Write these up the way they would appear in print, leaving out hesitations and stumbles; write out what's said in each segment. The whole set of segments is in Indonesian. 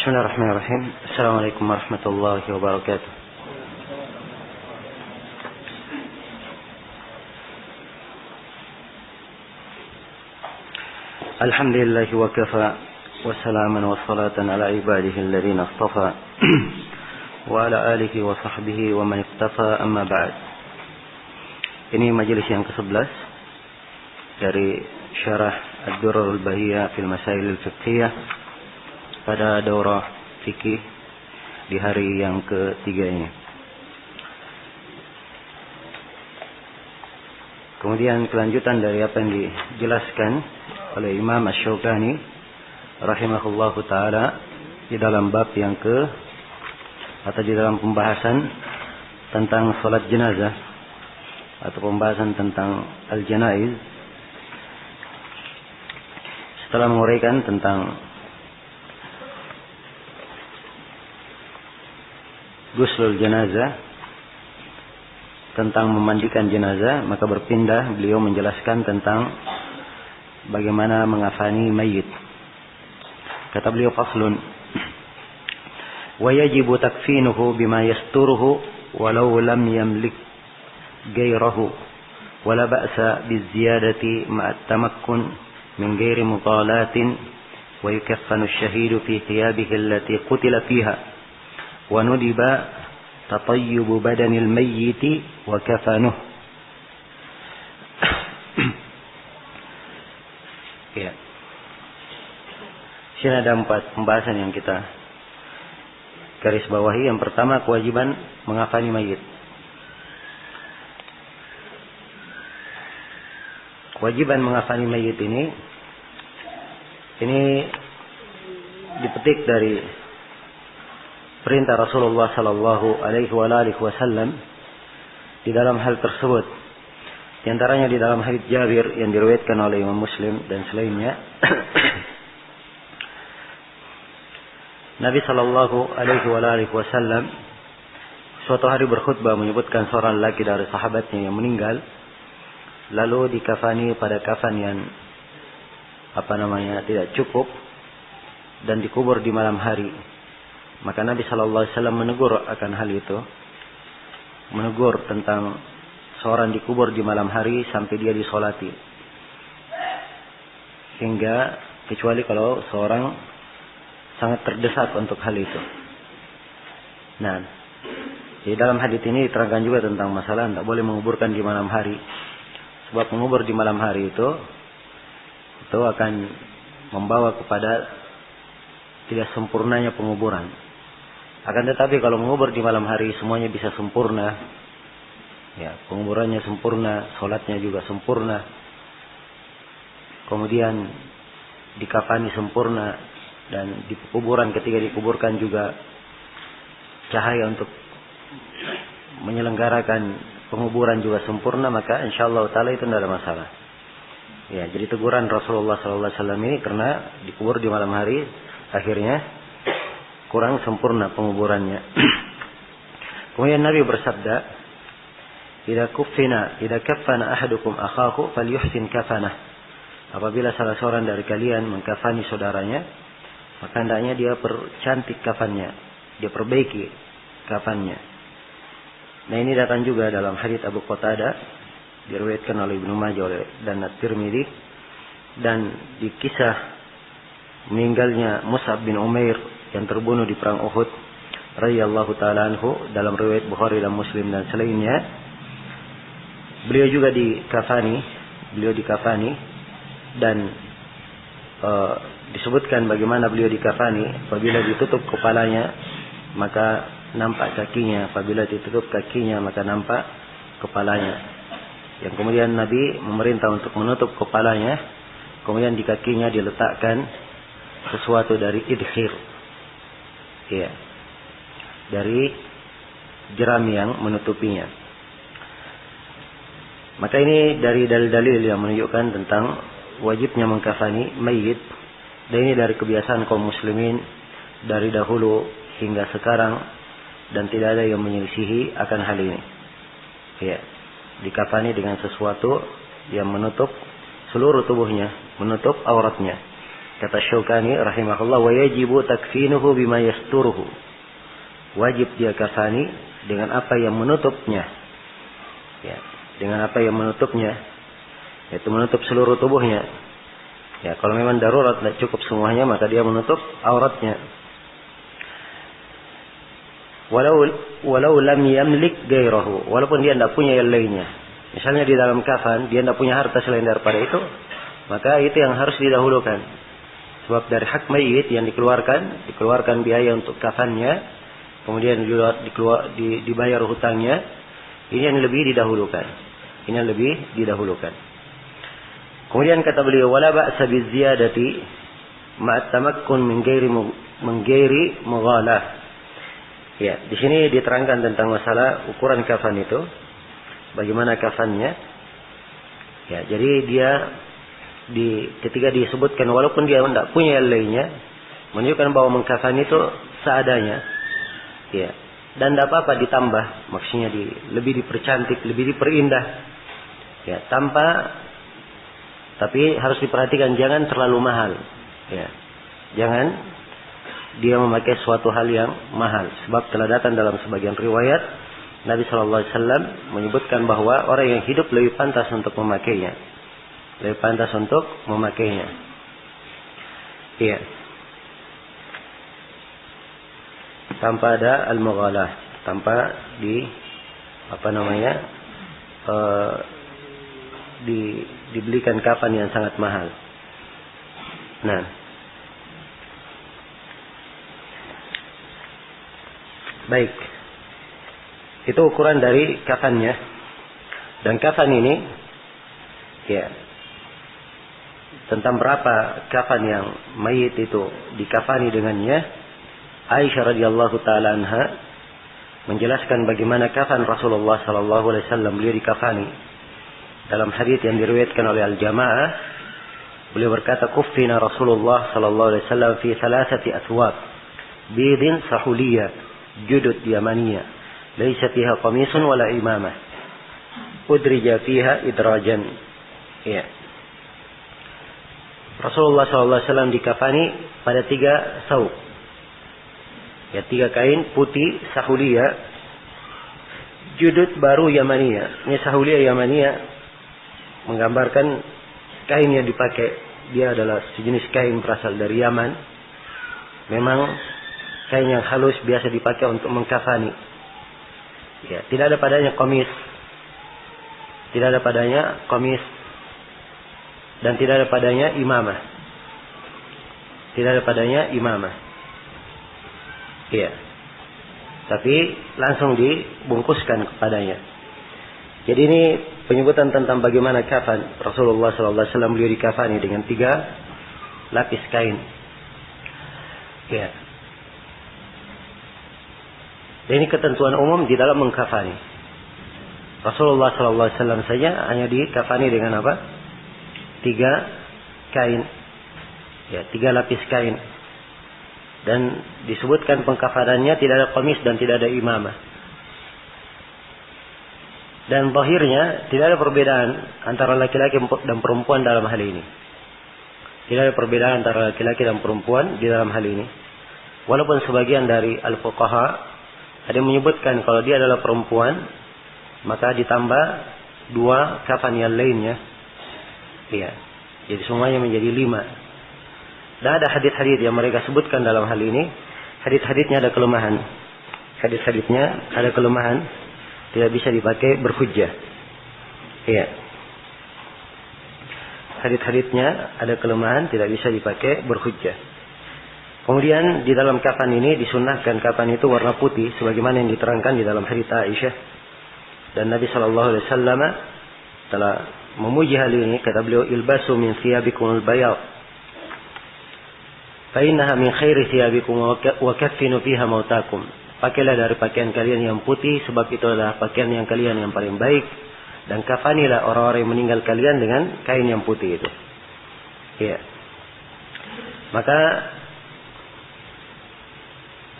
Bismillahirrahmanirrahim. Assalamualaikum warahmatullahi wabarakatuh. Alhamdulillah wa kafa wa salaman wa salatan ala ibadihi alladhina istafa wa ala alihi wa sahbihi wa man iktafa, amma ba'd. Ini majelis yang ke-11 dari syarah Ad-Durarul Bahiyah fil Masail al-Fiqhiyah pada daurah fikih di hari yang ketiga ini. Kemudian kelanjutan dari apa yang dijelaskan oleh Imam Asy-Syaukani rahimahullahu taala di dalam bab yang atau di dalam pembahasan tentang salat jenazah atau pembahasan tentang al-janaiz, setelah menguraikan tentang guslul jenazah, tentang memandikan jenazah, maka berpindah beliau menjelaskan tentang bagaimana mengafani mayit. Kata beliau, faslun wa yajibu takfinuhu bima yasturuhu walau lam yamlik gairahu wala ba'sa biziyadati ma'at tamakkun min gairi mutalatin wa yukaffanu asy-syahidu fi thiyabihi allati qutila fiha wa nudiba tatayyubu badanil mayyiti wa kafanuh. Ya. Sini ada 4 pembahasan yang kita garis bawahi. Yang pertama, kewajiban mengafani mayit. Kewajiban mengafani mayit ini dipetik dari perintah Rasulullah sallallahu alaihi wasallam di dalam hal tersebut. Di antaranya di dalam hadits Jabir yang diriwayatkan oleh Imam Muslim dan selainnya. Nabi sallallahu alaihi wasallam suatu hari berkhutbah menyebutkan seorang laki dari sahabatnya yang meninggal, lalu dikafani pada kafan yang tidak cukup dan dikubur di malam hari. Maka Nabi sallallahu alaihi wasallam menegur akan hal itu. Menegur tentang seorang dikubur di malam hari sampai dia disolati. Hingga kecuali kalau seorang sangat terdesak untuk hal itu. Nah, di dalam hadis ini diterangkan juga tentang masalah tidak boleh menguburkan di malam hari. Sebab mengubur di malam hari itu akan membawa kepada tidak sempurnanya penguburan. Akan tetapi kalau mengubur di malam hari semuanya bisa sempurna. Ya, penguburannya sempurna, salatnya juga sempurna. Kemudian dikafani sempurna dan di kuburan ketika dikuburkan juga cahaya untuk menyelenggarakan penguburan juga sempurna, maka insyaallah taala itu tidak ada masalah. Ya, jadi teguran Rasulullah sallallahu alaihi wasallam ini karena dikubur di malam hari akhirnya kurang sempurna penguburannya. Kemudian Nabi bersabda, "Idza kaffana ahadukum akhahu falyuhsin kafanah." Apabila salah seorang dari kalian mengkafani saudaranya, maka hendaknya dia percantik kafannya, dia perbaiki kafannya. Nah, ini datang juga dalam hadits Abu Qatadah, diriwayatkan oleh Ibnu Majah dan At-Tirmidzi, dan di kisah meninggalnya Mus'ab bin Umair yang terbunuh di perang Uhud radhiyallahu taala anhu dalam riwayat Bukhari dan Muslim dan selainnya, beliau juga dikafani dan disebutkan bagaimana beliau dikafani. Apabila ditutup kepalanya maka nampak kakinya, apabila ditutup kakinya maka nampak kepalanya. Yang kemudian Nabi memerintah untuk menutup kepalanya, kemudian di kakinya diletakkan sesuatu dari idkhir. Ya, dari jerami yang menutupinya. Maka ini dari dalil-dalil yang menunjukkan tentang wajibnya mengkafani mayit. Dan ini dari kebiasaan kaum muslimin dari dahulu hingga sekarang, dan tidak ada yang menyelisihi akan hal ini. Ya, dikafani dengan sesuatu yang menutup seluruh tubuhnya, menutup auratnya. Kata Syaukani rahimahullah, wa yajibu takfinuhu bima yasturuhu. Wajib dia kafani dengan apa yang menutupnya. Ya, dengan apa yang menutupnya, yaitu menutup seluruh tubuhnya. Ya, kalau memang darurat tidak cukup semuanya, maka dia menutup auratnya. Walau lam yamlik gairahu, walaupun dia tidak punya yang lainnya. Misalnya di dalam kafan dia tidak punya harta selain daripada itu, maka itu yang harus didahulukan. Sebab dari hak mayit yang dikeluarkan biaya untuk kafannya, kemudian dibayar hutangnya, ini yang lebih didahulukan. Ini yang lebih didahulukan. Kemudian kata beliau, wala ba'sa biziyadati ma'at tamakkun min ghairi mughalah. Ya, di sini diterangkan tentang masalah ukuran kafan itu, bagaimana kafannya. Ya, jadi dia ketika disebutkan walaupun dia tidak punya yang lainnya, menunjukkan bahwa mengkafan itu seadanya. Ya, dan tidak apa-apa ditambah, maksudnya lebih dipercantik, lebih diperindah. Ya, tapi harus diperhatikan jangan terlalu mahal. Ya, jangan dia memakai suatu hal yang mahal. Sebab telah datang dalam sebagian riwayat Nabi SAW menyebutkan bahwa orang yang hidup lebih pantas untuk memakainya. Lebih pantas untuk memakainya. Iya. Tanpa ada al-mughalah, tanpa dibelikan kafan yang sangat mahal. Nah, baik, itu ukuran dari kafannya. Dan kafan ini, ya, tentang berapa kafan yang mayit itu dikafani dengannya, Aisyah radhiyallahu taala anha menjelaskan bagaimana kafan Rasulullah sallallahu alaihi wasallam beliau dikafani. Dalam hadis yang diriwayatkan oleh Al-Jamaah, beliau berkata, "Kuffina Rasulullah sallallahu alaihi wasallam fi thalathati athwab bidin sahuliyah judud yamaniyah laysa fiha qamisun wala imamah udrija fiha idrajan." Ya. Rasulullah SAW dikafani pada 3 saub. Ya, 3 kain putih sahuliyah, judud baru yamaniyah. Ini sahuliyah yamaniyah menggambarkan kain yang dipakai. Dia adalah sejenis kain berasal dari Yaman. Memang kain yang halus biasa dipakai untuk mengkafani. Ya, tidak ada padanya qamis. Tidak ada padanya qamis. Dan tidak ada padanya imamah. Tidak ada padanya imamah. Iya. Tapi langsung dibungkuskan kepadanya. Jadi ini penyebutan tentang bagaimana kafan Rasulullah SAW beliau dikafani dengan 3 lapis kain. Iya. Dan ini ketentuan umum di dalam mengkafani. Rasulullah SAW saja hanya dikafani dengan apa? 3 kain. Ya, 3 lapis kain. Dan disebutkan pengkafanannya tidak ada qamis dan tidak ada imamah. Dan zahirnya tidak ada perbedaan antara laki-laki dan perempuan dalam hal ini. Tidak ada perbedaan antara laki-laki dan perempuan di dalam hal ini. Walaupun sebagian dari al-fuqaha ada yang menyebutkan kalau dia adalah perempuan, maka ditambah 2 kafan yang lainnya. Iya. Jadi semuanya menjadi 5. Dan ada hadis-hadis yang mereka sebutkan dalam hal ini. Hadis-hadisnya ada kelemahan. Hadis-hadisnya ada kelemahan. Tidak bisa dipakai berhujjah. Iya. Hadis-hadisnya ada kelemahan. Tidak bisa dipakai berhujjah. Kemudian di dalam kafan ini disunnahkan kafan itu warna putih. Sebagaimana yang diterangkan di dalam hadis Aisyah. Dan Nabi SAW telah memuji hal ini. Kata beliau, ilbasu min thiyabikumul bayad. Fa'innaha min khairi thiyabikum wa kaffinu fiha mautakum. Pakailah dari pakaian kalian yang putih, sebab itu adalah pakaian yang kalian yang paling baik. Dan kafanilah orang-orang yang meninggal kalian dengan kain yang putih itu. Ya. Maka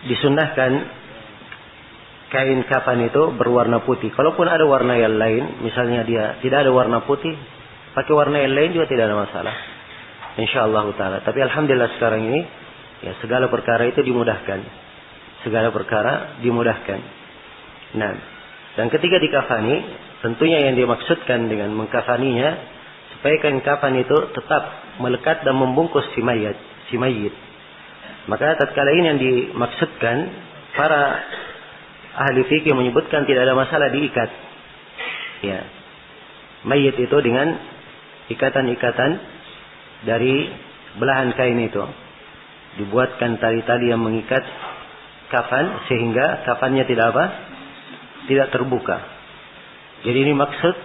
disunnahkan kain kafan itu berwarna putih. Kalaupun ada warna yang lain, misalnya dia tidak ada warna putih, pakai warna yang lain juga tidak ada masalah. insyaallah taala. Tapi alhamdulillah sekarang ini ya segala perkara itu dimudahkan. Segala perkara dimudahkan. Nah, dan ketika dikafani, tentunya yang dimaksudkan dengan mengkafaninya supaya kain kafan itu tetap melekat dan membungkus si mayit. Maka tatkala ini yang dimaksudkan, para ahli fikih menyebutkan tidak ada masalah diikat. Ya. Mayit itu dengan ikatan-ikatan dari belahan kain itu. Dibuatkan tali-tali yang mengikat kafan sehingga kafannya tidak apa? Tidak terbuka. Jadi ini maksud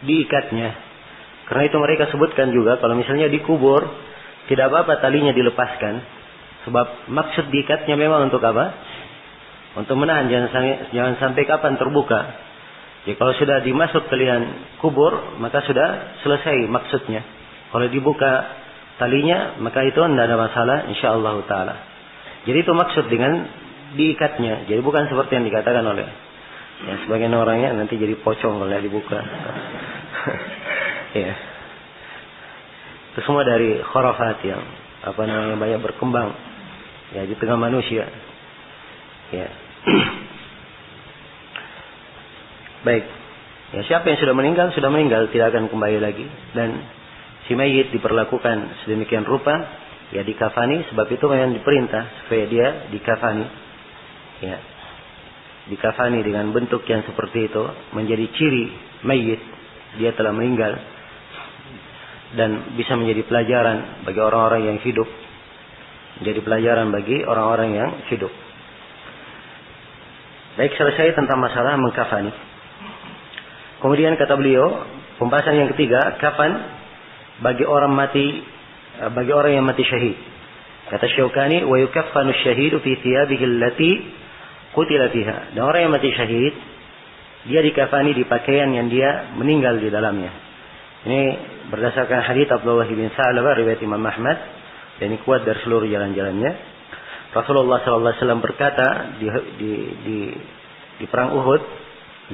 diikatnya. Karena itu mereka sebutkan juga kalau misalnya dikubur tidak apa-apa talinya dilepaskan. Sebab maksud diikatnya memang untuk apa? Untuk menahan jangan sampai kapan terbuka. Jadi kalau sudah dimasuk ke liang kubur maka sudah selesai maksudnya. Kalau dibuka talinya maka itu tidak ada masalah insyaallah taala. Jadi itu maksud dengan diikatnya. Jadi bukan seperti yang dikatakan oleh sebagian orangnya nanti jadi pocong kalau dibuka. Ya. Itu semua dari khurafat yang banyak berkembang ya di tengah manusia. Ya. Baik. Ya, siapa yang sudah meninggal tidak akan kembali lagi, dan si mayit diperlakukan sedemikian rupa ya dikafani, sebab itu memang diperintah supaya dia dikafani. Ya. Dikafani dengan bentuk yang seperti itu menjadi ciri mayit dia telah meninggal dan bisa menjadi pelajaran bagi orang-orang yang hidup. Menjadi pelajaran bagi orang-orang yang hidup. Baik, selesai tentang masalah mengkafani. Kemudian kata beliau, pembahasan yang ketiga, kafan bagi orang yang mati syahid. Kata Syaukani, wa yukaffanu asy-syahidu fi thiyabihi allati qutila fiha. Dan orang yang mati syahid, dia dikafani di pakaian yang dia meninggal di dalamnya. Ini berdasarkan hadits Abdullah bin Sa'labah riwayat Imam Ahmad, dan ini kuat dari seluruh jalan-jalannya. Rasulullah sallallahu alaihi wasallam berkata di perang Uhud,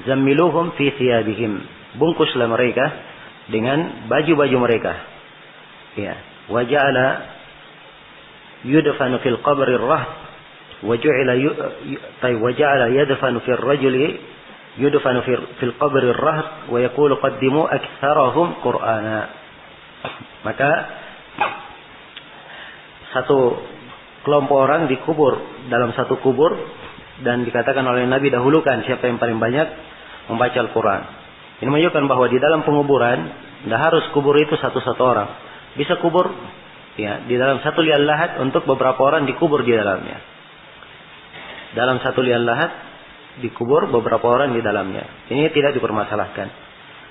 "Zammiluhum fi thiyabihim." Bungkuslah mereka dengan baju-baju mereka. Ya, wa ja'ala yudfanu fil qabri ar-rahd wa ja'ala yadfanu fil rajuli yudfanu fil qabri ar-rahd wa yaqulu qaddimu aktsarahum qur'ana. Maka satu kelompok orang dikubur dalam satu kubur, dan dikatakan oleh Nabi, dahulukan siapa yang paling banyak membaca Al-Quran. Ini menunjukkan bahwa di dalam penguburan tidak harus kubur itu satu-satu orang. Bisa kubur ya di dalam satu liang lahat untuk beberapa orang dikubur di dalamnya. Dalam satu liang lahat dikubur beberapa orang di dalamnya. Ini tidak dipermasalahkan.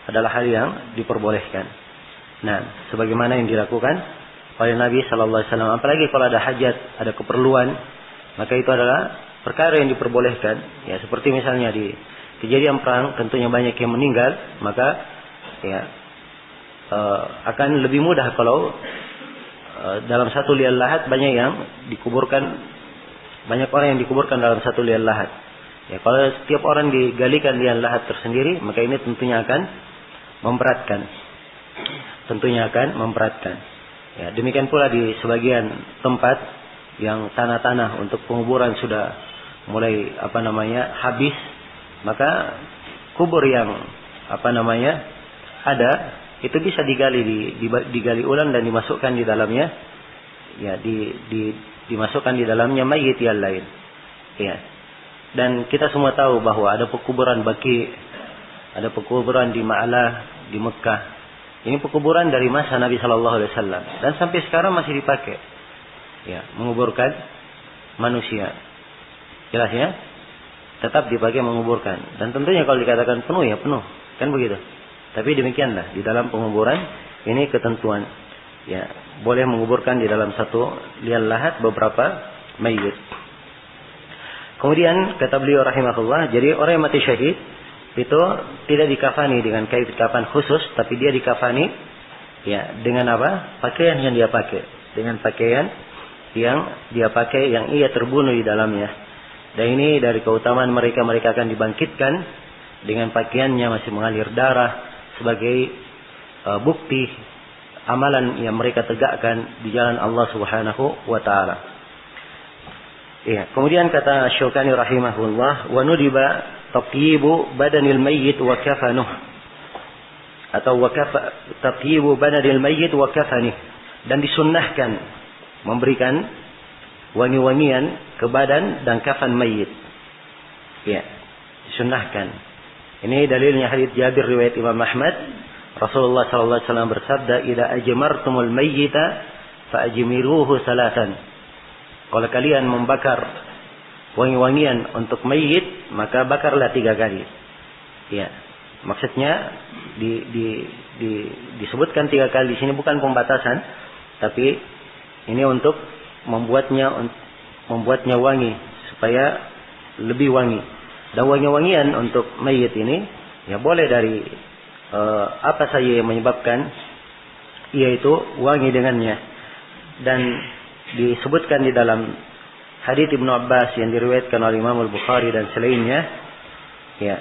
Adalah hal yang diperbolehkan. Nah, sebagaimana yang dilakukan oleh Nabi sallallahu alaihi wasallam, apalagi kalau ada hajat, ada keperluan, maka itu adalah perkara yang diperbolehkan. Ya, seperti misalnya di kejadian perang tentunya banyak yang meninggal, maka ya akan lebih mudah kalau dalam satu liang lahat banyak yang dikuburkan, banyak orang yang dikuburkan dalam satu liang lahat. Ya, kalau setiap orang digalikan liang lahat tersendiri, maka ini tentunya akan memberatkan. Tentunya akan memberatkan. Ya, demikian pula di sebagian tempat yang tanah-tanah untuk penguburan sudah mulai habis, maka kubur yang ada itu bisa digali ulang dan dimasukkan di dalamnya, ya dimasukkan di dalamnya mayit yang lain. Ya. Dan kita semua tahu bahwa ada pekuburan Baqi, ada pekuburan di Ma'lah di Mekah. Ini pekuburan dari masa Nabi Sallallahu Alaihi Wasallam dan sampai sekarang masih dipakai, ya, menguburkan manusia. Jelas ya, tetap dipakai menguburkan. Dan tentunya kalau dikatakan penuh ya penuh, kan begitu. Tapi demikianlah di dalam penguburan ini ketentuan, ya, boleh menguburkan di dalam satu liang lahat beberapa mayit. Kemudian kata beliau rahimahullah, jadi orang yang mati syahid itu tidak dikafani dengan kain kafan khusus, tapi dia dikafani ya dengan apa? Pakaian yang dia pakai, dengan pakaian yang dia pakai yang ia terbunuh di dalamnya. Dan ini dari keutamaan mereka akan dibangkitkan dengan pakaiannya masih mengalir darah sebagai bukti amalan yang mereka tegakkan di jalan Allah Subhanahu wa taala. Ya, kemudian kata Syaukani rahimahullah, wa nudiba tatyibu badanil mayyit wa kafanuh, atau tatyibu badanil mayyit wa kafanih, dan disunnahkan memberikan wangi-wangian ke badan dan kafan mayit. Ya, disunnahkan. Ini dalilnya hadits Jabir riwayat Imam Ahmad. Rasulullah sallallahu alaihi wasallam bersabda, "Idza ajmartumul mayyita fa ajmiruhu salatan." Kalau kalian membakar wangi-wangian untuk mayit, maka bakarlah 3 kali. Ya. Maksudnya disebutkan 3 kali di sini bukan pembatasan, tapi ini untuk membuatnya wangi supaya lebih wangi. Dan wangi-wangian untuk mayit ini ya boleh dari apa saja yang menyebabkan yaitu wangi dengannya. Dan disebutkan di dalam hadits Ibnu Abbas yang diriwayatkan oleh Imam Al-Bukhari dan selainnya, ya,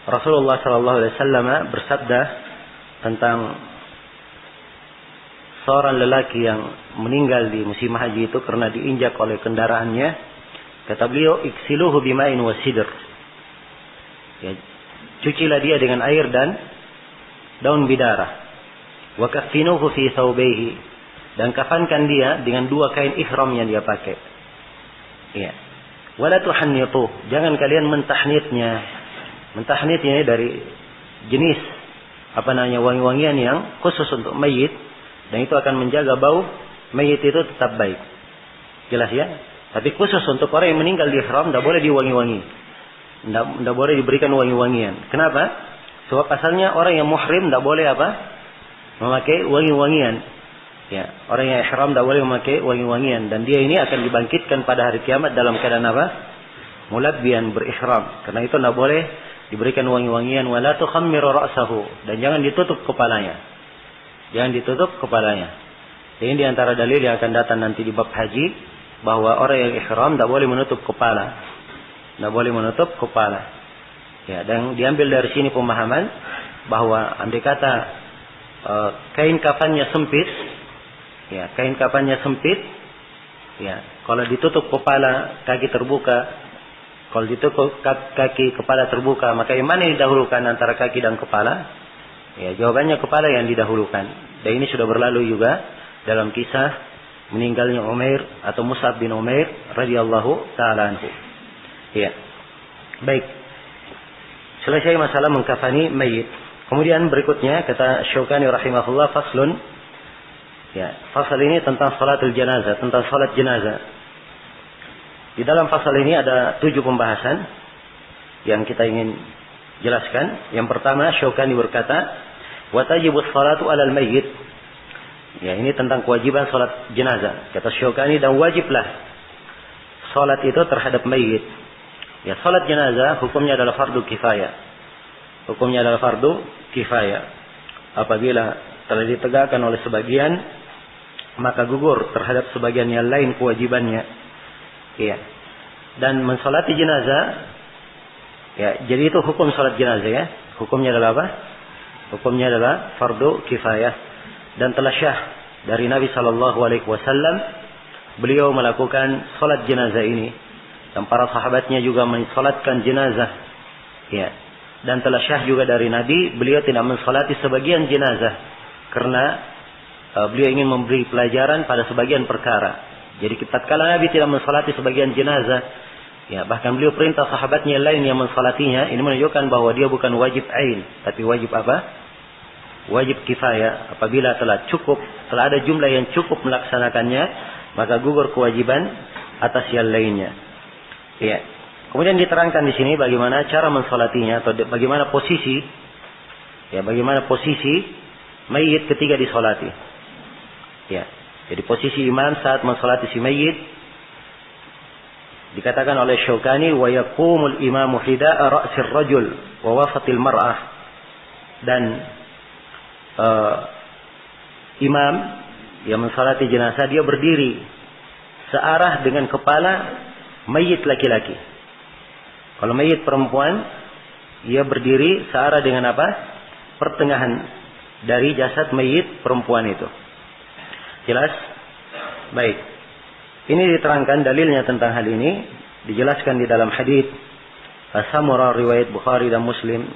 Rasulullah sallallahu alaihi wasallam bersabda tentang seorang lelaki yang meninggal di musim haji itu karena diinjak oleh kendaraannya. Kata beliau, "Iksiluhu bima'in wa sidr." Ya, cucilah dia dengan air dan daun bidara. Wa kaffinuhu fi thawbayhi, dan kafankan dia dengan 2 kain ihram yang dia pakai. Ya. Wala tuhannitu, jangan kalian mentahnitnya. Mentahnitnya dari jenis wangi-wangian yang khusus untuk mayit, dan itu akan menjaga bau mayit itu tetap baik. Jelas ya? Tapi khusus untuk orang yang meninggal di ihram tidak boleh diwangi-wangi. Tidak boleh diberikan wangi-wangian. Kenapa? Sebab asalnya orang yang muhrim tidak boleh memakai wangi-wangian. Ya, orang yang ihram tidak boleh memakai wangi-wangian, dan dia ini akan dibangkitkan pada hari kiamat dalam keadaan mulabbiyan, berihram. Karena itu tidak boleh diberikan wangi-wangian. Wala tukhammiru ra'sahu, dan jangan ditutup kepalanya. Jangan ditutup kepalanya. Ini di antara dalil yang akan datang nanti di bab haji, bahwa orang yang ihram tidak boleh menutup kepala. Tidak boleh menutup kepala. Ya, dan diambil dari sini pemahaman bahwa andai kata kain kafannya sempit, ya, kain kafannya sempit, ya, kalau ditutup kepala, kaki terbuka. Kalau ditutup kaki, kepala terbuka, maka yang mana yang didahulukan antara kaki dan kepala? Ya, jawabannya kepala yang didahulukan. Dan ini sudah berlalu juga dalam kisah meninggalnya Umair atau Mus'ab bin Umair radhiyallahu taala anhu. Ya. Baik. Selesai masalah mengkafani mayit. Kemudian berikutnya kata Syaukani rahimahullah, faslun. Ya, fasal ini tentang salatul janazah, tentang salat jenazah. Di dalam fasal ini ada 7 pembahasan yang kita ingin jelaskan. Yang pertama, Syaukani berkata, wa tajibus salatu 'alal mayyit. Ya, ini tentang kewajiban salat jenazah. Kata Syaukani, dan wajiblah salat itu terhadap mayit. Ya, salat jenazah hukumnya adalah fardu kifayah. Hukumnya adalah fardu kifayah. Apabila telah ditegakkan oleh sebagian, maka gugur terhadap sebagian yang lain kewajibannya. Ya. Dan mensolati jenazah, ya, jadi itu hukum salat jenazah ya. Hukumnya adalah apa? Hukumnya adalah fardu kifayah. Dan telah syah dari Nabi sallallahu alaihi wasallam, beliau melakukan salat jenazah ini, dan para sahabatnya juga mensalatkan jenazah. Ya. Dan telah syah juga dari Nabi, beliau tidak mensalati sebagian jenazah karena beliau ingin memberi pelajaran pada sebagian perkara. Jadi tatkala Nabi tidak mensalati sebagian jenazah, ya, bahkan beliau perintah sahabatnya lain yang mensalatinya, ini menunjukkan bahwa dia bukan wajib ain, tapi wajib apa? Wajib kifayah. Apabila telah ada jumlah yang cukup melaksanakannya, maka gugur kewajiban atas yang lainnya. Ya. Kemudian diterangkan di sini bagaimana cara mensolatinya, atau bagaimana posisi, ya, bagaimana posisi mayit ketika disolati. Ya. Jadi posisi imam saat mensolati si mayit dikatakan oleh Syaukani, wa yaqumul imamu hida'a ra'sir rajul wa wafatil mar'ah. Dan imam yang mensalati jenazah, dia berdiri searah dengan kepala mayit laki-laki. Kalau mayit perempuan, ia berdiri searah dengan apa? Pertengahan dari jasad mayit perempuan itu. Jelas? Baik. Ini diterangkan dalilnya tentang hal ini, dijelaskan di dalam hadits As-Samurah riwayat Bukhari dan Muslim,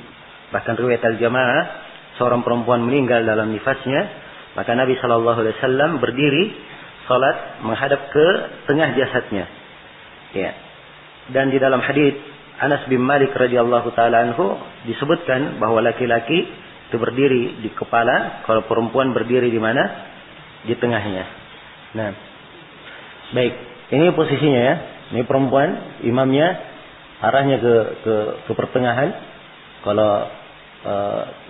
bahkan riwayat Al-Jamaah, seorang perempuan meninggal dalam nifasnya, maka Nabi SAW berdiri salat menghadap ke tengah jasadnya. Ya. Dan di dalam hadits Anas bin Malik radhiyallahu taala anhu disebutkan bahwa laki-laki itu berdiri di kepala, kalau perempuan berdiri di mana? Di tengahnya. Nah, baik, ini posisinya ya. Ini perempuan, imamnya arahnya ke pertengahan. Kalau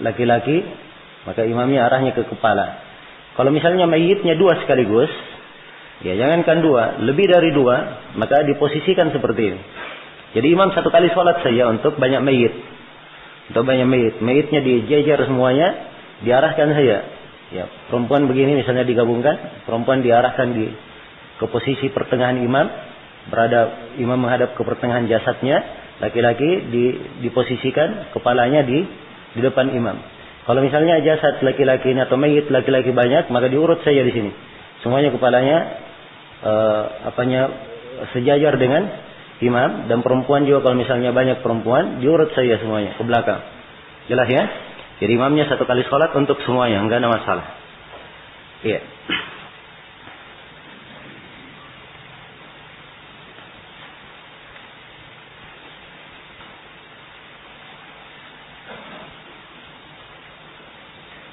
laki-laki, maka imamnya arahnya ke kepala. Kalau misalnya mayitnya dua sekaligus, ya jangankan dua, lebih dari dua, maka diposisikan seperti ini. Jadi imam satu kali sholat saja untuk banyak mayit. Untuk banyak mayit. Mayitnya dijejer semuanya, diarahkan saja. Ya, perempuan begini misalnya digabungkan, perempuan diarahkan ke posisi pertengahan imam, berada imam menghadap ke pertengahan jasadnya, laki-laki diposisikan kepalanya di depan imam. Kalau misalnya jasad laki-laki ini atau mayit laki-laki banyak, maka diurut saja di sini. Semuanya kepalanya sejajar dengan imam, dan perempuan juga kalau misalnya banyak perempuan diurut saja semuanya ke belakang. Jelas ya? Jadi imamnya satu kali sholat untuk semuanya, enggak ada masalah. Iya.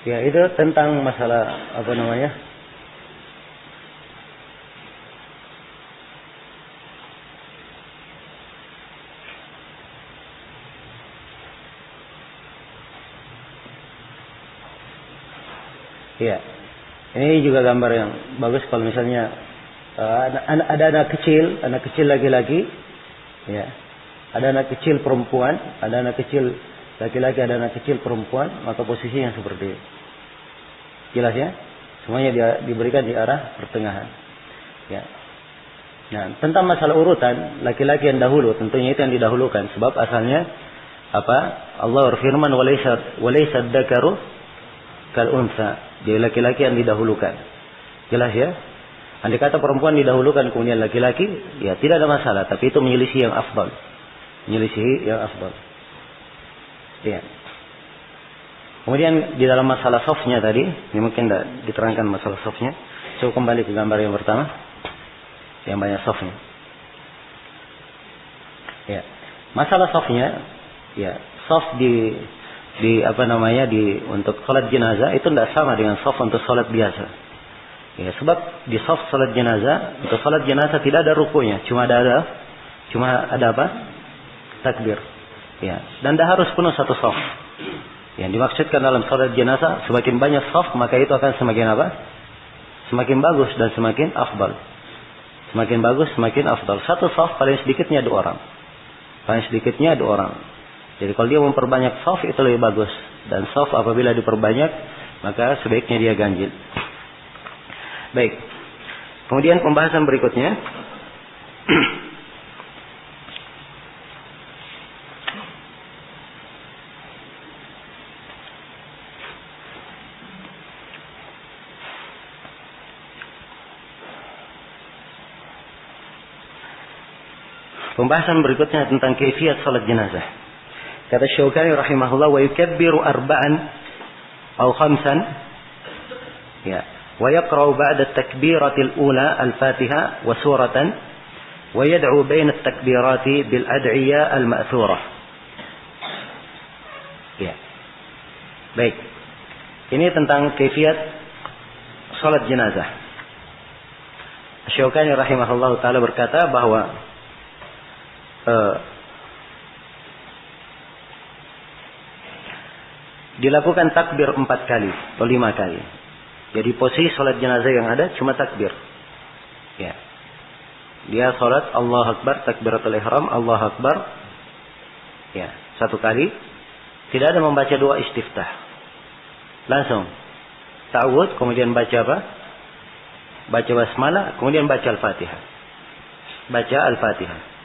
Ya, itu tentang masalah apa namanya? Ya, ini juga gambar yang bagus kalau misalnya ada anak kecil laki-laki, ya, ada anak kecil perempuan, ada anak kecil laki-laki, ada anak kecil perempuan, maka posisinya seperti ini. Jelas ya? Semuanya diberikan di arah pertengahan. Ya. Nah, tentang masalah urutan laki-laki yang dahulu, tentunya itu yang didahulukan, sebab asalnya apa? Allah berfirman walaysa dzakaru kal unsa. Jadi laki-laki yang didahulukan. Jelas ya? Andai kata perempuan didahulukan kemudian laki-laki, ya tidak ada masalah, tapi itu menyelisih yang afdal. Menyelisih yang afdal. Ya. Kemudian di dalam masalah softnya tadi, ini mungkin tidak diterangkan masalah softnya. Coba kembali ke gambar yang pertama, yang banyak softnya. Ya. Masalah softnya, ya soft untuk sholat jenazah itu tidak sama dengan soft untuk sholat biasa. Ya, sebab di soft sholat jenazah, untuk sholat jenazah tidak ada rukunya, cuma ada apa? Takbir. Ya, dan tidak harus penuh satu soft. Yang dimaksudkan dalam sholat jenazah, semakin banyak soft maka itu akan semakin apa? Semakin bagus dan semakin afdal. Semakin bagus, semakin afdal. Satu soft paling sedikitnya 2 orang. Paling sedikitnya 2 orang. Jadi kalau dia memperbanyak soft itu lebih bagus. Dan soft apabila diperbanyak, maka sebaiknya dia ganjil. Baik. Kemudian pembahasan berikutnya. Pembahasan berikutnya tentang kaifiyat salat jenazah. Kata Syaukani rahimahullah, wa yukabbiru 4 atau 5, ya, wa yaqra'u ba'da at-takbirati al-ula al-Fatiha wa suratan wa yad'u baina at-takbirati bil ad'iyah al-ma'thurah. Ya. Baik. Ini tentang kaifiyat salat jenazah. Syaukani rahimahullah taala berkata bahwa dilakukan takbir 4 kali atau 5 kali. Jadi posisi sholat jenazah yang ada cuma takbir. Ya. Dia sholat Allahu Akbar, takbiratul ihram, Allahu Akbar. Ya, 1 kali. Tidak ada membaca doa istiftah. Langsung ta'awudz, kemudian baca apa? Baca basmalah, kemudian baca Al-Fatihah. Baca Al-Fatihah.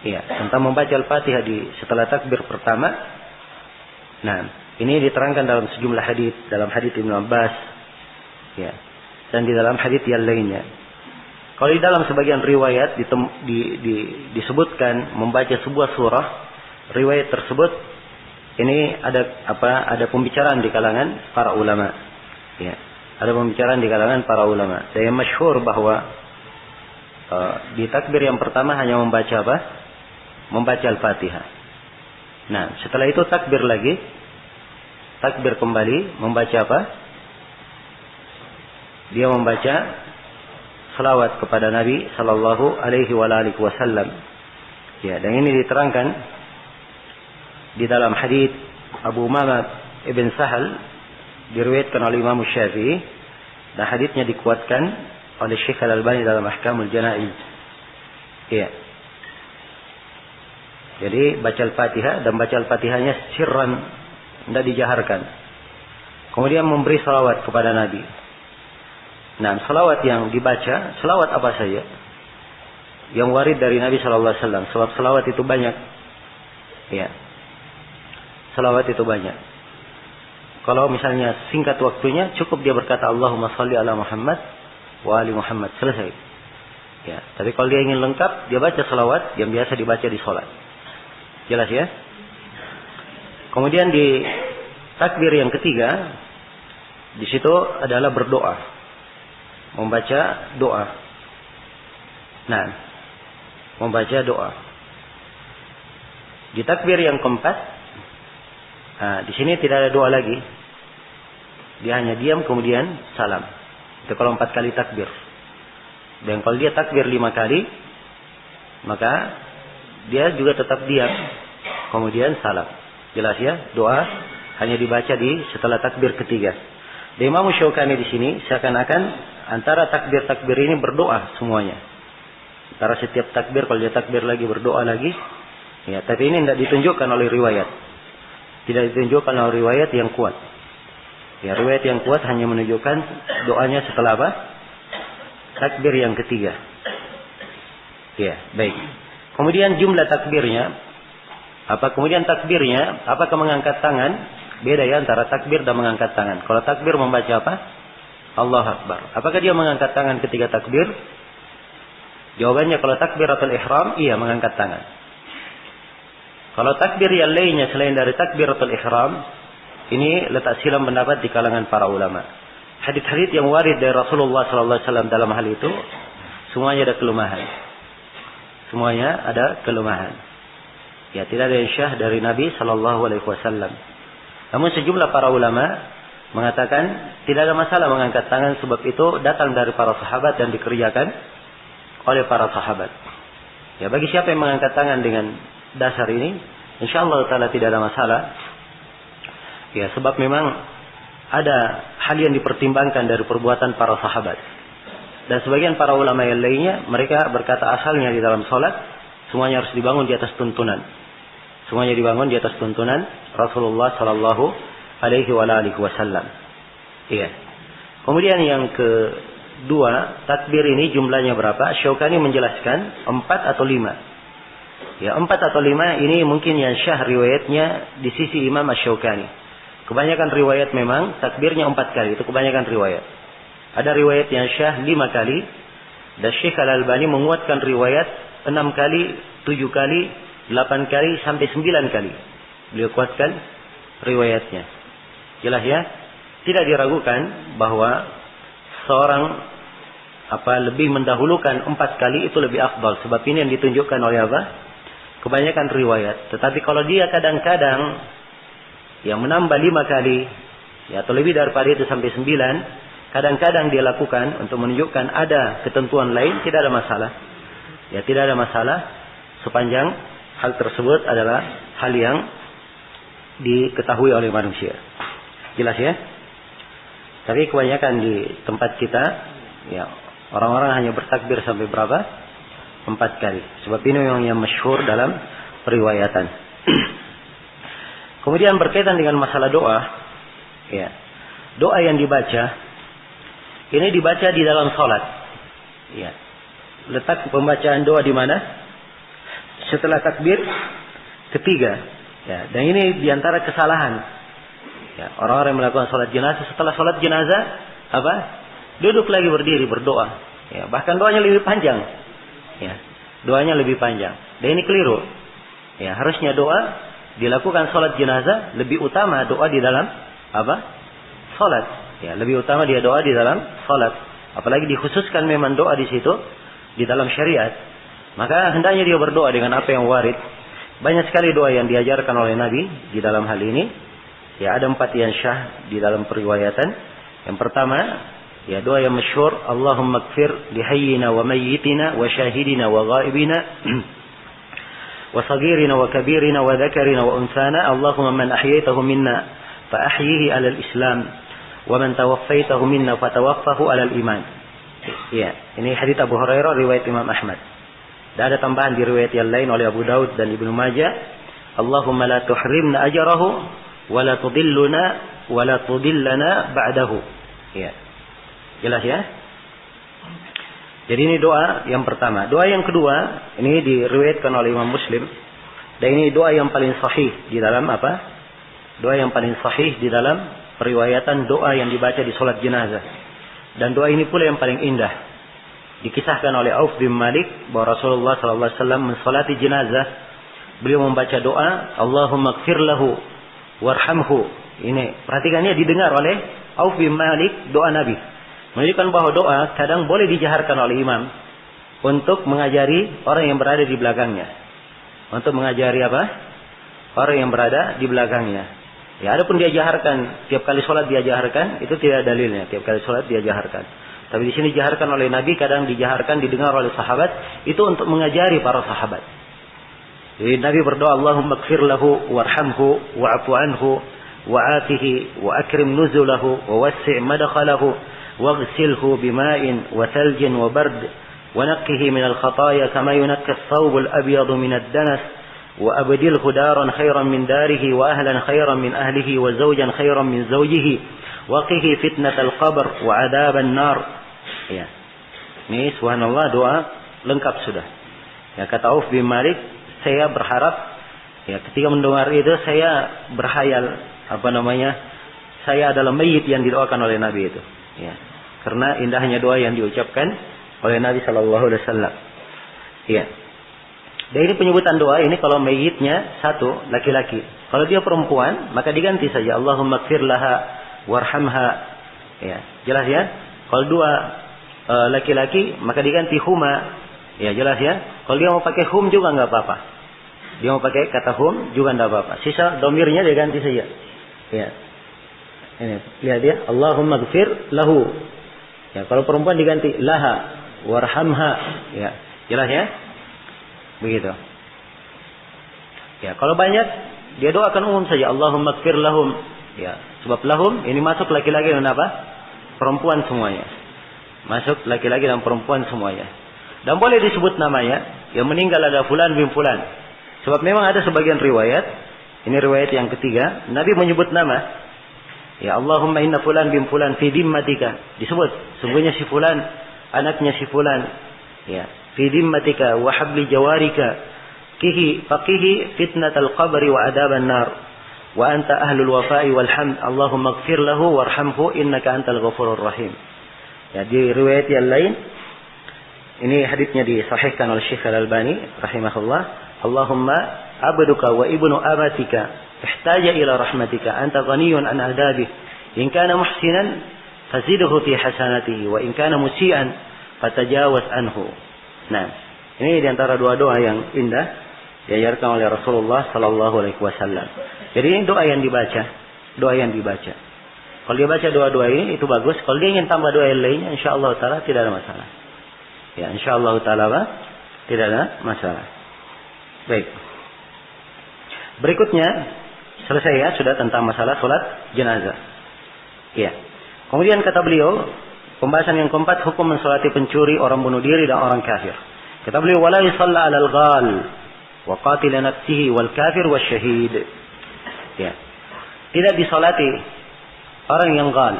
Ya, tentang membaca Al-Fatihah setelah takbir pertama. Nah, Ini diterangkan dalam sejumlah hadis, dalam hadis Ibnu Abbas, ya, dan di dalam hadis yang lainnya. Kalau di dalam sebagian riwayat disebutkan membaca sebuah surah, riwayat tersebut ini ada pembicaraan di kalangan para ulama. Ya, ada pembicaraan di kalangan para ulama. Dan yang masyhur bahwa di takbir yang pertama hanya membaca apa? Membaca Al-Fatihah. Nah, setelah itu takbir lagi, takbir kembali, membaca apa? Dia membaca selawat kepada Nabi sallallahu alaihi wasallam. Ya, dan ini diterangkan di dalam hadis Abu Umamah ibn Sahal, diriwayatkan oleh Imam Syafi'i, dan hadisnya dikuatkan oleh Syekh Al-Albani dalam Ahkamul Janaiz. Ya. Jadi baca Al-Fatihah, dan baca Al-Fatihahnya sirran, tidak dijaharkan. Kemudian memberi salawat kepada Nabi. Nah, salawat yang dibaca, salawat apa saja yang warid dari Nabi sallallahu alaihi wasallam. Sebab salawat itu banyak. Ya. Salawat itu banyak. Kalau misalnya singkat waktunya, cukup dia berkata Allahumma shalli ala Muhammad wa ali Muhammad, selesai. Ya, tapi kalau dia ingin lengkap, dia baca salawat yang biasa dibaca di sholat. Jelas ya? Kemudian di takbir yang ketiga, di situ adalah berdoa. Membaca doa. Nah, membaca doa. Di takbir yang keempat, di sini tidak ada doa lagi. Dia hanya diam kemudian salam. Itu kalau 4 kali takbir. Dan kalau dia takbir 5 kali, maka dia juga tetap diam kemudian salam. Jelas ya? Doa hanya dibaca setelah takbir ketiga. Dan Imam Syaukani di sini seakan-akan antara takbir-takbir ini berdoa semuanya. Antara setiap takbir, kalau dia takbir lagi berdoa lagi. Ya, tapi ini tidak ditunjukkan oleh riwayat. Tidak ditunjukkan oleh riwayat yang kuat. Ya, riwayat yang kuat hanya menunjukkan doanya setelah apa? Takbir yang ketiga. Ya, baik. Kemudian jumlah takbirnya. Kemudian takbirnya, apakah mengangkat tangan? Beda ya antara takbir dan mengangkat tangan. Kalau takbir membaca apa? Allahu Akbar. Apakah dia mengangkat tangan ketika takbir? Jawabannya kalau takbiratul ihram, iya mengangkat tangan. Kalau takbir yang lainnya selain dari takbiratul ihram, ini letak silam pendapat di kalangan para ulama. Hadits-hadits yang warid dari Rasulullah sallallahu alaihi wasallam dalam hal itu semuanya ada kelemahan. Semuanya ada kelemahan. Ya, tidak ada yang syah dari Nabi sallallahu alaihi wasallam. Namun sejumlah para ulama mengatakan tidak ada masalah mengangkat tangan, sebab itu datang dari para sahabat dan dikerjakan oleh para sahabat. Ya, bagi siapa yang mengangkat tangan dengan dasar ini, insyaallah taala tidak ada masalah. Ya, sebab memang ada hal yang dipertimbangkan dari perbuatan para sahabat. Dan sebagian para ulama yang lainnya, mereka berkata asalnya di dalam sholat semuanya harus dibangun di atas tuntunan. Semuanya dibangun di atas tuntunan Rasulullah sallallahu alaihi wasallam. Iya. Kemudian yang kedua, takbir ini jumlahnya berapa? Syaukani menjelaskan 4 atau 5. Ya, 4 atau 5 ini mungkin yang syah riwayatnya di sisi Imam Asy-Syaukani. Kebanyakan riwayat memang takbirnya 4 kali, itu kebanyakan riwayat. Ada riwayat yang syah 5 kali, dan Syekh Al-Albani menguatkan riwayat 6 kali, 7 kali, 8 kali sampai 9 kali. Beliau kuatkan riwayatnya. Jelas ya? Tidak diragukan bahwa seorang lebih mendahulukan 4 kali itu lebih afdal. Sebab ini yang ditunjukkan oleh apa? Kebanyakan riwayat. Tetapi kalau dia kadang-kadang yang menambah 5 kali, ya, atau lebih daripada itu sampai 9, kadang-kadang dia lakukan untuk menunjukkan ada ketentuan lain, tidak ada masalah. Ya, tidak ada masalah sepanjang hal tersebut adalah hal yang diketahui oleh manusia. Jelas ya? Tapi kebanyakan di tempat kita, ya, orang-orang hanya bertakbir sampai berapa? 4 kali. Sebab ini memang yang masyhur dalam periwayatan. Kemudian berkaitan dengan masalah doa, ya, doa yang dibaca, ini dibaca di dalam sholat. Ya. Letak pembacaan doa di mana? Setelah takbir ketiga. Ya, dan ini diantara kesalahan Ya, orang-orang yang melakukan sholat jenazah, setelah sholat jenazah apa? Duduk lagi berdiri berdoa. Ya, bahkan doanya lebih panjang. Ya, doanya lebih panjang. Dan ini keliru. Ya, harusnya doa dilakukan sholat jenazah lebih utama doa di dalam apa? Sholat. Ya, lebih utama dia doa di dalam sholat. Apalagi dikhususkan memang doa di situ di dalam syariat. Maka hendaknya dia berdoa dengan apa yang warid. Banyak sekali doa yang diajarkan oleh Nabi di dalam hal ini. Ya, ada 4 yang syah di dalam periwayatan. Yang pertama, ya doa yang masyhur, Allahumma ighfir li hayyina wa mayyitina wa syahidina wa ghaibina wa saghirina wa kabirina wa dzakarina wa unsana, Allahumma man ahyaytahu minna fa ahyihi 'ala al-islam wa man tawaffaytahu minna fa tawaffahu 'ala al-iman. Ya, ini hadits Abu Hurairah riwayat Imam Ahmad. Dan ada tambahan di riwayat yang lain oleh Abu Daud dan Ibnu Majah, Allahumma la tuhrimna ajrahu wa la tudilluna wa la tudillana ba'dahu. Ya. Jelas ya? Jadi ini doa yang pertama. Doa yang kedua, ini diriwayatkan oleh Imam Muslim. Dan ini doa yang paling sahih di dalam apa? Doa yang paling sahih di dalam periwayatan doa yang dibaca di salat jenazah. Dan doa ini pula yang paling indah. Dikisahkan oleh Auf bin Malik bahwa Rasulullah sallallahu alaihi wasallam mensolati jenazah, beliau membaca doa, Allahumma ighfir lahu warhamhu. Ini perhatikannya didengar oleh Auf bin Malik doa Nabi. Menunjukkan bahwa doa kadang boleh dijaharkan oleh imam untuk mengajari orang yang berada di belakangnya. Untuk mengajari apa? Orang yang berada di belakangnya. Ya, adapun dia jaharkan tiap kali sholat dia jaharkan, itu tidak dalilnya. Tiap kali sholat dia jaharkan. Tapi di sini dijaharkan oleh Nabi, kadang dijaharkan, didengar oleh sahabat, itu untuk mengajari para sahabat. Jadi Nabi berdoa, Allahumma ighfir lahu warhamhu wa'fu anhu wa'afihi wa akrim nuzulahu wa wassi' madkhalahu waghsilhu bima'in wa thaljin wa bard wa naqqihi min al-khataaya kama yunqqa ath-thawb al-abyad min ad-danas wa abdilhu daran khairan min darihi wa ahlan khairan min ahlihi wa zawjan khairan min zawjihi wa qihi fitnatal qabr wa 'adzaban nar. Ya. Ini subhanallah doa lengkap sudah. Ya, kata Auf bin Malik, saya berharap ya ketika mendengar itu saya berhayal saya adalah mayit yang didoakan oleh Nabi itu. Ya. Karena indahnya doa yang diucapkan oleh Nabi sallallahu alaihi wasallam. Ya. Dan ini penyebutan doa ini kalau mayitnya satu laki-laki. Kalau dia perempuan maka diganti saja Allahumma ighfir laha warhamha. Ya, jelas ya? Kalau dua laki-laki maka diganti huma. Ya, jelas ya? Kalau dia mau pakai hum juga enggak apa-apa. Dia mau pakai kata hum juga enggak apa-apa. Sisa domirnya dia ganti saja. Ya. Ini lihat ya, Allahumma ighfir lahu. Ya, kalau perempuan diganti laha warhamha. Ya, jelas ya? Begitu. Ya, kalau banyak dia doakan umum saja Allahumma ighfir lahum. Ya, sebab lahum ini masuk laki-laki dan apa? Perempuan semuanya. Masuk laki-laki dan perempuan semuanya. Dan boleh disebut namanya, yang meninggal ada fulan bin fulan. Sebab memang ada sebagian riwayat, ini riwayat yang ketiga, Nabi menyebut nama. Ya Allahumma inna fulan bin fulan fi dimmatika. Disebut, sungguhnya si fulan, anaknya si fulan. Ya, fi dimmatika wa habli jawarika. Faqihi fitnatal qabri wa adaban nar. Wa anta ahlul wafa'i wal hamd. Allahumma ighfir lahu warhamhu innaka antal ghafurur rahim. Ya, di riwayat yang lain ini haditsnya disahihkan oleh Syekh Al-Albani rahimahullah. Allahumma abduka wa ibnu amatika ihtaja ila rahmatika anta ghaniyun an adabi in kana muhsinan fazidhu fi hasanatihi wa in kana musian fatajawaz anhu. Nah, ini di antara doa-doa yang indah diajarkan oleh Rasulullah sallallahu alaihi wasallam. Jadi ini doa yang dibaca. Kalau dia baca doa-doa ini itu bagus. Kalau dia ingin tambah doa yang lainnya, insyaallah taala tidak ada masalah. Ya, insyaallah taala tidak ada masalah. Baik. Berikutnya selesai ya sudah tentang masalah salat jenazah. Ya. Kemudian kata beliau, pembahasan yang keempat hukum mensolati pencuri, orang bunuh diri dan orang kafir. Kata beliau wala yusalla 'alal ghal wa qatil nafsihi wal kafir wasyahid. Ya. Tidak disolati orang yang ghal.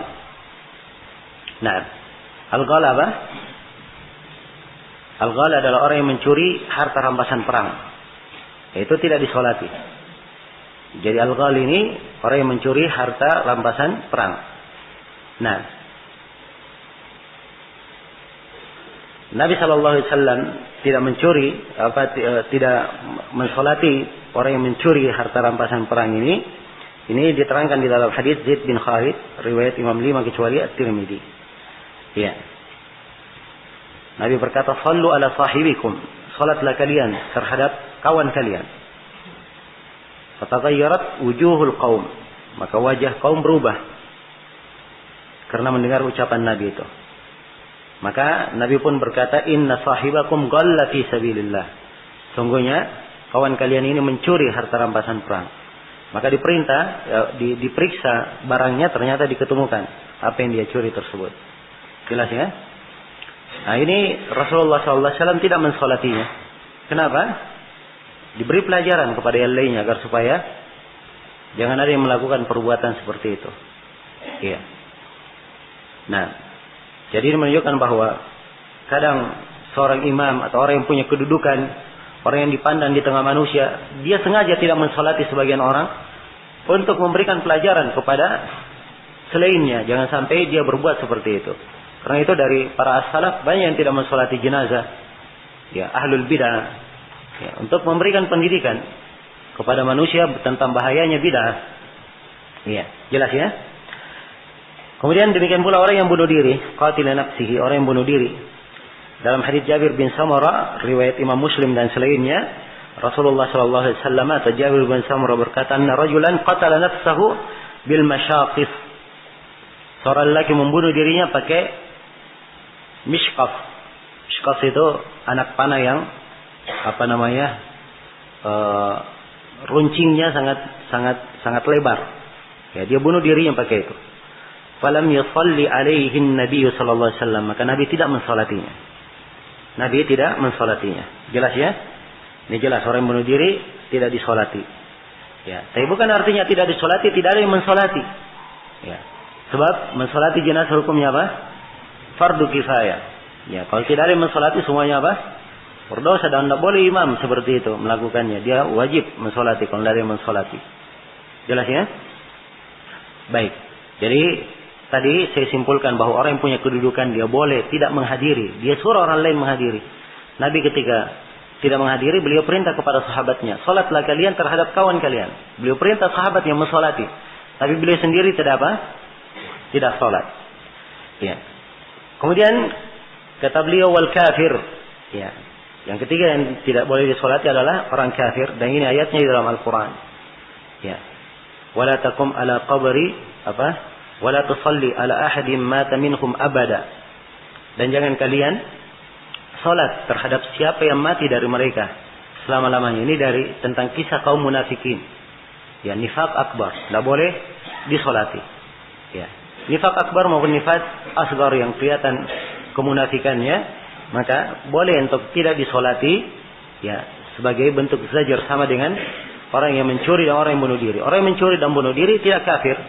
Nah, al-ghal apa? Al-ghal adalah orang yang mencuri harta rampasan perang. Itu tidak disolati. Jadi al-ghal ini orang yang mencuri harta rampasan perang. Nah, Nabi sallallahu alaihi wasallam tidak mencuri tidak mensolati orang yang mencuri harta rampasan perang ini. Ini diterangkan di dalam hadis Zaid bin Khalid riwayat Imam 5 kecuali At-Tirmidzi. Ya. Nabi berkata, "Shallu ala sahibikum." Salatlah kalian terhadap kawan kalian. Fatagayyarat wujuhul qaum. Maka wajah kaum berubah karena mendengar ucapan Nabi itu. Maka Nabi pun berkata, "Inna sahibakum ghalla fi sabilillah." Sungguhnya kawan kalian ini mencuri harta rampasan perang. Maka diperintah, diperiksa barangnya, ternyata diketemukan apa yang dia curi tersebut. Jelas ya? Nah, ini Rasulullah SAW tidak mensolatinya. Kenapa? Diberi pelajaran kepada yang lainnya agar supaya jangan ada yang melakukan perbuatan seperti itu. Iya. Nah, jadi ini menunjukkan bahwa kadang seorang imam atau orang yang punya kedudukan, orang yang dipandang di tengah manusia, dia sengaja tidak mensolati sebagian orang untuk memberikan pelajaran kepada selainnya. Jangan sampai dia berbuat seperti itu. Karena itu dari para as-salaf banyak yang tidak mensolati jenazah, ya, ahlul bidah, ya, untuk memberikan pendidikan kepada manusia tentang bahayanya bidah. Iya, jelas ya. Kemudian demikian pula orang yang bunuh diri, qatil nafsihi, orang yang bunuh diri. Dalam hadis Jabir bin Samurah riwayat Imam Muslim dan selainnya, Rasulullah sallallahu alaihi wasallam atau Jabir bin Samurah berkata, "Anna rajulan qatala nafsahu bil masyaqis." Seorang lelaki membunuh dirinya pakai mishqaf. Mishqaf itu anak panah yang runcingnya sangat lebar. Ya, dia bunuh dirinya pakai itu. Falam yusalli alaihi Nabi sallallahu alaihi wasallam, maka Nabi tidak mensolatinya. Nabi tidak mensolatinya. Jelas ya? Ini jelas orang yang bunuh diri tidak disolati. Ya, tapi bukan artinya tidak disolati, tidak ada yang mensolati. Ya. Sebab mensolati jenazah hukumnya apa? Fardu kifayah. Ya, kalau tidak ada yang mensolati semuanya apa? Berdosa, dan tidak boleh imam seperti itu melakukannya. Dia wajib mensolati kalau tidak ada yang mensolati. Jelas ya? Baik. Jadi tadi saya simpulkan bahwa orang yang punya kedudukan dia boleh tidak menghadiri. Dia suruh orang lain menghadiri. Nabi ketika tidak menghadiri, beliau perintah kepada sahabatnya, "Salatlah kalian terhadap kawan kalian." Beliau perintah sahabat yang mensolati. Tapi beliau sendiri tidak apa? Tidak salat. Ya. Kemudian kata beliau, "Wal kafir." Ya. Yang ketiga yang tidak boleh disolati adalah orang kafir, dan ini ayatnya di dalam Al-Qur'an. Ya. "Wala taqum ala qabri" "Wala tusalli ala ahadin mata minhum abada." Dan jangan kalian salat terhadap siapa yang mati dari mereka selama-lamanya. Ini dari tentang kisah kaum munafikin. Ya, nifaq akbar, tidak boleh disolati. Ya. Nifaq akbar maupun nifaq asgar yang kelihatan kemunafikannya, maka boleh untuk tidak disolati, ya, sebagai bentuk zajar, sama dengan orang yang mencuri dan orang yang bunuh diri. Orang yang mencuri dan bunuh diri tidak kafir,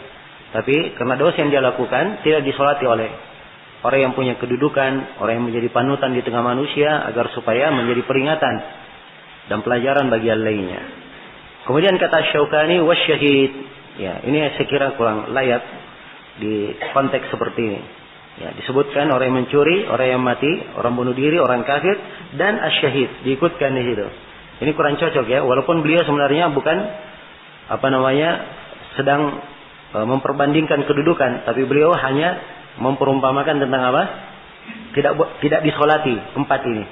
tapi karena dosa yang dia lakukan tidak disolati oleh orang yang punya kedudukan, orang yang menjadi panutan di tengah manusia, agar supaya menjadi peringatan dan pelajaran bagi yang lainnya. Kemudian kata Syaukani, wasyahid. Ya, ini saya kira kurang layak di konteks seperti ini. Ya, disebutkan orang yang mencuri, orang yang mati, orang bunuh diri, orang kafir, dan asyahid diikutkan di situ. Ini kurang cocok ya, walaupun beliau sebenarnya bukan sedang memperbandingkan kedudukan, tapi beliau hanya memperumpamakan tentang apa? Tidak disolati empat ini.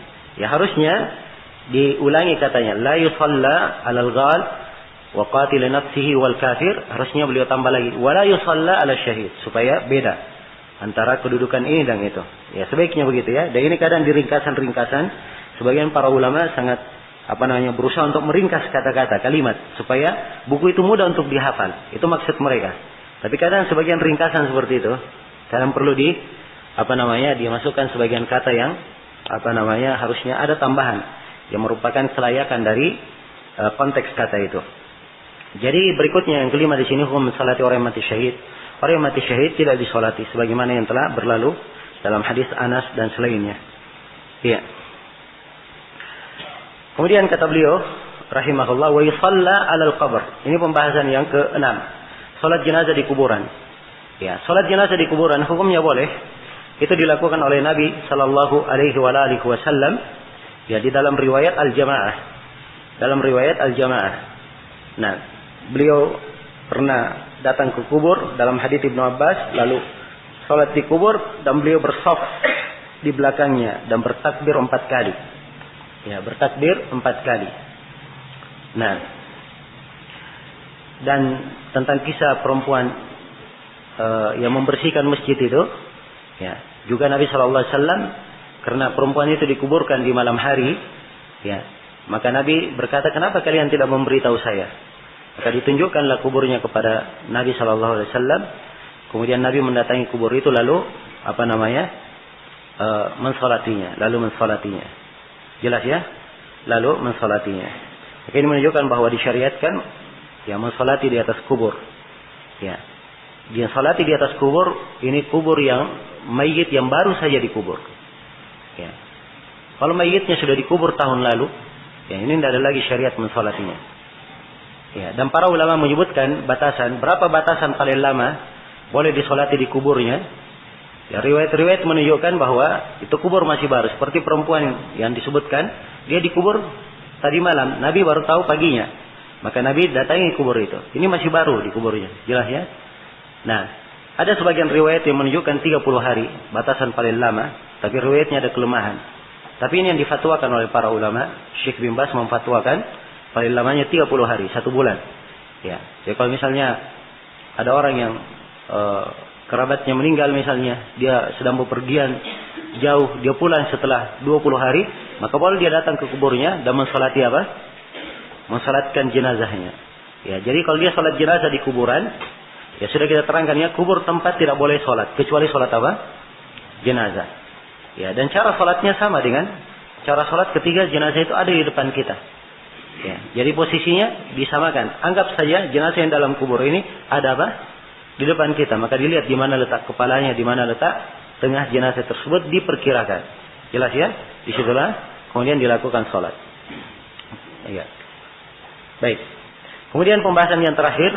Ya, harusnya diulangi katanya, la yusalla 'alal ghal wa qatil nafsihi wal kafir. Harusnya beliau tambah lagi, wa la yusalla 'ala syahid, supaya beda antara kedudukan ini dan itu. Ya, sebaiknya begitu ya. Dan ini kadang di ringkasan-ringkasan sebagian para ulama sangat berusaha untuk meringkas kata-kata, kalimat, supaya buku itu mudah untuk dihafal. Itu maksud mereka. Tapi kadang sebagian ringkasan seperti itu, kadang perlu dimasukkan sebagian kata yang harusnya ada tambahan yang merupakan kelayakan dari konteks kata itu. Jadi berikutnya yang kelima di sini, hukum mensalati orang yang mati syahid. Orang yang mati syahid tidak disolati, sebagaimana yang telah berlalu dalam hadis Anas dan selainnya. Iya. Kemudian kata beliau rahimahullah, wa yusalla 'alal qabr. Ini pembahasan yang ke-6. Salat jenazah di kuburan. Ya, salat jenazah di kuburan hukumnya boleh. Itu dilakukan oleh Nabi sallallahu alaihi wasallam ya di dalam riwayat Al-Jamaah. Dalam riwayat Al-Jamaah. Nah, beliau pernah datang ke kubur dalam hadits Ibnu Abbas, lalu salat di kubur dan beliau bersaf di belakangnya dan bertakbir 4 kali. Ya, bertakbir 4 kali. Nah, dan tentang kisah perempuan yang membersihkan masjid itu, ya, juga Nabi sallallahu alaihi wasallam karena perempuan itu dikuburkan di malam hari, ya, maka Nabi berkata, "Kenapa kalian tidak memberitahu saya?" Maka ditunjukkanlah kuburnya kepada Nabi sallallahu alaihi wasallam. Kemudian Nabi mendatangi kubur itu lalu mensolatinya, Jelas ya? Lalu mensolatinya. Maka ini menunjukkan bahwa disyariatkan ya mensolati di atas kubur. Ya. Dia salati di atas kubur, ini kubur yang mayit yang baru saja dikubur. Ya. Kalau mayitnya sudah dikubur tahun lalu, ya ini tidak ada lagi syariat mensolatinya. Ya, dan para ulama menyebutkan batasan, berapa batasan paling lama boleh disolati di kuburnya. Ya, riwayat-riwayat menunjukkan bahwa itu kubur masih baru. Seperti perempuan yang disebutkan, dia dikubur tadi malam, Nabi baru tahu paginya. Maka Nabi datangi kubur itu. Ini masih baru di kuburnya, jelas ya. Nah, ada sebagian riwayat yang menunjukkan 30 hari, batasan paling lama, tapi riwayatnya ada kelemahan. Tapi ini yang difatwakan oleh para ulama. Syekh bin Baz memfatwakan paling lamanya 30 hari, 1 bulan. Ya, jadi kalau misalnya ada orang yang kerabatnya meninggal misalnya, dia sedang bepergian jauh, dia pulang setelah 20 hari, maka boleh dia datang ke kuburnya dan mensolati apa? Mensolatkan jenazahnya. Ya, jadi kalau dia salat jenazah di kuburan, ya sudah kita terangkan ya, kubur tempat tidak boleh salat kecuali salat apa? Jenazah. Ya, dan cara salatnya sama dengan cara salat ketika jenazah itu ada di depan kita. Ya, jadi posisinya disamakan. Anggap saja jenazah yang dalam kubur ini ada apa? Di depan kita, maka dilihat di mana letak kepalanya, di mana letak tengah jenazah tersebut, diperkirakan. Jelas ya? Disitulah kemudian dilakukan salat. Ya. Baik. Kemudian pembahasan yang terakhir,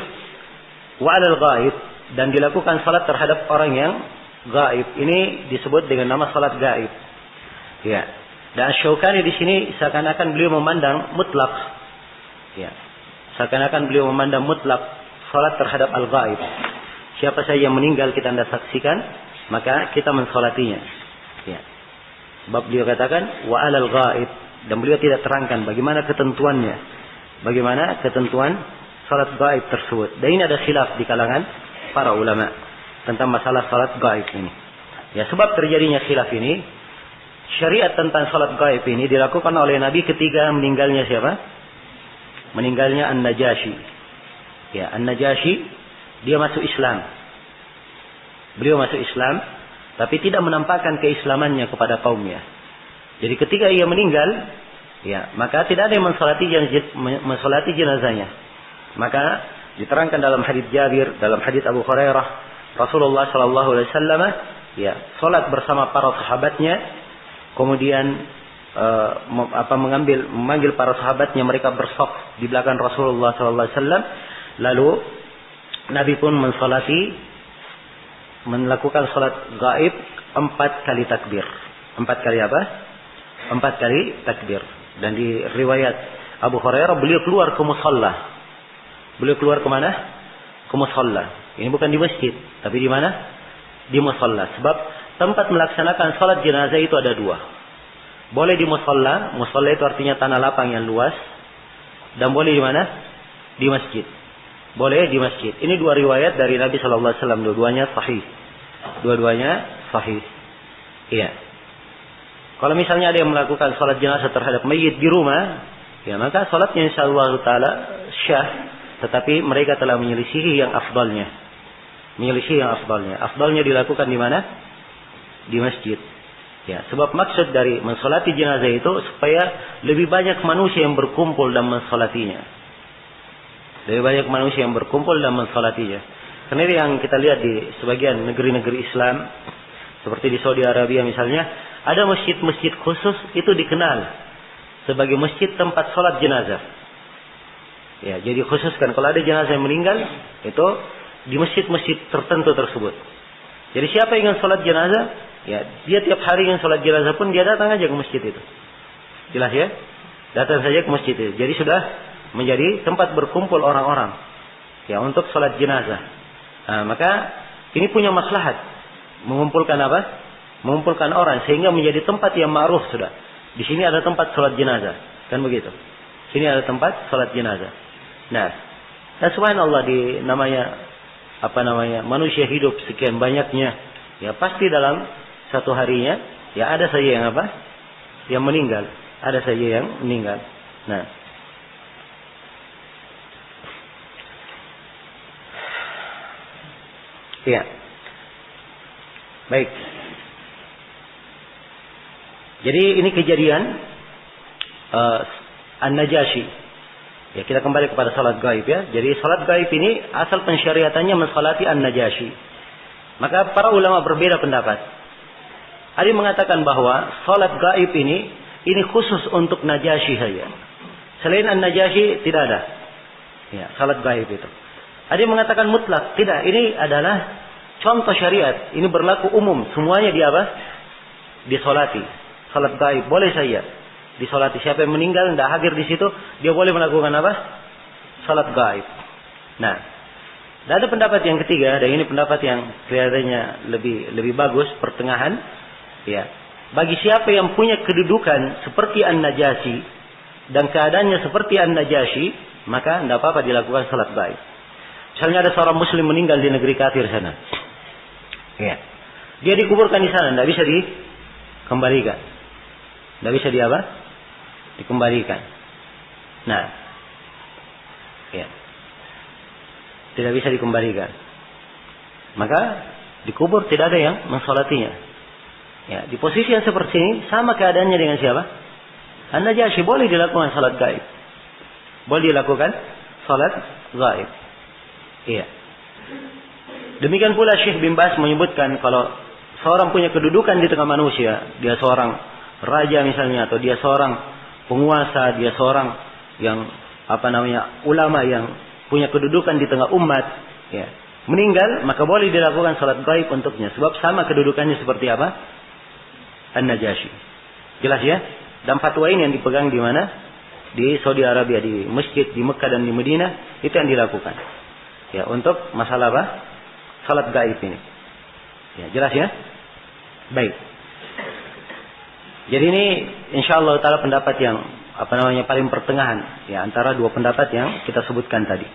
wa 'alal ghaib, dan dilakukan salat terhadap orang yang gaib. Ini disebut dengan nama salat gaib. Ya. Dan Syaukani di sini seakan-akan beliau memandang mutlak. Ya. Seakan-akan beliau memandang mutlak salat terhadap al-ghaib. Siapa saja yang meninggal kita hendak saksikan, maka kita mensolatinya. Ya. Sebab beliau katakan wa 'alal ghaib, dan beliau tidak terangkan bagaimana ketentuannya. Bagaimana ketentuan salat gaib tersebut. Dan ini ada khilaf di kalangan para ulama tentang masalah salat gaib ini. Ya, sebab terjadinya khilaf ini, syariat tentang salat gaib ini dilakukan oleh Nabi ketika meninggalnya siapa? Meninggalnya An-Najasyi. Ya, An-Najasyi dia masuk Islam. Beliau masuk Islam, tapi tidak menampakkan keislamannya kepada kaumnya. Jadi ketika ia meninggal, ya, maka tidak ada yang mensolati jenazahnya. Maka diterangkan dalam hadits Jabir, dalam hadits Abu Hurairah, Rasulullah sallallahu alaihi wasallam ya, salat bersama para sahabatnya, kemudian memanggil para sahabatnya, mereka bersaf di belakang Rasulullah sallallahu alaihi wasallam, lalu Nabi pun melakukan salat gaib 4 kali takbir. 4 kali apa? 4 kali takbir. Dan di riwayat Abu Hurairah, beliau keluar ke musalla. Beliau keluar ke mana? Ke musalla. Ini bukan di masjid, tapi di mana? Di musalla. Sebab tempat melaksanakan salat jenazah itu ada 2. Boleh di musalla. Musalla itu artinya tanah lapang yang luas. Dan boleh di mana? Di masjid. Boleh di masjid. Ini 2 riwayat dari Nabi sallallahu alaihi wasallam, dua-duanya sahih. Dua-duanya sahih. Iya. Kalau misalnya ada yang melakukan salat jenazah terhadap mayit di rumah, ya maka salatnya insyaallah taala syah, tetapi mereka telah menyelisihi yang afdalnya. Menyelisihi yang afdalnya. Afdalnya dilakukan di mana? Di masjid. Ya, sebab maksud dari mensolati jenazah itu supaya lebih banyak manusia yang berkumpul dan mensolatinya. Lebih banyak manusia yang berkumpul dan mensolatinya. Karena ini yang kita lihat di sebagian negeri-negeri Islam, seperti di Saudi Arabia misalnya, ada masjid-masjid khusus itu dikenal sebagai masjid tempat sholat jenazah. Ya, jadi khususkan kalau ada jenazah yang meninggal, itu di masjid-masjid tertentu tersebut. Jadi siapa yang ingin sholat jenazah, ya dia tiap hari ingin sholat jenazah pun dia datang aja ke masjid itu. Jelas ya? Datang saja ke masjid itu. Jadi sudah menjadi tempat berkumpul orang-orang, ya untuk sholat jenazah. Nah, maka ini punya maslahat mengumpulkan apa? Mengumpulkan orang sehingga menjadi tempat yang ma'ruf sudah. Di sini ada tempat sholat jenazah, kan begitu? Sini ada tempat sholat jenazah. Nah, subhanallah manusia hidup sekian banyaknya, ya pasti dalam satu harinya ya ada saja yang apa? Yang meninggal, ada saja yang meninggal. Nah, ya, baik. Jadi ini kejadian An-Najasyi. Ya, kita kembali kepada salat gaib ya. Jadi salat gaib ini asal pensyariatannya mensalati An-Najasyi. Maka para ulama berbeda pendapat. Ada yang mengatakan bahwa salat gaib ini khusus untuk Najasyi saja. Selain An-Najasyi tidak ada. Ya, salat gaib itu. Ada yang mengatakan mutlak, tidak. Ini adalah contoh syariat. Ini berlaku umum. Semuanya di apa? Disolati. Salat gaib boleh saja disolati. Siapa yang meninggal tidak hadir di situ, dia boleh melakukan apa? Salat gaib. Nah, ada pendapat yang ketiga, dan ini pendapat yang kelihatannya lebih bagus, pertengahan. Ya, bagi siapa yang punya kedudukan seperti An-Najasyi dan keadaannya seperti An-Najasyi, maka tidak apa-apa dilakukan salat gaib. Misalnya ada seorang Muslim meninggal di negeri kafir sana. Ya, dia dikuburkan di sana, tidak bisa dikembalikan. Tidak bisa dikembalikan. Nah, ya, tidak bisa dikembalikan. Maka dikubur, tidak ada yang mensolatinya. Ya, di posisi yang seperti ini sama keadaannya dengan siapa? An-Najasyi, boleh dilakukan salat gaib. Boleh dilakukan salat gaib. Iya. Demikian pula Syekh bin Baz menyebutkan kalau seorang punya kedudukan di tengah manusia, dia seorang raja misalnya, atau dia seorang penguasa, dia seorang yang ulama yang punya kedudukan di tengah umat, ya, meninggal, maka boleh dilakukan salat gaib untuknya, sebab sama kedudukannya seperti apa? An-Najasyi. Jelas ya? Dan fatwa ini yang dipegang di mana? Di Saudi Arabia, di masjid di Mekah dan di Madinah, itu yang dilakukan. Ya, untuk masalah apa? Salat gaib ini. Ya, jelas ya? Baik. Jadi ini insyaallah taala pendapat yang paling pertengahan ya antara dua pendapat yang kita sebutkan tadi.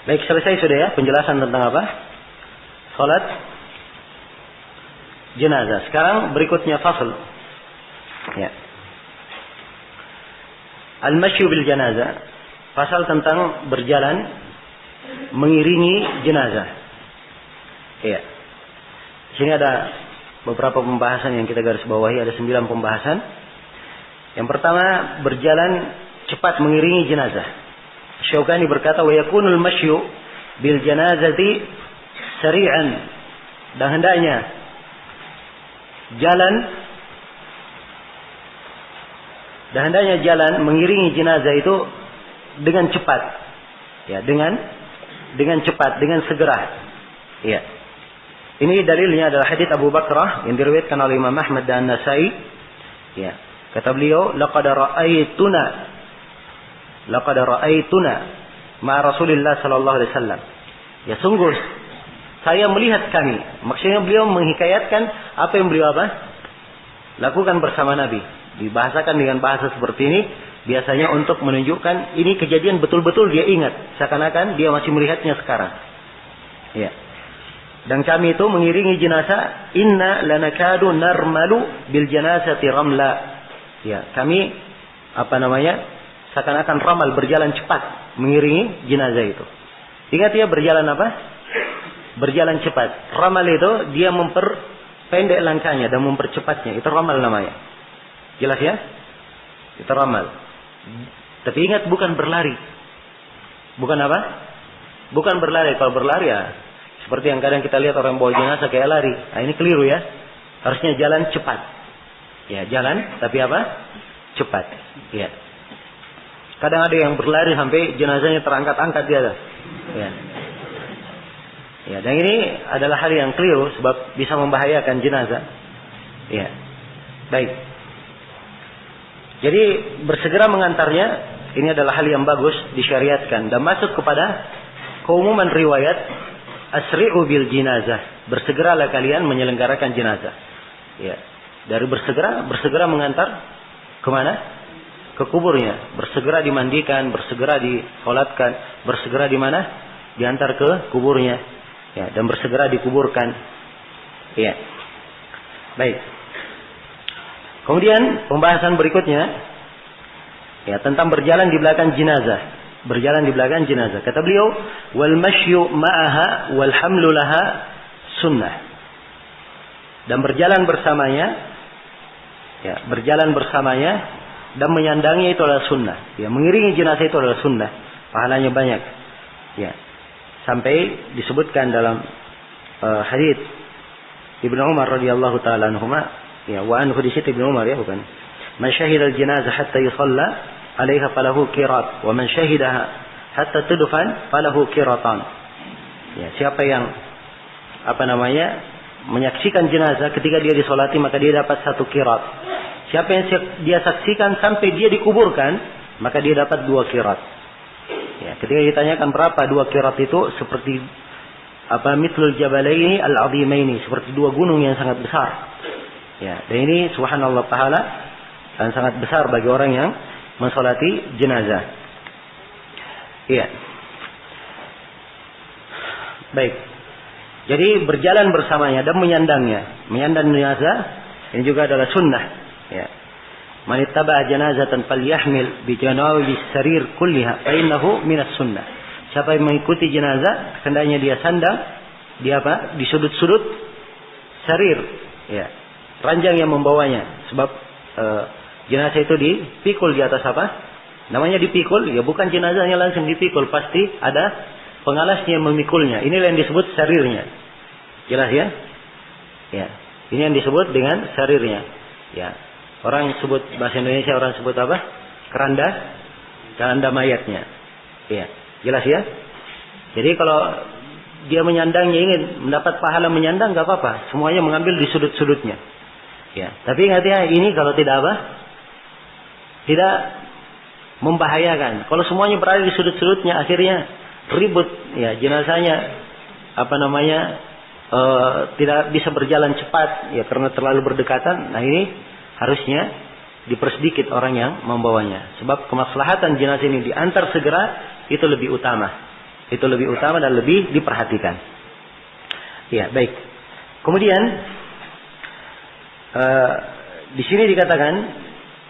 Baik, selesai sudah ya penjelasan tentang apa? Salat jenazah. Sekarang berikutnya fasl. Ya. Al-masyu bil janazah. Pasal tentang berjalan mengiringi jenazah. Iya. Di sini ada beberapa pembahasan yang kita garis bawahi, ada 9 pembahasan. Yang pertama, berjalan cepat mengiringi jenazah. Syaukani berkata, wa yakunul masyu bil janazati sari'an. Dan hendaknya jalan mengiringi jenazah itu dengan cepat. Ya, dengan cepat, dengan segera. Ya. Ini dalilnya adalah hadits Abu Bakrah yang diriwayatkan oleh Imam Ahmad dan Nasai. Ya, kata beliau, laqad ra'aituna ma Rasulillah sallallahu alaihi wasallam. Ya, sungguh saya melihat kami. Maksudnya beliau menghikayatkan apa yang beliau lakukan bersama Nabi. Dibahasakan dengan bahasa seperti ini biasanya untuk menunjukkan ini kejadian betul-betul dia ingat, seakan-akan dia masih melihatnya sekarang. Ya. Dan kami itu mengiringi jenazah, inna lanakadu narmalu bil janazati ramla. Ya, kami seakan-akan ramal, berjalan cepat mengiringi jenazah itu. Ingat ya, berjalan apa? Berjalan cepat. Ramal itu dia memperpendek langkahnya dan mempercepatnya. Itu ramal namanya. Jelas ya? Itu ramal. Tapi ingat, bukan berlari. Bukan apa? Bukan berlari. Kalau berlari ya seperti yang kadang kita lihat orang bawa jenazah kayak lari. Nah, ini keliru ya. Harusnya jalan cepat. Ya, jalan tapi apa? Cepat. Ya. Kadang ada yang berlari sampai jenazahnya terangkat-angkat di atas. Ya. Ya, dan ini adalah hal yang keliru sebab bisa membahayakan jenazah. Ya. Baik. Jadi bersegera mengantarnya ini adalah hal yang bagus, disyariatkan dan masuk kepada keumuman riwayat asri'u bil jinazah. Bersegeralah kalian menyelenggarakan jenazah. Ya. Dari bersegera mengantar kemana? Ke kuburnya. Bersegera dimandikan, bersegera disolatkan, bersegera di mana? Diantar ke kuburnya. Ya, dan bersegera dikuburkan. Ya. Baik. Kemudian pembahasan berikutnya ya tentang berjalan di belakang jenazah. Berjalan di belakang jenazah. Kata beliau, wal masyu ma'aha wal hamlu laha sunnah. Dan berjalan bersamanya, ya, berjalan bersamanya dan menyandangnya itu adalah sunnah. Ya, mengiringi jenazah itu adalah sunnah. Pahalanya banyak. Ya. Sampai disebutkan dalam hadits Ibnu Umar radhiyallahu taala anhuma, ya, wa anhu di situ Ibnu Umar ya, bukan. Man syahida al-janazah hatta yusalla 'alaiha falahu qirat, wa man syahidaha hatta tudfan falahu qiratan. Ya, siapa yang menyaksikan jenazah ketika dia disolati maka dia dapat 1 qirat. Siapa yang dia saksikan sampai dia dikuburkan maka dia dapat 2 qirat. Ya, ketika ditanyakan berapa 2 qirat itu, seperti mithlul jabalaini al-'azimaini, seperti 2 gunung yang sangat besar. Ya, dan ini subhanallah pahala dan sangat besar bagi orang yang mensolati jenazah. Iya. Baik. Jadi berjalan bersamanya dan menyandangnya. Menyandang jenazah ini juga adalah sunnah. Ya. Man ittaba'a janazatan falyahmil bi janabi sarir kulliha fa innahu minas sunnah. Siapa yang mengikuti jenazah, hendaknya dia sandang di sudut-sudut sarir, ya, ranjang yang membawanya. Sebab jenazah itu dipikul di atas apa? Namanya dipikul, ya bukan jenazahnya langsung dipikul, pasti ada pengalasnya yang memikulnya. Inilah yang disebut sarirnya. Jelas ya? Ya. Ini yang disebut dengan sarirnya. Ya. Orang sebut bahasa Indonesia, orang sebut apa? Keranda mayatnya. Ya, jelas ya. Jadi kalau dia menyandangnya, ingin mendapat pahala menyandang, nggak apa-apa. Semuanya mengambil di sudut-sudutnya. Ya, tapi ingat ya, ini kalau tidak tidak membahayakan. Kalau semuanya berada di sudut-sudutnya, akhirnya ribut. Ya, jenazahnya tidak bisa berjalan cepat. Ya, karena terlalu berdekatan. Nah ini harusnya dipersedikit orang yang membawanya. Sebab kemaslahatan jenazah ini diantar segera itu lebih utama. Itu lebih utama dan lebih diperhatikan. Ya, baik. Kemudian di sini dikatakan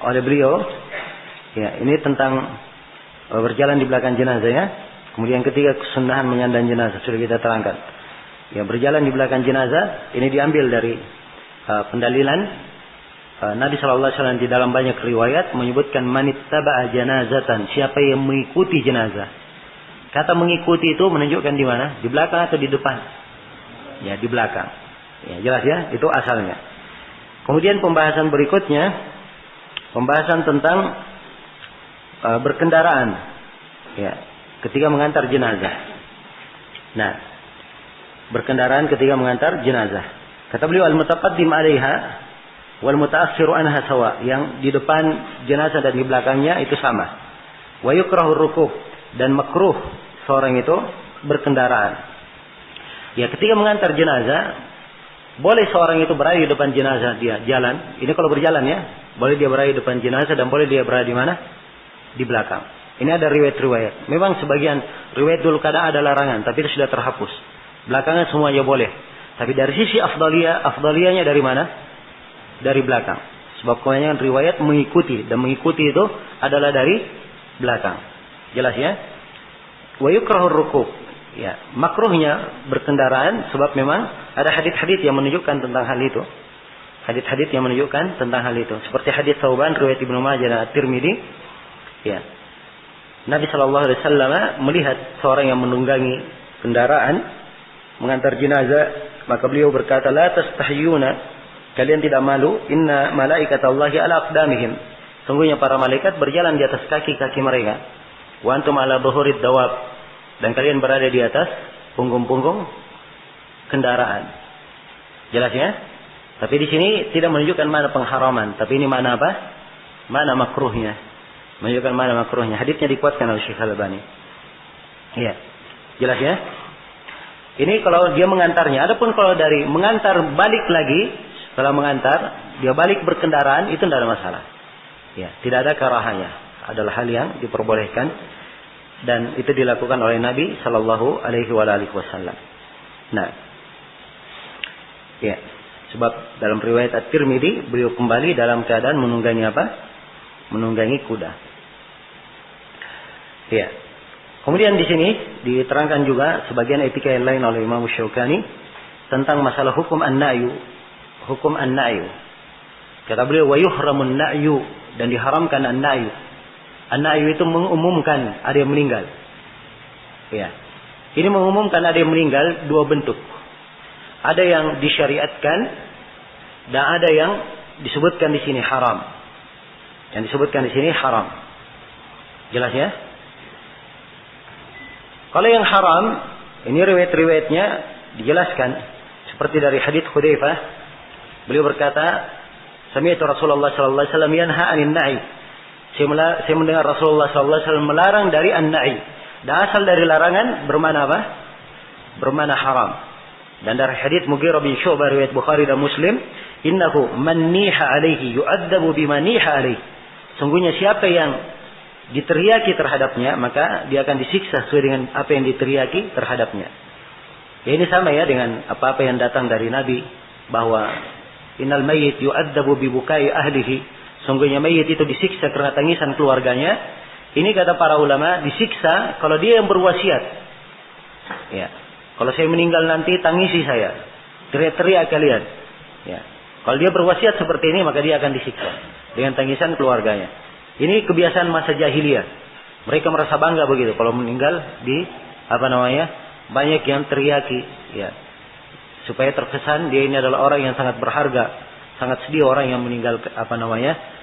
oleh beliau, ya, ini tentang berjalan di belakang jenazah ya. Kemudian ketiga, kesunahan menyandang jenazah sudah kita terangkan. Ya, berjalan di belakang jenazah ini diambil dari pendalilan Nabi SAW di dalam banyak riwayat menyebutkan manittaba'a janazatan, siapa yang mengikuti jenazah. Kata mengikuti itu menunjukkan di mana? Di belakang atau di depan? Ya, di belakang. Ya, jelas ya, itu asalnya. Kemudian pembahasan berikutnya, pembahasan tentang berkendaraan. Ya, ketika mengantar jenazah. Nah, berkendaraan ketika mengantar jenazah. Kata beliau al-mutaqaddim 'alaiha wal mutaakhkhiru anha sawa, yang di depan jenazah dan di belakangnya itu sama. Wa yukrahu rukuh, dan makruh seorang itu berkendaraan. Ya, ketika mengantar jenazah boleh seorang itu berada di depan jenazah, dia jalan. Ini kalau berjalan ya, boleh dia berada di depan jenazah dan boleh dia berada di mana? Di belakang. Ini ada riwayat-riwayat. Memang sebagian riwayat dulu kadang ada larangan, tapi itu sudah terhapus. Belakangan semuanya boleh. Tapi dari sisi afdaliyahnya dari mana? Dari belakang. Sebab kebanyakan riwayat mengikuti, dan mengikuti itu adalah dari belakang. Jelas ya? Wa yukrahur rukub. Ya, makruhnya berkendaraan sebab memang ada hadits-hadits yang menunjukkan tentang hal itu. Hadits-hadits yang menunjukkan tentang hal itu. Seperti hadits Tsauban riwayat Ibnu Majah dan At-Tirmidzi. Ya. Nabi SAW melihat seorang yang menunggangi kendaraan mengantar jenazah, maka beliau berkata, la tastahyuna, kalian tidak malu, inna malaikatallahi ala aqdamihim, Sungguhnya para malaikat berjalan di atas kaki-kaki mereka. Wa antum ala dhuhurid dawab. Dan kalian berada di atas punggung-punggung kendaraan. Jelas ya? Tapi di sini tidak menunjukkan mana pengharaman, tapi ini mana apa? Mana makruhnya. Menunjukkan mana makruhnya. Hadisnya dikuatkan oleh Syekh Al-Albani. Iya. Jelas ya? Ini kalau dia mengantarnya. Adapun kalau dari mengantar balik lagi, setelah mengantar, dia balik berkendaraan, itu tidak ada masalah. Ya, tidak ada karahannya. Adalah hal yang diperbolehkan dan itu dilakukan oleh Nabi sallallahu alaihi wasallam. Nah. Ya, sebab dalam riwayat At-Tirmidzi beliau kembali dalam keadaan menunggangi apa? Menunggangi kuda. Ya. Kemudian di sini diterangkan juga sebagian etika yang lain oleh Imam Syaukani tentang masalah hukum an-na'yu. Hukum an-na'yu. Kata beliau wa yuhramun na'yu, dan diharamkan an-na'yu. An-na'yu itu mengumumkan ada yang meninggal. Ya. Ini mengumumkan ada yang meninggal dua bentuk. Ada yang disyariatkan dan ada yang disebutkan di sini haram. Yang disebutkan di sini haram. Jelas ya? Kalau yang haram, ini riwayat-riwayatnya dijelaskan seperti dari hadits Hudzaifah. Beliau berkata, "Sami'tu Rasulullah sallallahu alaihi wasallam yanha 'anil na'i." Saya mendengar Rasulullah sallallahu alaihi wasallam melarang dari an-na'i. Dan asal dari larangan bermana apa? Bermana haram. Dan dari hadits Mughirah bin Syu'bah riwayat Bukhari dan Muslim, "Innahu man niha 'alaihi yu'adzabu bima niha 'alaihi." Sungguhnya siapa yang diteriaki terhadapnya, maka dia akan disiksa sesuai dengan apa yang diteriaki terhadapnya. Ya, ini sama ya dengan apa-apa yang datang dari Nabi, bahwa innal mayyit yu'adzabu bi bukai ahlihi. Sungguhnya mayit itu disiksa karena tangisan keluarganya. Ini kata para ulama, disiksa kalau dia yang berwasiat. Ya. Kalau saya meninggal nanti tangisi saya. Teriak-teriak kalian. Ya. Kalau dia berwasiat seperti ini, maka dia akan disiksa dengan tangisan keluarganya. Ini kebiasaan masa jahiliyah. Mereka merasa bangga begitu kalau meninggal banyak yang teriaki, ya. Supaya terkesan dia ini adalah orang yang sangat berharga, sangat sedih orang yang meninggal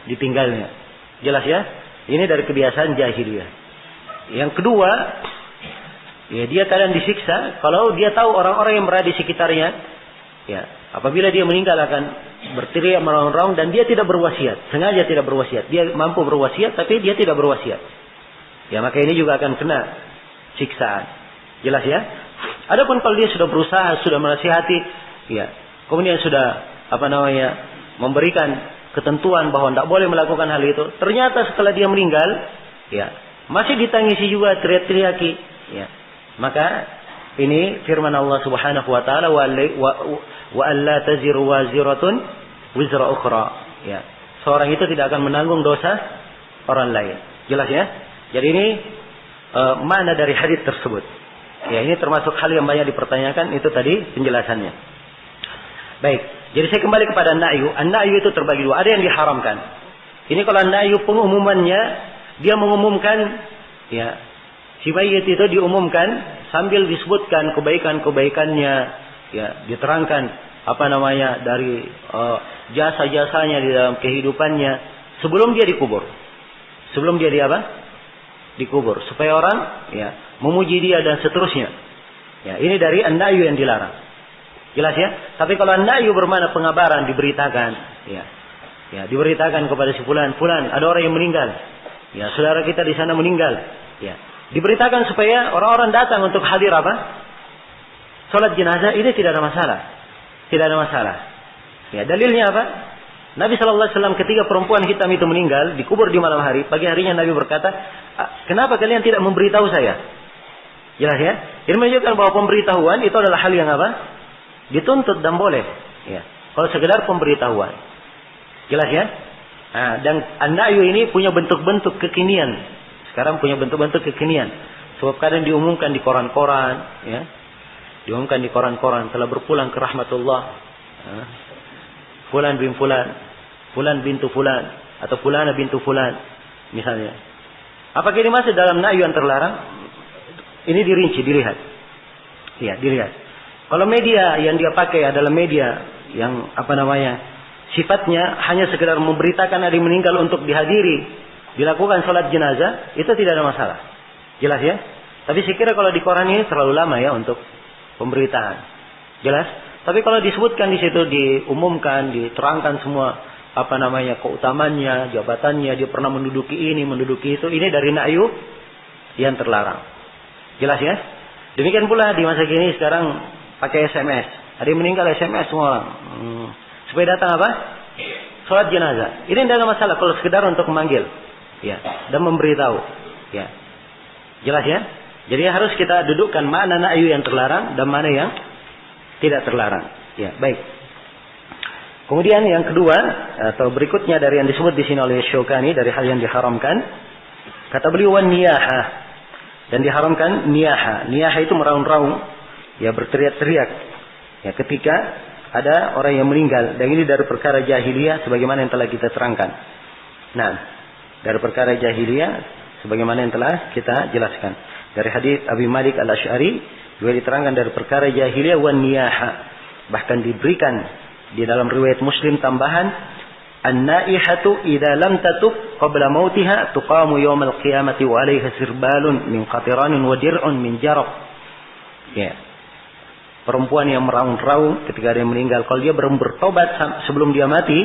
ditinggalnya. Jelas ya? Ini dari kebiasaan jahiliyah. Yang kedua, ya dia kadang disiksa kalau dia tahu orang-orang yang berada di sekitarnya, ya, apabila dia meninggal akan berteriak merongrong dan dia tidak berwasiat, sengaja tidak berwasiat. Dia mampu berwasiat tapi dia tidak berwasiat. Ya, maka ini juga akan kena siksaan. Jelas ya? Adapun kalau dia sudah berusaha, sudah menasihati, ya, kemudian sudah memberikan ketentuan bahwa tidak boleh melakukan hal itu, ternyata setelah dia meninggal, ya, masih ditangisi juga, teriak-teriaki, ya. Maka ini firman Allah Subhanahu wa taala, wa alla taziru waziratun wizra ukhra. Ya. Seorang itu tidak akan menanggung dosa orang lain. Jelas ya? Jadi ini mana dari hadis tersebut. Ya, ini termasuk hal yang banyak dipertanyakan, itu tadi penjelasannya. Baik. Jadi saya kembali kepada an-na'yu. An-na'yu itu terbagi dua. Ada yang diharamkan. Ini kalau an-na'yu pengumumannya, dia mengumumkan, ya, si mayit itu diumumkan sambil disebutkan kebaikan-kebaikannya, ya, diterangkan dari jasa-jasanya di dalam kehidupannya sebelum dia dikubur. Sebelum dia dikubur, supaya orang, ya, memuji dia dan seterusnya. Ya, ini dari an-na'yu yang dilarang. Jelas ya? Tapi kalau an-na'yu bermakna pengabaran, diberitakan, ya. Ya, diberitakan kepada si fulan, ada orang yang meninggal. Ya, saudara kita di sana meninggal. Ya. Diberitakan supaya orang-orang datang untuk hadir salat jenazah, ini tidak ada masalah. Tidak ada masalah. Ya, dalilnya apa? Nabi sallallahu alaihi wasallam ketika perempuan hitam itu meninggal, dikubur di malam hari, pagi harinya Nabi berkata, "Kenapa kalian tidak memberitahu saya?" Jelas ya? Ini menunjukkan bahwa pemberitahuan itu adalah hal yang dituntut dan boleh. Ya. Kalau sekedar pemberitahuan. Jelas ya? Nah, dan an-na'yu ini punya bentuk-bentuk kekinian. Sekarang punya bentuk-bentuk kekinian. Sebab kadang diumumkan di koran-koran, ya. Diumumkan di koran-koran telah berpulang ke rahmatullah. Fulan bin fulan, fulan bintu fulan, atau fulana bintu fulan, misalnya. Apakah ini masuk dalam na'yu yang terlarang? Ini dirinci, dilihat. Ya, dilihat. Kalau media yang dia pakai adalah media yang sifatnya hanya sekedar memberitakan ada yang meninggal untuk dihadiri, dilakukan sholat jenazah, itu tidak ada masalah. Jelas ya? Tapi saya kira kalau di koran ini terlalu lama ya untuk pemberitaan. Jelas? Tapi kalau disebutkan di situ, diumumkan, diterangkan semua keutamannya, jabatannya, dia pernah menduduki ini, menduduki itu, ini dari na'yu yang terlarang. Jelas ya? Demikian pula di masa kini sekarang pakai SMS. Ada yang meninggal SMS semua orang. Supaya datang apa? Sholat jenazah. Ini tidak ada masalah kalau sekedar untuk memanggil, ya, dan memberitahu, ya. Jelas ya? Jadi harus kita dudukkan mana na'yu yang terlarang dan mana yang tidak terlarang. Ya, baik. Kemudian yang kedua atau berikutnya dari yang disebut di sini oleh Syaukani dari hal yang diharamkan, kata beliau wan niyaha, dan diharamkan niyaha. Niyaha itu meraung-raung, ya, berteriak-teriak, ya, ketika ada orang yang meninggal, dan ini dari perkara jahiliyah sebagaimana yang telah kita terangkan. Nah, dari perkara jahiliyah sebagaimana yang telah kita jelaskan. Dari hadis Abi Malik Al-Asy'ari juga diterangkan dari perkara jahiliyah wan niyaha. Bahkan diberikan di dalam riwayat Muslim tambahan, an-naihatu idza lam tatub qabla mautiha tuqamu yaumal qiyamati wa 'alaiha sirbalun min qatiranin wa dir'un min jarab. Ya. Perempuan yang meraung-raung ketika dia meninggal, kalau dia belum bertobat sebelum dia mati,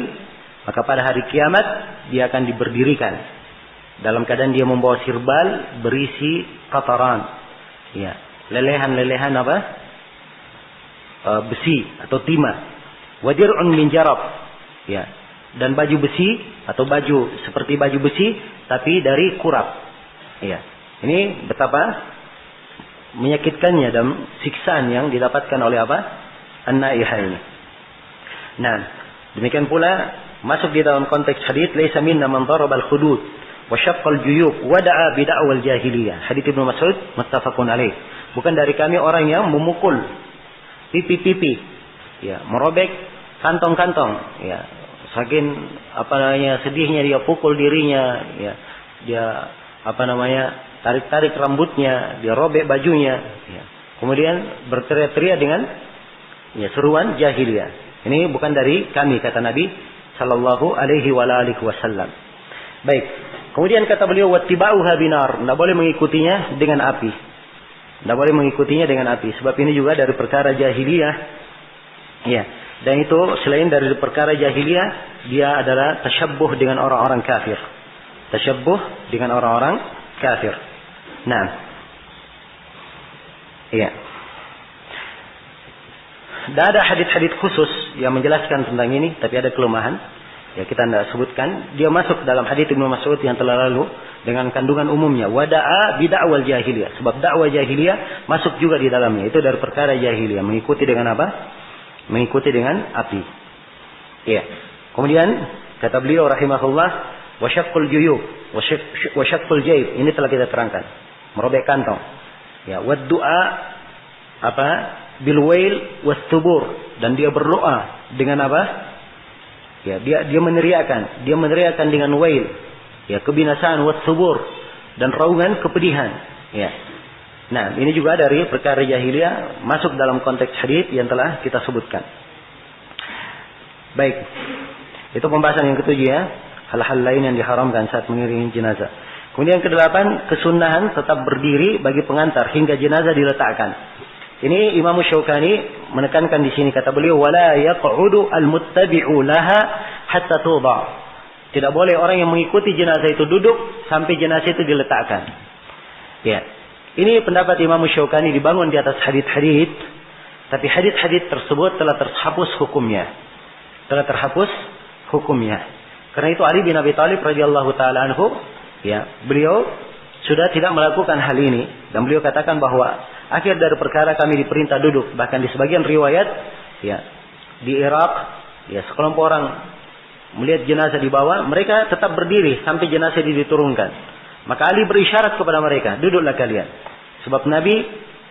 maka pada hari kiamat dia akan diberdirikan dalam keadaan dia membawa sirbal berisi qataran. Ya, lelehan-lelehan apa? Besi atau timah. Wadir'un min jarab, ya, dan baju besi atau baju seperti baju besi tapi dari kurap, ya. Ini betapa menyakitkannya dan siksaan yang didapatkan oleh apa? An-naihah ini. Nah, demikian pula masuk di dalam konteks hadis laisa minna man daraba al-hudud wa syaqqa al-juyub wa da'a bi da'wal jahiliyah. Hadis Ibnu Mas'ud muttafaqun alaih. Bukan dari kami orang yang memukul pipi-pipi, ya, merobek kantong-kantong, ya, saking sedihnya dia pukul dirinya, ya, dia tarik-tarik rambutnya, dia robek bajunya, ya. Kemudian berteriak-teriak dengan, ya, seruan jahiliyah. Ini bukan dari kami, kata Nabi sallallahu alaihi wasallam. Baik. Kemudian kata beliau wattiba'uha binar, tidak boleh mengikutinya dengan api. Tidak boleh mengikutinya dengan api, sebab ini juga dari perkara jahiliyah. Ya. Dan itu selain dari perkara jahiliyah, dia adalah tasyabbuh dengan orang-orang kafir. Tasyabbuh dengan orang-orang kafir. Nah. Iya. Dan ada hadits-hadits khusus yang menjelaskan tentang ini, tapi ada kelemahan. Ya, kita tidak sebutkan. Dia masuk dalam hadits Ibnu Mas'ud yang telah lalu dengan kandungan umumnya. Wada'a bid'awal jahiliyah. Sebab dakwah jahiliyah masuk juga di dalamnya. Itu dari perkara jahiliyah. Mengikuti dengan apa? Mengikuti dengan api. Ya. Kemudian kata beliau rahimahullah, wasyaqqul juyub, wasyaqqul jaib. Ini telah kita terangkan. Merobek kantong. Ya, wad du'a bil wail was tubur, dan dia berdoa dengan apa? Ya, dia meneriakkan dengan wail, ya, kebinasaan, was tubur, dan raungan kepedihan. Ya. Nah, ini juga dari perkara jahiliyah masuk dalam konteks hadis yang telah kita sebutkan. Baik. Itu pembahasan yang ketujuh, ya. Hal-hal lain yang diharamkan saat mengiringi jenazah. Kemudian yang kedelapan, kesunahan tetap berdiri bagi pengantar hingga jenazah diletakkan. Ini Imam Syaukani menekankan di sini, kata beliau wala yaq'udu al-muttabi'u laha hatta tudha. Tidak boleh orang yang mengikuti jenazah itu duduk sampai jenazah itu diletakkan. Ya. Ini pendapat Imam Syaukani dibangun di atas hadits-hadits, tapi hadits-hadits tersebut telah terhapus hukumnya. Karena itu Ali bin Abi Thalib radhiyallahu taala anhu, ya, beliau sudah tidak melakukan hal ini, dan beliau katakan bahwa akhir dari perkara kami diperintah duduk. Bahkan di sebagian riwayat, ya, di Irak, ya, sekelompok orang melihat jenazah di bawah, mereka tetap berdiri sampai jenazah diturunkan. Maka Ali berisyarat kepada mereka, duduklah kalian. Sebab Nabi,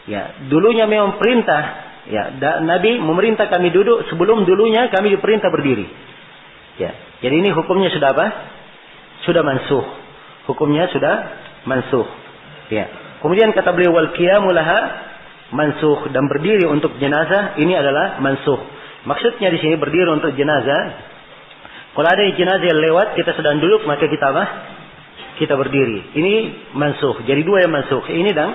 ya, dulunya memang perintah, ya, Nabi memerintah kami duduk sebelum dulunya kami diperintah berdiri. Ya, jadi ini hukumnya sudah apa? Sudah mansuh. Hukumnya sudah mansuh. Ya. Kemudian kata beliau wal qiyamu laha mansuh, dan berdiri untuk jenazah ini adalah mansuh. Maksudnya di sini berdiri untuk jenazah, Kalau ada jenazah yang lewat, kita sedang duduk, maka kita apa? Kita berdiri. Ini mansukh. Jadi dua yang mansukh. Ini dan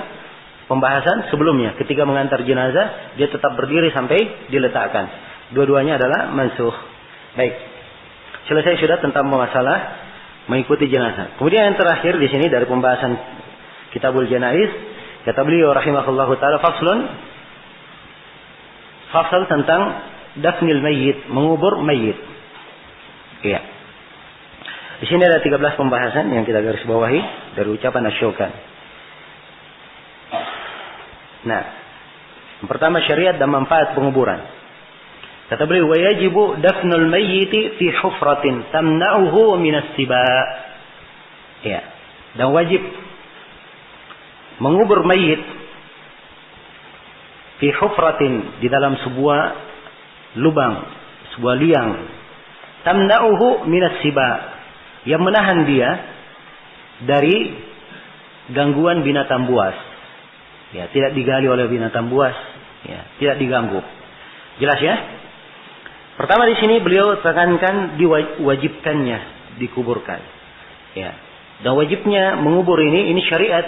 pembahasan sebelumnya. Ketika mengantar jenazah, dia tetap berdiri sampai diletakkan. Dua-duanya adalah mansukh. Baik. Selesai sudah tentang masalah mengikuti jenazah. Kemudian yang terakhir di sini dari pembahasan Kitabul Janaiz, kata beliau rahimahullahu taala, fasal tentang dafnil mayyit, mengubur mayyit. Iya. Di sini ada 13 pembahasan yang kita garis bawahi dari ucapan Asy-Syaukani. Nah, yang pertama syariat dan manfaat penguburan. Kata beliau, wa yajibu dafnul mayyiti fi hufratin tamna'uhu min as-siba. Ya. Dan wajib mengubur mayit fi hufratin, di dalam sebuah lubang, sebuah liang, tamna'uhu min as-siba, yang menahan dia dari gangguan binatang buas. Ya, tidak digali oleh binatang buas, ya, tidak diganggu. Jelas ya? Pertama di sini beliau tekankan diwajibkannya dikuburkan. Ya. Dan wajibnya mengubur ini syariat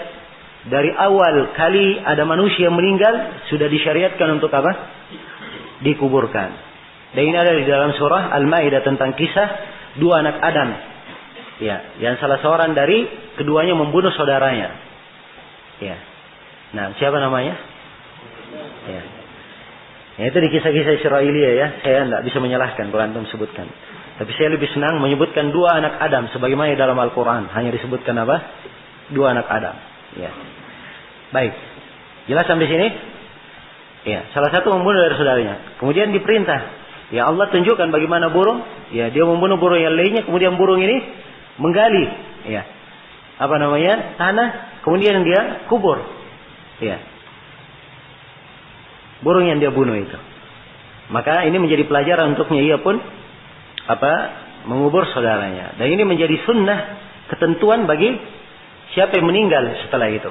dari awal kali ada manusia meninggal sudah disyariatkan untuk apa? Dikuburkan. Dan ini ada di dalam surah Al-Maidah tentang kisah dua anak Adam. Ya, yang salah seorang dari keduanya membunuh saudaranya. Ya. Nah, siapa namanya? Ya. Ya, itu di kisah-kisah Israiliyah ya. Saya tidak bisa menyalahkan kalau antum sebutkan. Tapi saya lebih senang menyebutkan dua anak Adam sebagaimana dalam Al-Quran. Hanya disebutkan apa? Dua anak Adam. Ya. Baik. Jelas sampai sini? Ya, salah satu membunuh dari saudaranya. Kemudian diperintah. Ya, Allah tunjukkan bagaimana burung. Ya, dia membunuh burung yang lainnya. Kemudian burung ini menggali. Ya. Apa namanya? Tanah. Kemudian dia kubur. Ya. Burung yang dia bunuh itu. Maka ini menjadi pelajaran untuknya, ia pun mengubur saudaranya. Dan ini menjadi sunnah, ketentuan bagi siapa yang meninggal setelah itu.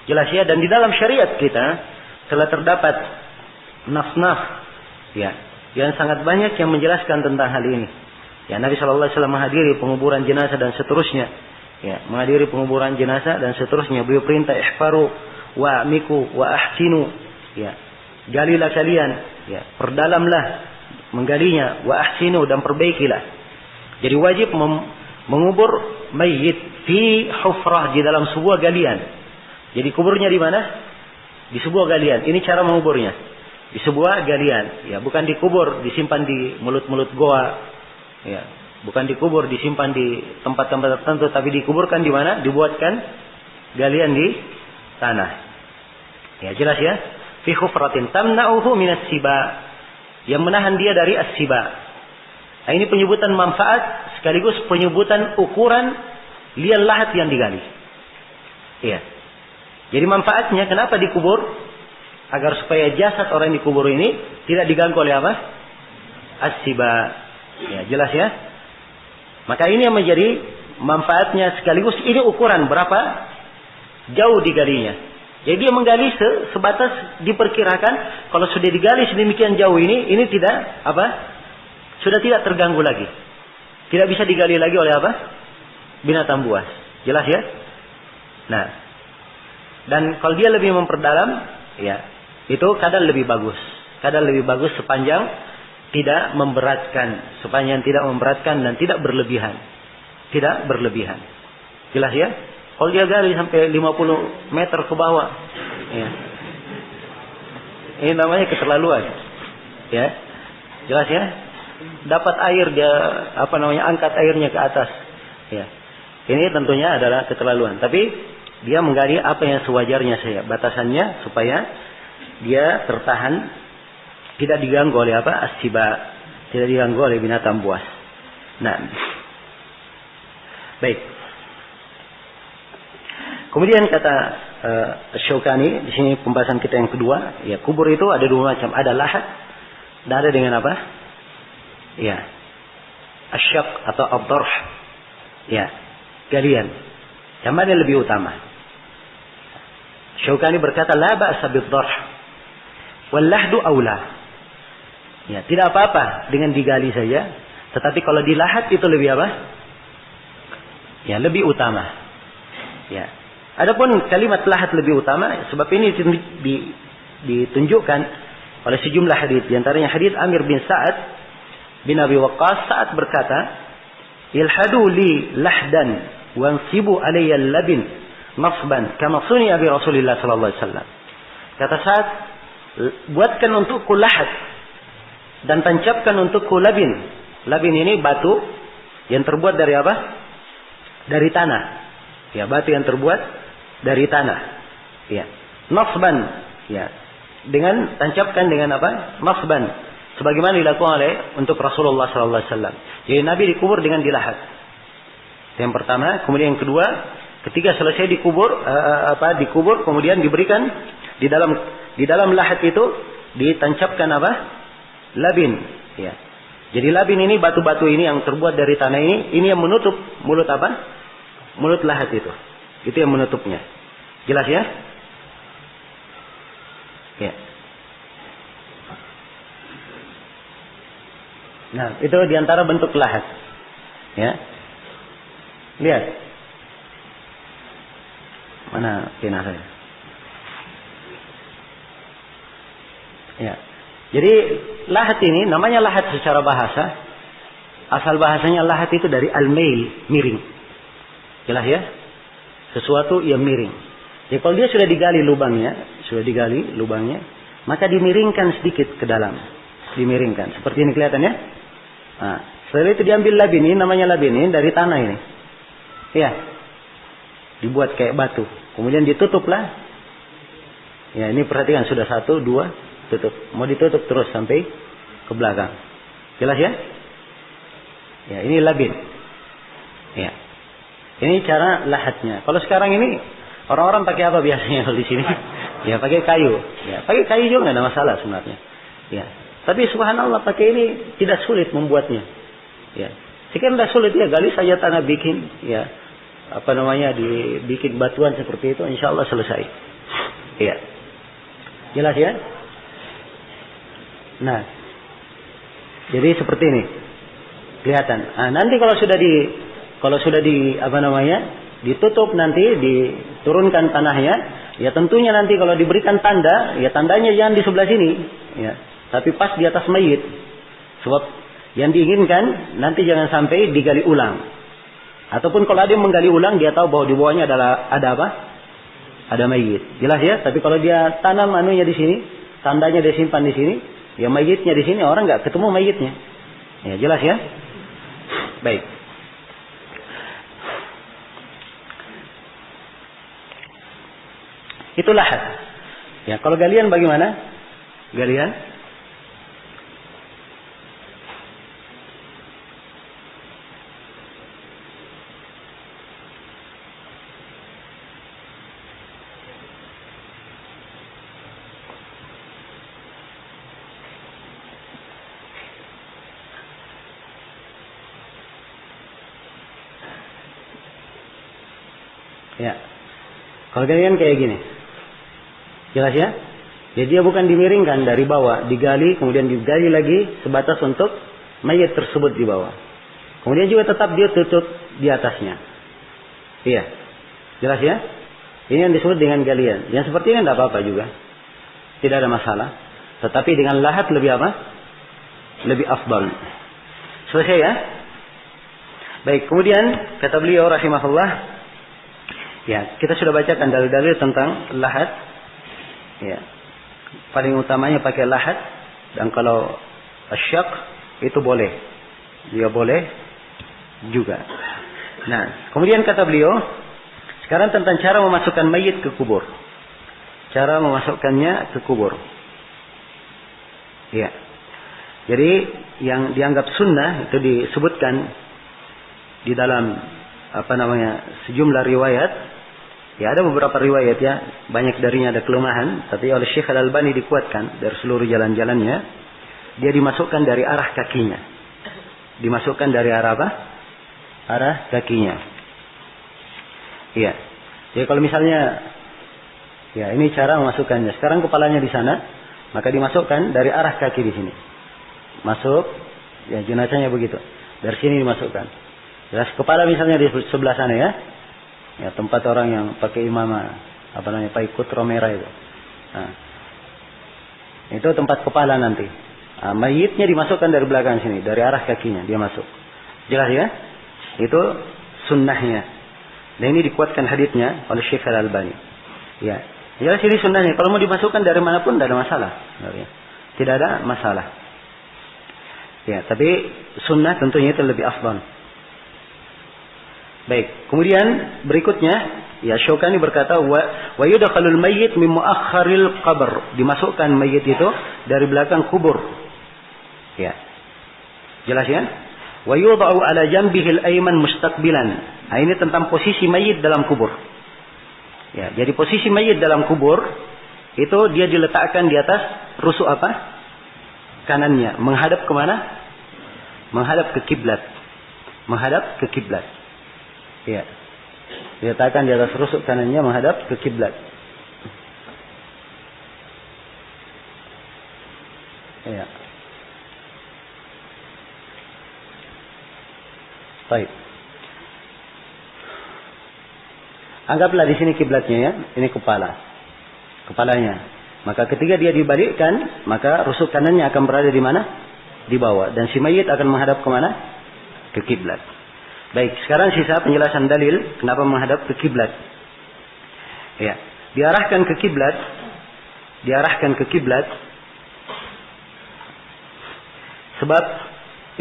Jelas ya. Dan di dalam syariat kita telah terdapat nas-nas ya, yang sangat banyak yang menjelaskan tentang hal ini. Ya, Nabi SAW menghadiri penguburan jenazah dan seterusnya. Ya, menghadiri penguburan jenazah dan seterusnya. Beliau perintah ihfaru wa amiku wa ahsinu. Ya. Galilah kalian, ya, perdalamlah menggalinya, wa ahsinu, dan perbaikilah. Jadi wajib mengubur mayit fi hufrah, di dalam sebuah galian. Jadi kuburnya di mana? Di sebuah galian. Ini cara menguburnya. Di sebuah galian, ya, bukan dikubur disimpan di mulut-mulut goa, ya, bukan dikubur disimpan di tempat-tempat tertentu, tapi dikuburkan di mana? Dibuatkan galian di tanah. Ya, jelas ya? Fi khufratin tamna'uhu min as-siba, yang menahan dia dari as-siba. Nah, ini penyebutan manfaat sekaligus penyebutan ukuran liang lahat yang digali. Iya. Jadi manfaatnya kenapa dikubur? Agar supaya jasad orang yang dikubur ini tidak diganggu oleh apa? As-siba. Ya, jelas ya? Maka ini yang menjadi manfaatnya sekaligus ini ukuran berapa jauh digalinya. Jadi dia menggali sebatas diperkirakan kalau sudah digali sedemikian jauh ini tidak sudah tidak terganggu lagi. Tidak bisa digali lagi oleh apa? Binatang buas. Jelas ya? Nah, dan kalau dia lebih memperdalam, ya, itu kadang lebih bagus. Kadang lebih bagus sepanjang tidak memberatkan, sepanjang tidak memberatkan dan tidak berlebihan. Tidak berlebihan. Jelas ya? Kalau dia gali sampai 50 meter ke bawah, ya, ini namanya keterlaluan, ya, jelas ya. Dapat air dia angkat airnya ke atas, ya. Ini tentunya adalah keterlaluan. Tapi dia menggali apa yang sewajarnya saja, batasannya supaya dia tertahan, tidak diganggu oleh as-siba, tidak diganggu oleh binatang buas. Nah, baik. Kemudian kata Syaukani di sini pembahasan kita yang kedua, ya, kubur itu ada dua macam, ada lahat dan ada dengan apa? Ya, asyaq atau ad-darh. Ya, galian. Yang mana yang lebih utama? Syaukani berkata la ba'sa bid-darh wal lahdu aula. Ya, tidak apa-apa dengan digali saja, Tetapi kalau di lahat itu lebih apa? Ya, lebih utama. Ya. Adapun kalimat lahat lebih utama, sebab ini ditunjukkan oleh sejumlah hadis. Di antaranya hadis Amir bin Sa'ad bin Abi Waqqas, Sa'ad berkata, "Ilhadu li lahdan wansibu alayya labin nasban kama suni'a bi Rasulillah sallallahu alaihi wasallam." Kata Sa'ad, buatkan untukku lahat dan tancapkan untukku labin. Labin ini batu yang terbuat dari apa? Dari tanah. Ya, batu yang terbuat dari tanah. Ya. Nasban, ya. Dengan tancapkan dengan apa? Nasban. Sebagaimana dilakukan oleh untuk Rasulullah sallallahu alaihi wasallam. Jadi Nabi dikubur dengan dilahat. Yang pertama, kemudian yang kedua, ketika selesai dikubur kemudian diberikan di dalam lahat itu ditancapkan apa? Labin. Ya. Jadi labin ini, batu-batu ini yang terbuat dari tanah ini yang menutup mulut apa? Mulut lahat itu. Itu yang menutupnya. Jelas ya? Ya. Nah, itu diantara bentuk lahat. Ya. Lihat. Mana pena saya? Ya. Jadi lahat ini namanya lahat secara bahasa. Asal bahasanya lahat itu dari al-mail, miring. Jelas ya? Sesuatu yang miring. Jadi kalau dia sudah digali lubangnya, maka dimiringkan sedikit ke dalam. Dimiringkan. Seperti ini kelihatan ya? Nah, setelah itu diambil labin ini, namanya labin ini dari tanah ini. Ya. Dibuat kayak batu. Kemudian ditutuplah. Ya, ini perhatikan sudah 1, 2, tutup. Mau ditutup terus sampai ke belakang. Jelas ya? Ya, ini labin. Ya. Ini cara lahatnya. Kalau sekarang ini orang-orang pakai apa biasanya kalau di sini? Ya, pakai kayu. Ya, pakai kayu juga nggak ada masalah sebenarnya. Ya. Tapi subhanallah pakai ini tidak sulit membuatnya. Ya. Sekian tidak sulit ya, gali saja tanah bikin ya. Dibikin batuan seperti itu, insya Allah selesai. Ya. Jelas ya? Nah, jadi seperti ini kelihatan. Nah, nanti kalau sudah ditutup nanti diturunkan tanahnya, ya tentunya nanti kalau diberikan tanda, ya tandanya jangan di sebelah sini, ya, tapi pas di atas mayit. Sebab yang diinginkan nanti jangan sampai digali ulang. Ataupun kalau ada yang menggali ulang, dia tahu bahwa di bawahnya ada apa? Ada mayit. Jelas ya? Tapi kalau dia tanam anunya di sini, tandanya dia simpan di sini, ya mayitnya di sini, orang nggak ketemu mayitnya. Ya, jelas ya? Baik. Itu lahat. Ya, kalau galian bagaimana? Galian? Ya. Kalau galian kayak gini. Jelas ya? Jadi dia bukan dimiringkan dari bawah, digali, kemudian digali lagi sebatas untuk mayat tersebut di bawah. Kemudian juga tetap dia tutup di atasnya. Iya. Jelas ya? Ini yang disebut dengan galian. Yang seperti ini tidak apa-apa juga. Tidak ada masalah. Tetapi dengan lahat lebih apa? Lebih afdal. Selesai ya? Baik, kemudian kata beliau rahimahullah, ya, kita sudah bacakan dalil-dalil tentang lahat. Ya. Paling utamanya pakai lahat, dan kalau asyak itu boleh. Dia boleh juga. Nah, kemudian kata beliau, sekarang tentang cara memasukkan mayit ke kubur. Cara memasukkannya ke kubur. Ya. Jadi yang dianggap sunnah itu disebutkan di dalam sejumlah riwayat. Ya, ada beberapa riwayat ya, banyak darinya ada kelemahan, tapi oleh Syekh Al-Albani dikuatkan dari seluruh jalan-jalannya. Dia dimasukkan dari arah kakinya. Dimasukkan dari arah apa? Arah kakinya. Iya. Jadi kalau misalnya, ya ini cara memasukkannya. Sekarang kepalanya di sana, maka dimasukkan dari arah kaki di sini. Masuk, ya jenazahnya begitu. Dari sini dimasukkan. Jelas kepala misalnya di sebelah sana ya. Ya, tempat orang yang pakai imamah, pakai kutro merah itu. Nah, itu tempat kepala nanti. Nah, mayitnya dimasukkan dari belakang sini, dari arah kakinya dia masuk. Jelas ya? Itu sunnahnya. Dan ini dikuatkan haditsnya oleh Syekh Al-Albani. Ya, jelas ini sunnahnya. Kalau mau dimasukkan dari manapun tidak ada masalah. Tidak ada masalah. Ya, tapi sunnah tentunya itu lebih afdal. Baik, kemudian berikutnya, ya Syaukani berkata wa yudkhalul mayyit min muakhkharil qabr. Dimasukkan mayit itu dari belakang kubur. Ya. Jelas ya? Wa yudha'u ala janbihil ayman mustaqbilan. Nah, ini tentang posisi mayit dalam kubur. Ya, jadi posisi mayit dalam kubur itu dia diletakkan di atas rusuk apa? Kanannya, menghadap kemana? Menghadap ke kiblat. Menghadap ke kiblat. Ya. Diletakkan di atas rusuk kanannya menghadap ke kiblat. Ya. Baik. Anggaplah di sini kiblatnya ya, ini kepalanya. Maka ketika dia dibalikkan, maka rusuk kanannya akan berada di mana? Di bawah. Dan si mayit akan menghadap kemana? Ke kiblat. Baik, sekarang sisa penjelasan dalil kenapa menghadap ke kiblat. Ya, diarahkan ke kiblat, sebab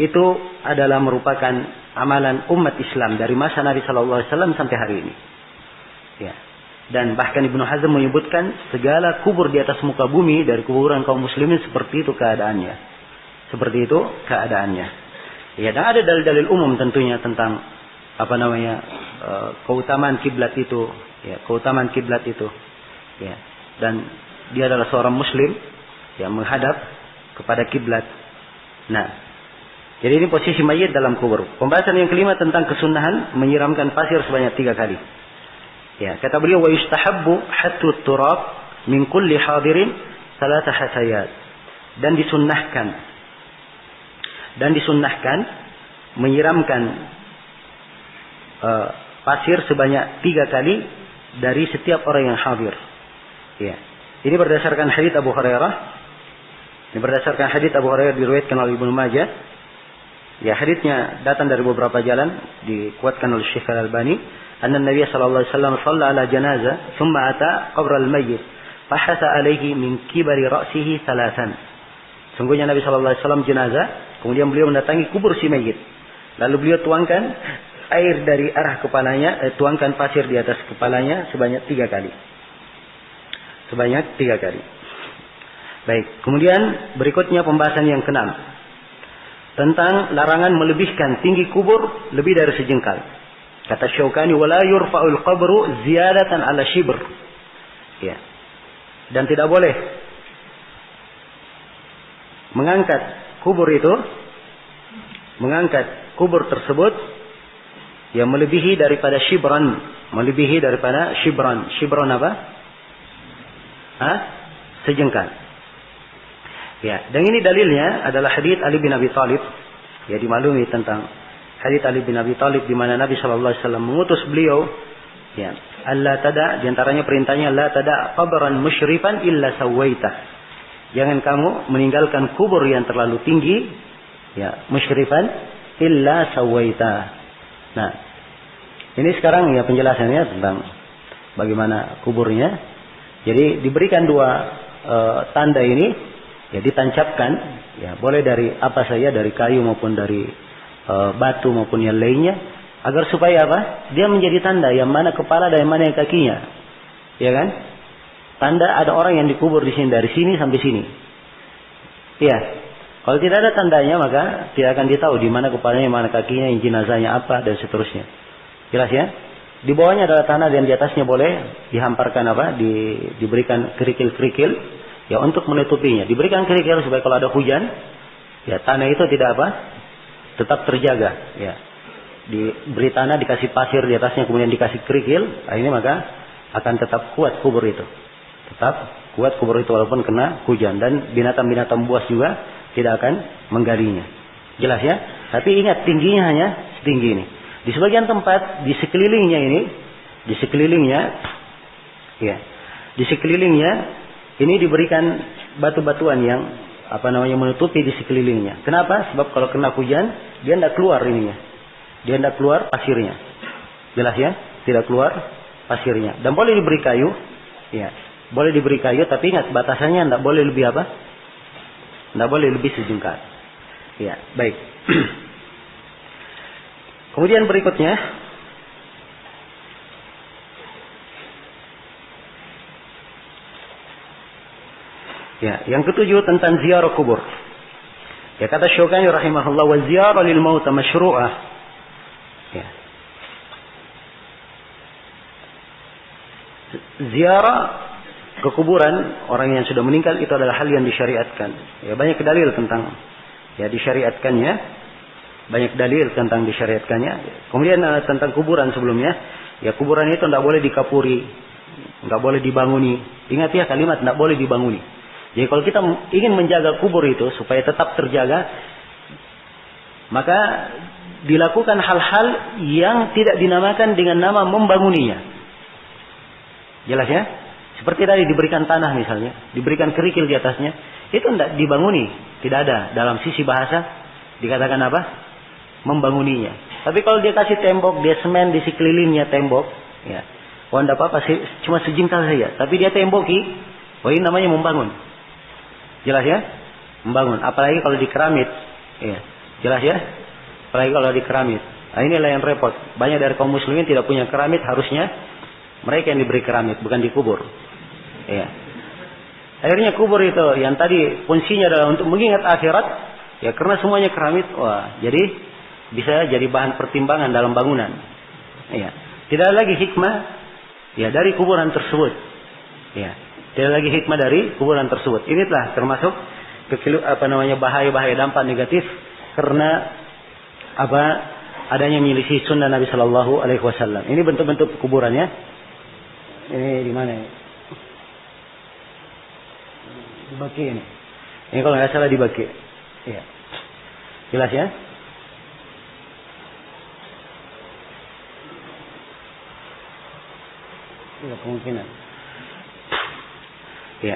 itu adalah merupakan amalan umat Islam dari masa Nabi Shallallahu Alaihi Wasallam sampai hari ini. Ya. Dan bahkan Ibnu Hazm menyebutkan segala kubur di atas muka bumi dari kuburan kaum muslimin seperti itu keadaannya. Ya, dan ada dalil-dalil umum tentunya tentang keutamaan kiblat itu, ya, Ya. Dan dia adalah seorang muslim yang menghadap kepada kiblat. Nah, jadi ini posisi mayit dalam kubur. Pembahasan yang kelima tentang kesunahan menyiramkan pasir sebanyak 3 kali. Ya, kata beliau wa yustahabbu hattu turab min kulli hadirin 3 hasayat. Dan disunnahkan menyiramkan pasir sebanyak 3 kali dari setiap orang yang hadir. Ya. Ini berdasarkan hadits Abu Hurairah. Diriwayatkan oleh Ibnu Majah. Ya, haditsnya datang dari beberapa jalan, dikuatkan oleh Syekh Al-Albani. Anna Nabi sallallahu alaihi wasallam shalla ala janazah, thumma ata qabr al-mayyit, fahasa alaihi min kibari ra'sihi 3. Sungguhnya Nabi sallallahu alaihi wasallam jenazah, kemudian beliau mendatangi kubur si mayit. Lalu beliau tuangkan air dari arah kepalanya, tuangkan pasir di atas kepalanya sebanyak 3 kali. Baik, kemudian berikutnya pembahasan yang ke-6 tentang larangan melebihkan tinggi kubur lebih dari sejengkal. Kata Syaukani, wala yurfa'ul qabru ziyadatan ala shibr. Ya. Dan tidak boleh mengangkat kubur tersebut yang melebihi daripada shibran. Shibran apa? Sejengkal. Ya, dan ini dalilnya adalah hadits Ali bin Abi Thalib. Ya, dimaklumi tentang hadits Ali bin Abi Thalib di mana Nabi sallallahu alaihi wasallam mengutus beliau, ya, alla tada, di antaranya perintahnya la tada qabran musyrifan illa sawaita. Jangan kamu meninggalkan kubur yang terlalu tinggi, ya, musyrifan illa sawaita. Nah, ini sekarang ya penjelasannya tentang bagaimana kuburnya. Jadi diberikan 2 tanda ini, ya, ditancapkan, ya, boleh dari apa saja, dari kayu maupun dari batu maupun yang lainnya, agar supaya apa? Dia menjadi tanda yang mana kepala dan yang mana yang kakinya, ya kan? Tanda ada orang yang dikubur di sini, dari sini sampai sini. Ya, kalau tidak ada tandanya maka tidak akan ditahu di mana kepalanya, mana kakinya, yang jenazahnya apa dan seterusnya. Jelas ya? Di bawahnya adalah tanah dan di atasnya boleh dihamparkan diberikan kerikil-kerikil, ya, untuk menutupinya. Diberikan kerikil supaya kalau ada hujan, ya, tanah itu tidak tetap terjaga, ya. Diberi tanah, dikasih pasir di atasnya, kemudian dikasih kerikil, ini maka akan tetap kuat kubur itu. Walaupun kena hujan, dan binatang-binatang buas juga tidak akan menggalinya. Jelas ya? Tapi ingat tingginya hanya setinggi ini. Di sebagian tempat di sekelilingnya ini, di sekelilingnya ini diberikan batu-batuan yang menutupi di sekelilingnya. Kenapa? Sebab kalau kena hujan dia tidak keluar ininya. Dia tidak keluar pasirnya. Jelas ya? Tidak keluar pasirnya. Dan boleh diberi kayu. Ya, boleh diberi kayu, tapi ingat batasannya tidak boleh lebih apa? Tidak boleh lebih sejengkal. Ya, baik. Kemudian berikutnya, ya, yang ketujuh tentang ziarah kubur. Ya, kata Syaukani rahimahullah, wa ziarah lil maut masyru'ah. Ya. Ziarah ke kuburan orang yang sudah meninggal itu adalah hal yang disyariatkan. Ya, banyak dalil tentang disyariatkannya. Banyak dalil tentang disyariatkannya. Kemudian tentang kuburan sebelumnya, ya kuburan itu tidak boleh dikapuri, tidak boleh dibanguni. Ingat ya kalimat tidak boleh dibanguni. Jadi kalau kita ingin menjaga kubur itu supaya tetap terjaga, maka dilakukan hal-hal yang tidak dinamakan dengan nama membangunnya. Jelas ya? Seperti tadi diberikan tanah misalnya, diberikan kerikil di atasnya, itu tidak dibanguni, tidak ada dalam sisi bahasa dikatakan apa? Membanguninya. Tapi kalau dia kasih tembok, dia semen di sekelilingnya tembok, ya, tidak apa-apa, cuma sejengkal saja. Tapi dia temboki, ini namanya membangun. Jelas ya? Membangun. Apalagi kalau di keramit, ya, jelas ya? Apalagi kalau di keramit. Nah, inilah yang repot. Banyak dari kaum muslimin tidak punya keramit, harusnya mereka yang diberi keramit, bukan dikubur. Ya. Akhirnya kubur itu yang tadi fungsinya adalah untuk mengingat akhirat, ya karena semuanya keramit, jadi bisa jadi bahan pertimbangan dalam bangunan. Ya. Tidak ada lagi hikmah ya dari kuburan tersebut. Ya. Tidak lagi hikmah dari kuburan tersebut. Ini telah termasuk bahaya-bahaya dampak negatif karena adanya menyelisih sunnah Nabi Shallallahu Alaihi Wasallam. Ini bentuk-bentuk kuburannya. Ini di mana? Di Baki ini. Ini kalau nggak salah di Baki. Ya. Jelas ya? Ya, kemungkinan. Ya.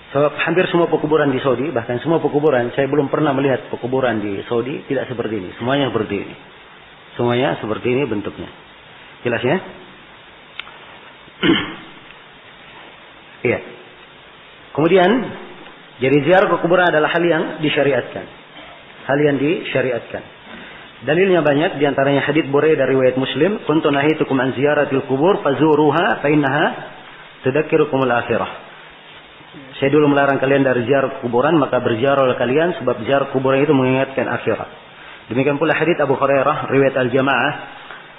Sebab hampir semua pekuburan di Saudi, bahkan semua pekuburan, saya belum pernah melihat pekuburan di Saudi tidak seperti ini. Semuanya seperti ini. Semuanya seperti ini bentuknya. Jelas ya? Iya. Kemudian, jadi ziarah ke kuburan adalah hal yang disyariatkan. Hal yang disyariatkan. Dalilnya banyak, diantaranya hadits Buraidah riwayat Muslim, "Kuntu nahitukum an ziyaratil kubur fazuruha fa innaha tudzakirukumul akhirah." Saya dulu melarang kalian dari ziarah kuburan, maka berziarahlah kalian sebab ziarah kuburan itu mengingatkan akhirat. Demikian pula hadits Abu Hurairah riwayat Al-Jamaah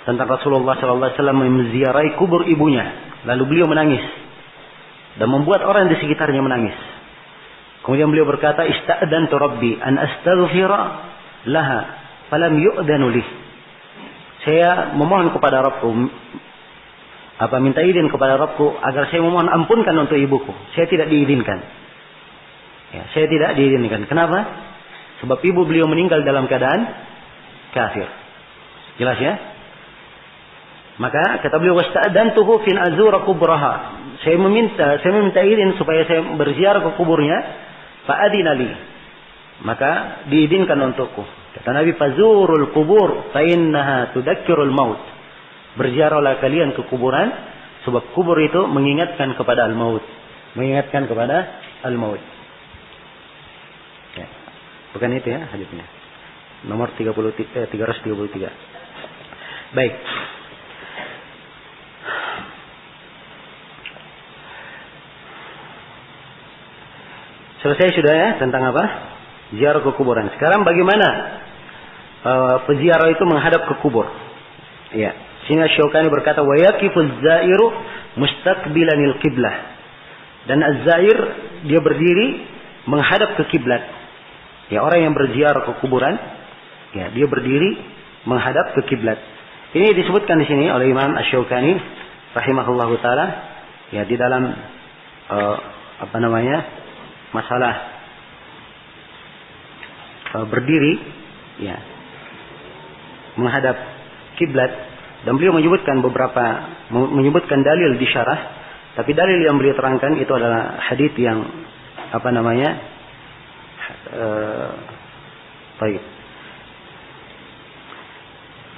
tentang Rasulullah sallallahu alaihi wasallam menziarahi kubur ibunya, lalu beliau menangis dan membuat orang di sekitarnya menangis. Kemudian beliau berkata, "Ista'dantu Rabbi an astaghfira laha, falam yu'danu li." Saya memohon kepada Rabbku, minta izin kepada Rabbku agar saya memohon ampunkan untuk ibuku. Saya tidak diizinkan. Ya, saya tidak diizinkan. Kenapa? Sebab ibu beliau meninggal dalam keadaan kafir. Jelas ya? Maka kata beliau, "Wasta'dantuhu fin azura kubraha." Saya meminta izin supaya saya berziarah ke kuburnya. Fa'adina li. Maka diizinkan untukku. Kata Nabi, "Fazurul kubur fa innaha tudakkirul maut." Berziarahlah kalian ke kuburan sebab kubur itu mengingatkan kepada al-maut. Mengingatkan kepada al-maut. Ya. Bukan itu ya hadisnya. Nomor 333. Baik. Selesai sudah ya tentang apa? Ziarah ke kuburan. Sekarang bagaimana peziarah itu menghadap ke kubur? Ya. Sini Syaukani berkata, "Wa yaqifuz zairu mustaqbilanil qiblah." Dan az-zair dia berdiri menghadap ke kiblat. Ya, orang yang berziarah ke kuburan, ya, dia berdiri menghadap ke kiblat. Ini disebutkan di sini oleh Imam Asy-Syaukani rahimahullahu taala, ya, di dalam masalah berdiri ya, menghadap kiblat. Dan beliau menyebutkan dalil di syarah, tapi dalil yang beliau terangkan itu adalah hadits yang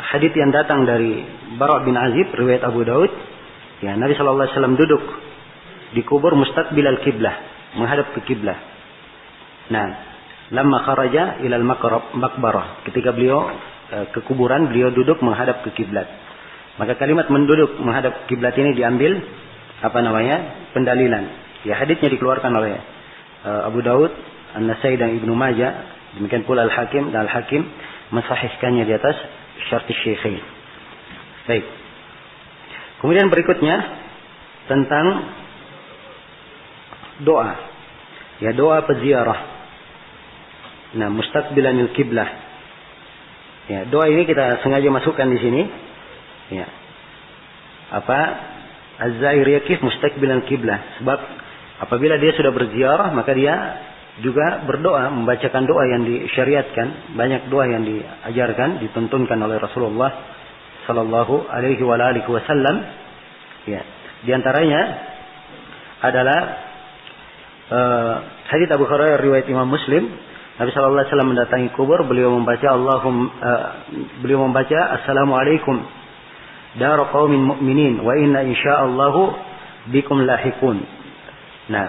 hadits yang datang dari Bara' bin Azib riwayat Abu Daud. Ya, Nabi sallallahu alaihi wasallam duduk di kubur mustaqbilal kiblah, menghadap ke kiblah. Nah, lamma kharaja ilal maqbarah, ketika beliau ke kuburan, beliau duduk menghadap ke kiblat. Maka kalimat menduduk menghadap kiblat ini diambil pendalilan. Ya, haditsnya dikeluarkan oleh Abu Daud, An-Nasai dan Ibnu Majah, demikian pula Al-Hakim, dan Al-Hakim mensahihkannya di atas syarh Syaikhain. Baik. Kemudian berikutnya tentang doa. Ya, doa peziarah. Nah, mustaqbilanil kiblah. Ya, doa ini kita sengaja masukkan di sini. Ya. Az-zair yakif mustaqbilan kiblah. Sebab apabila dia sudah berziarah, maka dia juga berdoa, membacakan doa yang disyariatkan, banyak doa yang diajarkan, dituntunkan oleh Rasulullah sallallahu alaihi wasallam. Ya, di antaranya adalah hadits Abu Hurairah riwayat Imam Muslim. Nabi sallallahu alaihi wasallam mendatangi kubur, beliau membaca Assalamualaikum dar qaumin mu'minin wa inna insyaallahu bikum lahiqun. Nah,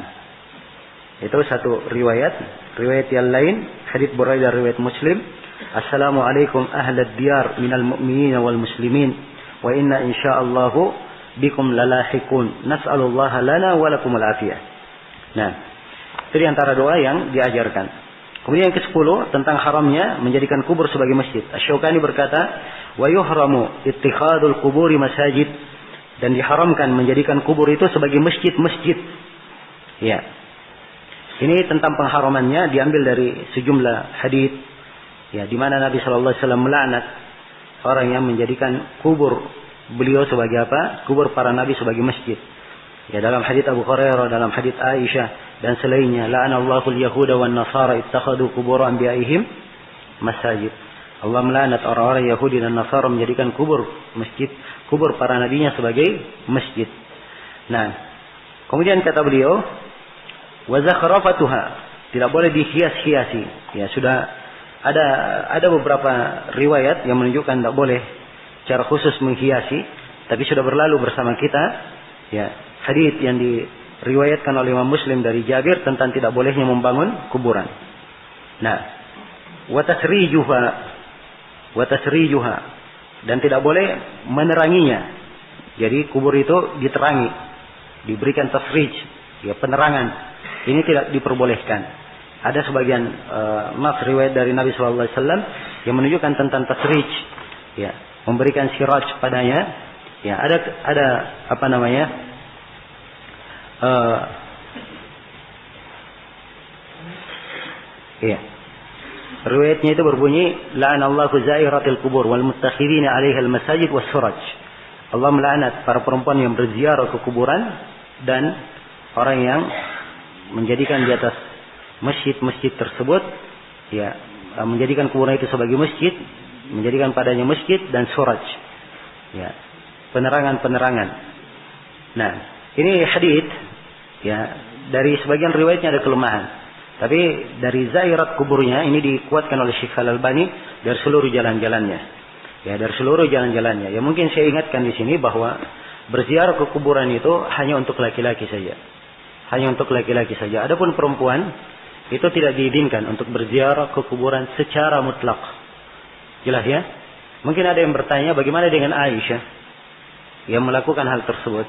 itu satu riwayat. Riwayat yang lain, hadits Buraidah riwayat Muslim, Assalamualaikum ahlad diyar minal mu'minin wal muslimin wa inna insyaallahu bikum lalahiqun. Nas'alullaha lana wa lakumul afiyah. Nah, itu di antara doa yang diajarkan. Kemudian yang ke-10 tentang haramnya menjadikan kubur sebagai masjid. Asy-Syaukani berkata, wa yuhramu ittikhadul quburi masajid, dan diharamkan menjadikan kubur itu sebagai masjid-masjid. Ya. Ini tentang pengharamannya diambil dari sejumlah hadits, ya, di mana Nabi sallallahu alaihi wasallam melaknat orang yang menjadikan kubur beliau sebagai kubur para nabi sebagai masjid. Ya, dalam hadits Abu Hurairah, dalam hadits Aisyah dan selainnya, la'anallahu al-yahuda wan nasara ittakhadhu qubur anbiya'ihim masajid. Allah melaknat orang-orang Yahudi dan Nasara menjadikan kubur masjid, kubur para nabinya sebagai masjid. Nah, kemudian kata beliau, wa zakhrafatuha, tidak boleh dihias-hiasi. Ya, sudah ada beberapa riwayat yang menunjukkan tidak boleh secara khusus menghiasi, tapi sudah berlalu bersama kita, ya, hadits yang diriwayatkan oleh Imam Muslim dari Jabir tentang tidak bolehnya membangun kuburan. Nah, wa tasrijuha, dan tidak boleh meneranginya. Jadi kubur itu diterangi, diberikan tasrij, ya, penerangan. Ini tidak diperbolehkan. Ada sebagian nas riwayat dari Nabi sallallahu alaihi wasallam yang menunjukkan tentang tasrij, ya, memberikan siraj padanya. Ya, ada ya. Riwayatnya itu berbunyi, la'anallahu zairatil kubur wal muttakhidina 'alaiha al-masajid was suraj. Allah melaknat para perempuan yang berziarah ke kuburan dan orang yang menjadikan di atas masjid-masjid tersebut, ya, menjadikan kuburan itu sebagai masjid, menjadikan padanya masjid dan suraj. Ya, penerangan-penerangan. Nah, ini hadits, ya, dari sebagian riwayatnya ada kelemahan. Tapi dari zairat kuburnya ini dikuatkan oleh Syekh Al-Albani dari seluruh jalan-jalannya. Ya, dari seluruh jalan-jalannya. Ya, mungkin saya ingatkan di sini bahwa berziarah ke kuburan itu hanya untuk laki-laki saja. Hanya untuk laki-laki saja. Adapun perempuan itu tidak diizinkan untuk berziarah ke kuburan secara mutlak. Jelas ya? Mungkin ada yang bertanya, bagaimana dengan Aisyah yang melakukan hal tersebut?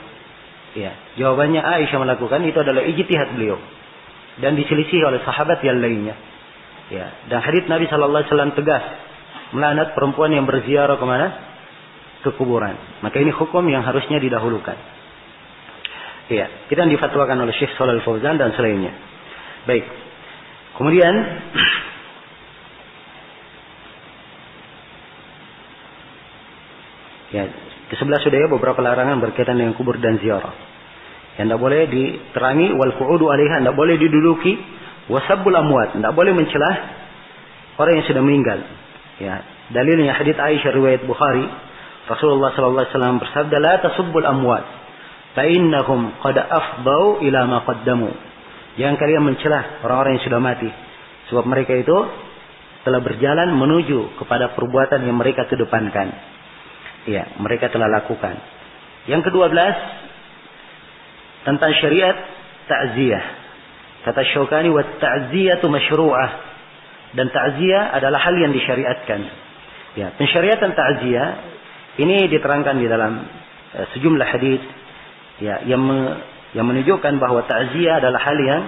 Ya, jawabannya Aisyah melakukan itu adalah ijtihad beliau dan diselisih oleh sahabat yang lainnya. Ya, dan hadits Nabi sallallahu alaihi wasallam tegas melaknat perempuan yang berziarah ke mana? Ke kuburan. Maka ini hukum yang harusnya didahulukan. Ya, kita difatwakan oleh Syekh Shalal Fauzan dan selainnya. Baik. Kemudian ya, ke-11 sudah ya beberapa larangan berkaitan dengan kubur dan ziarah. Yang tidak boleh diterangi, wal qu'udu 'alaiha, tidak boleh diduduki, wasabbul amwat, tidak boleh mencelah orang yang sudah meninggal. Ya, dalilnya hadits Aisyah riwayat Bukhari, Rasulullah sallallahu alaihi wasallam bersabda, "La tasubbul amwat, fa innahum qad afdau ila ma qaddamu." Jangan kalian mencela orang-orang yang sudah mati, sebab mereka itu telah berjalan menuju kepada perbuatan yang mereka kedepankan. Ya, mereka telah lakukan. Yang ke-12 tentang syariat ta'ziyah. Kata Syaukani, wa ta'ziyatu masyru'ah. Dan ta'ziyah adalah hal yang disyariatkan. Ya, pensyariatan ta'ziyah ini diterangkan di dalam sejumlah hadis ya yang menunjukkan bahwa ta'ziyah adalah hal yang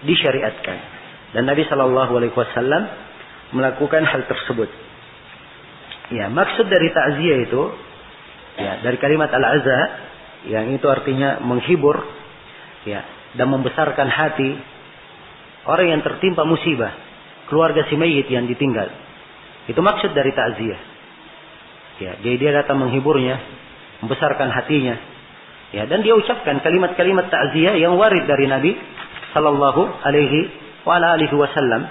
disyariatkan. Dan Nabi sallallahu alaihi wasallam melakukan hal tersebut. Ya, maksud dari ta'ziyah itu ya dari kalimat al-aza yang itu artinya menghibur ya dan membesarkan hati orang yang tertimpa musibah, keluarga si mayit yang ditinggal. Itu maksud dari ta'ziyah. Ya, dia datang menghiburnya, membesarkan hatinya. Ya, dan dia ucapkan kalimat-kalimat ta'ziyah yang warid dari Nabi sallallahu alaihi wasallam.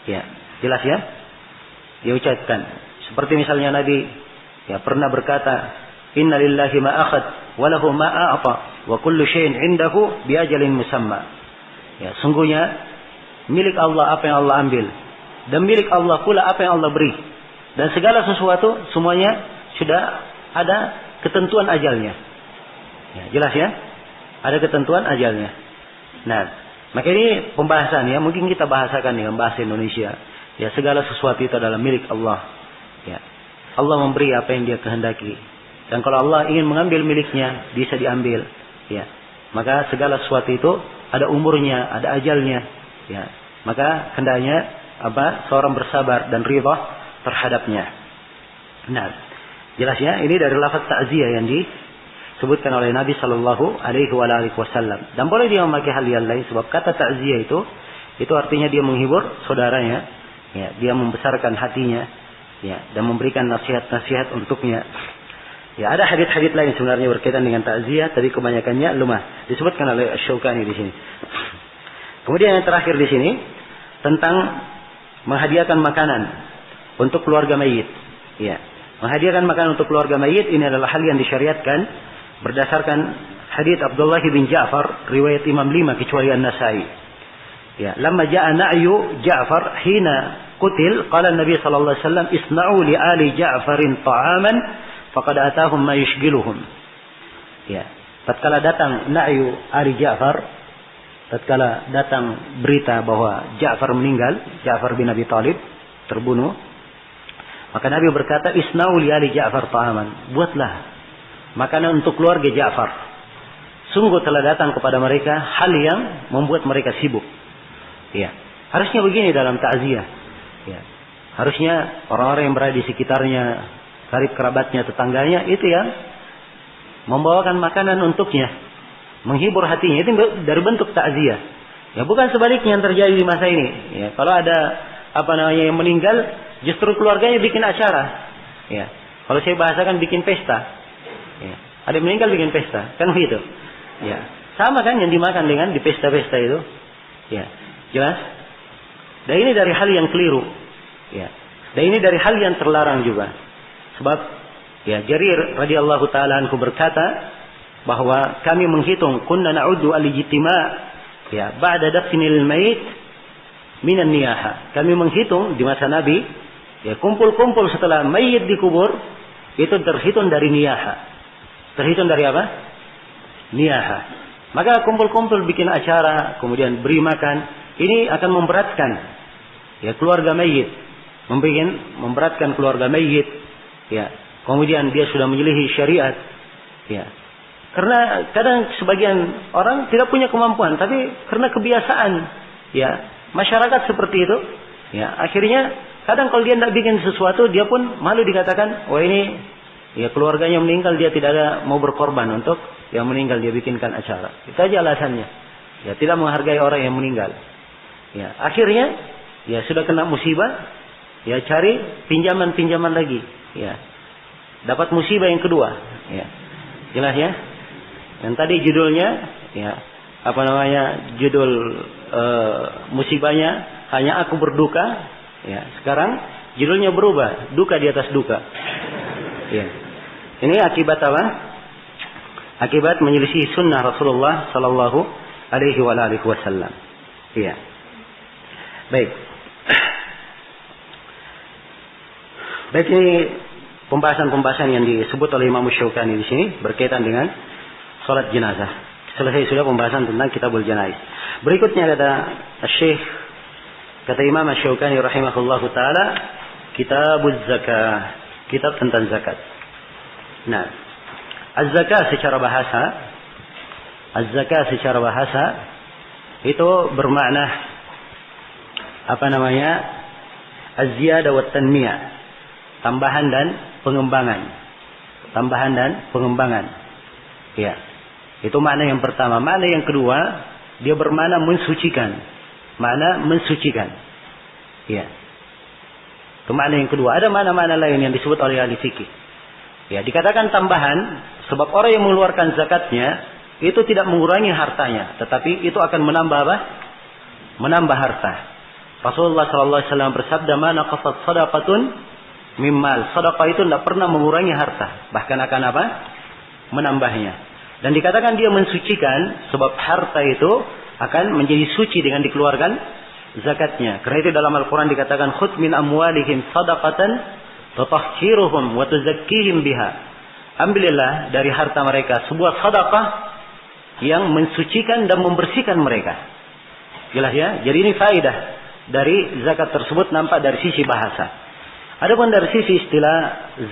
Ya, jelas ya? Dia ucapkan seperti misalnya Nabi ya pernah berkata, "Inna lillahi ma akhad wa lahu ma a'ta wa kullu syai'in 'indahu bi ajalin musamma." Ya, sungguhnya milik Allah apa yang Allah ambil dan milik Allah pula apa yang Allah beri. Dan segala sesuatu semuanya sudah ada ketentuan ajalnya. Ya, jelas ya? Ada ketentuan ajalnya. Nah, maka ini pembahasan ya, mungkin kita bahasakan dengan bahasa Indonesia. Ya, segala sesuatu itu adalah milik Allah. Ya. Allah memberi apa yang Dia kehendaki. Dan kalau Allah ingin mengambil miliknya, bisa diambil. Ya. Maka segala sesuatu itu ada umurnya, ada ajalnya. Ya. Maka hendaknya seorang bersabar dan ridha terhadapnya. Nah, jelas ya, ini dari lafaz ta'ziyah yang disebutkan oleh Nabi sallallahu alaihi wasallam. Dan boleh dia memakai hal yang lain sebab kata ta'ziyah itu artinya dia menghibur saudaranya, ya, dia membesarkan hatinya, ya, dan memberikan nasihat-nasihat untuknya. Ya, ada hadits-hadits lain sebenarnya berkaitan dengan ta'ziyah, tapi kebanyakannya lemah. Disebutkan oleh Syaukani di sini. Kemudian yang terakhir di sini tentang menghadiahkan makanan untuk keluarga mayit. Ya, menghadiahkan makanan untuk keluarga mayit ini adalah hal yang disyariatkan berdasarkan hadits Abdullah bin Ja'far riwayat Imam 5 kecuali An-Nasai. Ya, lamma ja'a na'yu Ja'far hina qutil qala Nabi sallallahu alaihi wasallam isna'u li ali Ja'farin ta'aman faqad atahum ma yushghiluhum. Ya, tatkala datang na'yu ali Ja'far, tatkala datang berita bahwa Ja'far meninggal, Ja'far bin Abi Thalib terbunuh, maka Nabi berkata, isna'u li ali Ja'far ta'aman, buatlah makanan untuk keluarga Ja'far. Sungguh telah datang kepada mereka hal yang membuat mereka sibuk. Ya, harusnya begini dalam ta'ziyah. Ya, harusnya orang-orang yang berada di sekitarnya, karib kerabatnya, tetangganya itu yang membawakan makanan untuknya, menghibur hatinya. Itu dari bentuk ta'ziyah. Ya, bukan sebaliknya yang terjadi di masa ini. Ya, kalau ada yang meninggal, justru keluarganya bikin acara. Ya, kalau saya bahasakan bikin pesta. Ya, ada yang meninggal bikin pesta, kan begitu. Ya, sama kan yang dimakan dengan di pesta-pesta itu. Ya, jelas. Dan ini dari hal yang keliru. Ya, dan ini dari hal yang terlarang juga. Sebab ya Jarir radhiyallahu taala anhu berkata bahwa kami menghitung kunna na'uddu al-ijtima' ya ba'da dafnil mayit minan niyaha. Kami menghitung di masa Nabi ya kumpul-kumpul setelah mayit dikubur itu terhitung dari niyaha. Terhitung dari apa? Niyaha. Maka kumpul-kumpul bikin acara, kemudian beri makan, ini akan memberatkan ya keluarga mayit, memberatkan keluarga mayit. Ya, kemudian dia sudah menyelisihi syariat. Ya. Karena kadang sebagian orang tidak punya kemampuan, tapi karena kebiasaan ya masyarakat seperti itu, ya akhirnya kadang kalau dia tidak bikin sesuatu, dia pun malu dikatakan, wah ini ya keluarganya meninggal, dia tidak ada mau berkorban untuk yang meninggal, dia bikinkan acara. Itu aja alasannya. Ya, tidak menghargai orang yang meninggal. Ya, akhirnya ya sudah kena musibah, ya cari pinjaman lagi. Ya. Dapat musibah yang kedua. Ya. Jelas ya? Yang tadi judulnya ya judul musibahnya hanya aku berduka. Ya, sekarang judulnya berubah, duka di atas duka. Ya. Ini akibat apa? Akibat menyelisih sunnah Rasulullah sallallahu alaihi wasallam. Iya. Baik. Baik, ini pembahasan-pembahasan yang disebut oleh Imam Syaukani di sini berkaitan dengan salat jenazah. Selesai sudah pembahasan tentang Kitabul Janaiz. Berikutnya kata Imam Syaukani rahimahullahu taala, Kitabuz Zakah, kitab tentang zakat. Nah, az-zakah secara bahasa itu bermakna az-ziyadah wa tanmiyah, tambahan dan pengembangan. Ya. Itu makna yang pertama. Makna yang kedua, dia bermakna mensucikan. Ya. Itu makna yang kedua. Ada makna-makna lain yang disebut oleh ahli fikih. Ya, dikatakan tambahan sebab orang yang mengeluarkan zakatnya itu tidak mengurangi hartanya, tetapi itu akan menambah apa? Menambah harta. Rasulullah sallallahu alaihi wasallam bersabda, "Ma naqasat shadaqatun mimmal." Sedekah itu tidak pernah mengurangi harta, bahkan akan apa? Menambahnya. Dan dikatakan dia mensucikan sebab harta itu akan menjadi suci dengan dikeluarkan zakatnya. Karena itu dalam Al-Qur'an dikatakan, "Khudh min amwalihim shadaqatan tutahhiruhum wa tuzakkihim biha." Ambillah dari harta mereka sebuah sedekah yang mensucikan dan membersihkan mereka. Jelas ya? Jadi ini faedah dari zakat tersebut nampak dari sisi bahasa. Adapun dari sisi istilah,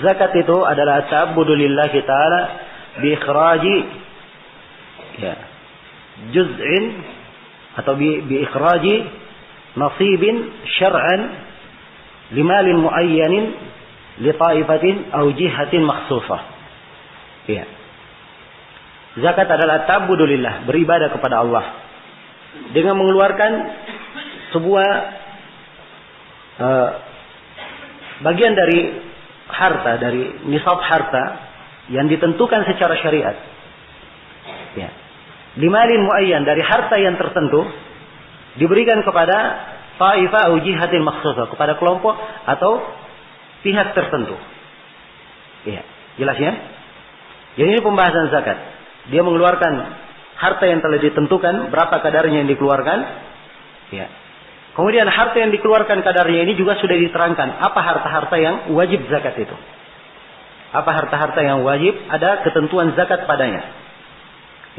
zakat itu adalah ta'abbudu lillahi ta'ala bi ikhraji juz'in atau bi ikhraji nasibin syar'an limalin muayyanin li ta'ifatin aw jihatin makhsusah. Ya. Zakat adalah ta'abbudu lillah, beribadah kepada Allah dengan mengeluarkan sebuah bagian dari harta, dari nisab harta yang ditentukan secara syariat. Ya. Limalin muayyan, dari harta yang tertentu diberikan kepada ta'ifah atau jihatin makhsusah, kepada kelompok atau pihak tertentu. Ya, jelas ya? Jadi ini pembahasan zakat. Dia mengeluarkan harta yang telah ditentukan berapa kadarnya yang dikeluarkan. Ya. Kemudian harta yang dikeluarkan kadarnya ini juga sudah diterangkan apa harta-harta yang wajib zakat itu. Apa harta-harta yang wajib, ada ketentuan zakat padanya.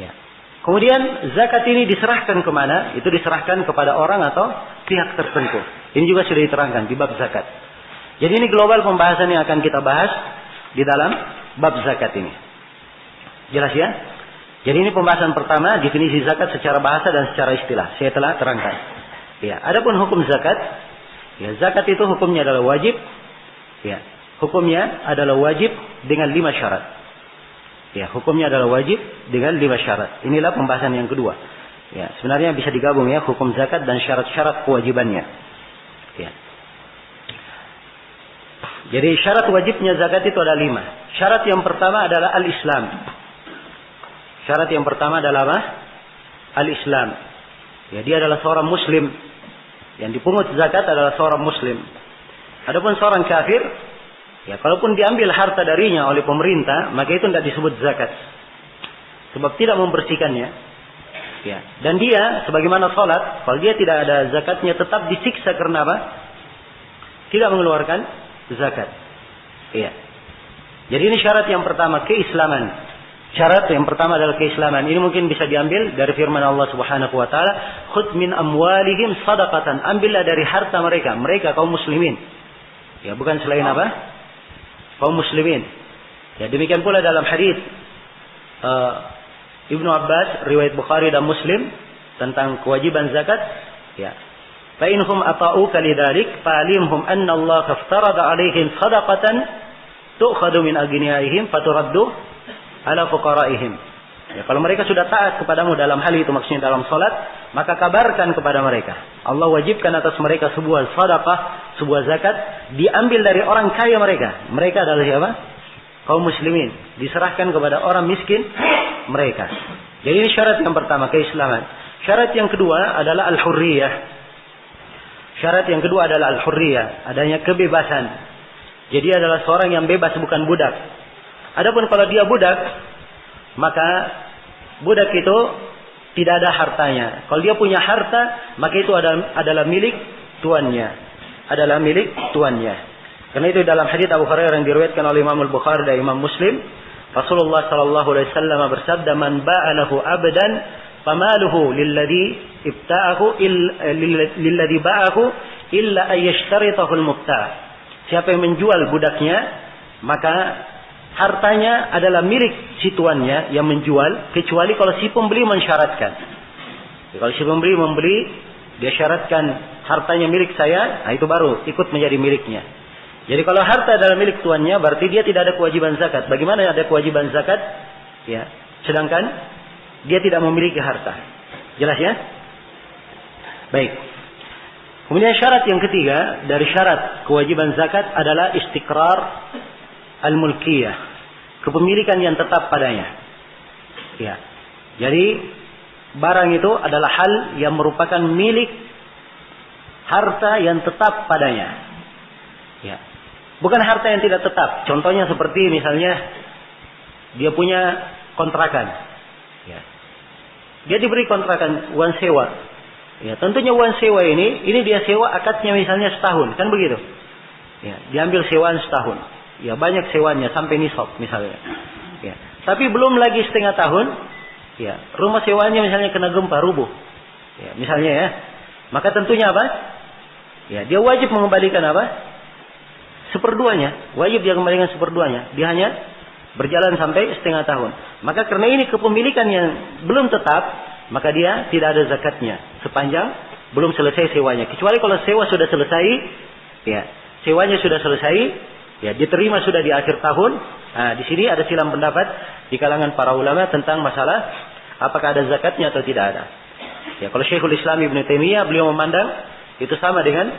Ya. Kemudian zakat ini diserahkan kemana? Itu diserahkan kepada orang atau pihak tertentu. Ini juga sudah diterangkan di bab zakat. Jadi ini global pembahasan yang akan kita bahas di dalam bab zakat ini. Jelas ya? Jadi ini pembahasan pertama, definisi zakat secara bahasa dan secara istilah. Saya telah terangkan. Ya, adapun hukum zakat, ya, zakat itu hukumnya adalah wajib. Ya, hukumnya adalah wajib dengan 5 syarat. Ya, hukumnya adalah wajib dengan 5 syarat. Inilah pembahasan yang kedua. Ya, sebenarnya bisa digabung ya, hukum zakat dan syarat-syarat kewajibannya. Ya. Jadi syarat wajibnya zakat itu ada 5. Syarat yang pertama adalah al-Islam. Syarat yang pertama adalah apa? Al-Islam. Ya, dia adalah seorang muslim. Yang dipungut zakat adalah seorang muslim. Adapun seorang kafir, ya kalaupun diambil harta darinya oleh pemerintah, maka itu tidak disebut zakat. Sebab tidak membersihkannya. Ya. Dan dia, sebagaimana salat, kalau dia tidak ada zakatnya tetap disiksa karena apa? Tidak mengeluarkan zakat. Ya. Jadi ini syarat yang pertama, keislaman. Syarat yang pertama adalah keislaman. Ini mungkin bisa diambil dari firman Allah Subhanahu wa taala, "Khudh min amwalihim shadaqatan." Ambillah dari harta mereka, mereka kaum muslimin. Ya, bukan selain apa? Kaum muslimin. Ya, demikian pula dalam hadis Ibnu Abbas riwayat Bukhari dan Muslim tentang kewajiban zakat, ya. Fa inhum ata'uka lidzalik fa'alimhum anna Allah aftarada 'alaihim shadaqatan tu'khadhu min aghniyaihim faturaddu ala fuqaraihim. Ya, kalau mereka sudah taat kepadamu dalam hal itu, maksudnya dalam salat, maka kabarkan kepada mereka. Allah wajibkan atas mereka sebuah sedekah, sebuah zakat, diambil dari orang kaya mereka. Mereka adalah siapa? Kaum muslimin. Diserahkan kepada orang miskin mereka. Jadi ini syarat yang pertama, keislaman. Syarat yang kedua adalah al-hurriyah. Syarat yang kedua adalah al-hurriyah, adanya kebebasan. Jadi adalah seorang yang bebas, bukan budak. Adapun kalau dia budak, maka budak itu tidak ada hartanya. Kalau dia punya harta, maka itu adalah milik tuannya. Adalah milik tuannya. Karena itu dalam hadits Abu Hurairah yang diriwayatkan oleh Imam Al-Bukhari dan Imam Muslim, Rasulullah sallallahu alaihi wasallam bersabda, "Man ba'alahu abdan, famaluhu lilladhi ibta'ahu lilladhi ba'ahu illa ayyashtaritahu al-mubta'." Siapa yang menjual budaknya, maka hartanya adalah milik si tuannya yang menjual, kecuali kalau si pembeli mensyaratkan. Kalau si pembeli membeli, dia syaratkan hartanya milik saya, nah itu baru ikut menjadi miliknya. Jadi kalau harta adalah milik tuannya, berarti dia tidak ada kewajiban zakat. Bagaimana ada kewajiban zakat? Ya, sedangkan dia tidak memiliki harta. Jelas ya? Baik. Kemudian syarat yang ketiga dari syarat kewajiban zakat adalah istiqrar al-mulkiyah, kepemilikan yang tetap padanya. Ya. Jadi barang itu adalah hal yang merupakan milik harta yang tetap padanya. Ya. Bukan harta yang tidak tetap. Contohnya seperti misalnya dia punya kontrakan. Ya. Dia diberi kontrakan uang sewa. Ya, tentunya uang sewa ini dia sewa akadnya misalnya setahun, kan begitu? Ya, diambil sewaan setahun. Ya, banyak sewanya sampai nisab misalnya. Ya. Tapi belum lagi setengah tahun, ya, rumah sewanya misalnya kena gempa rubuh. Ya, misalnya ya. Maka tentunya apa? Ya, dia wajib mengembalikan apa? Seperduanya, wajib dia kembalikan seperduanya. Dia hanya berjalan sampai setengah tahun. Maka karena ini kepemilikan yang belum tetap, maka dia tidak ada zakatnya sepanjang belum selesai sewanya. Kecuali kalau sewa sudah selesai, ya, sewanya sudah selesai, ya, diterima sudah di akhir tahun. Nah, di sini ada silang pendapat di kalangan para ulama tentang masalah apakah ada zakatnya atau tidak ada. Ya, kalau Syekhul Islam Ibnu Taimiyah, beliau memandang itu sama dengan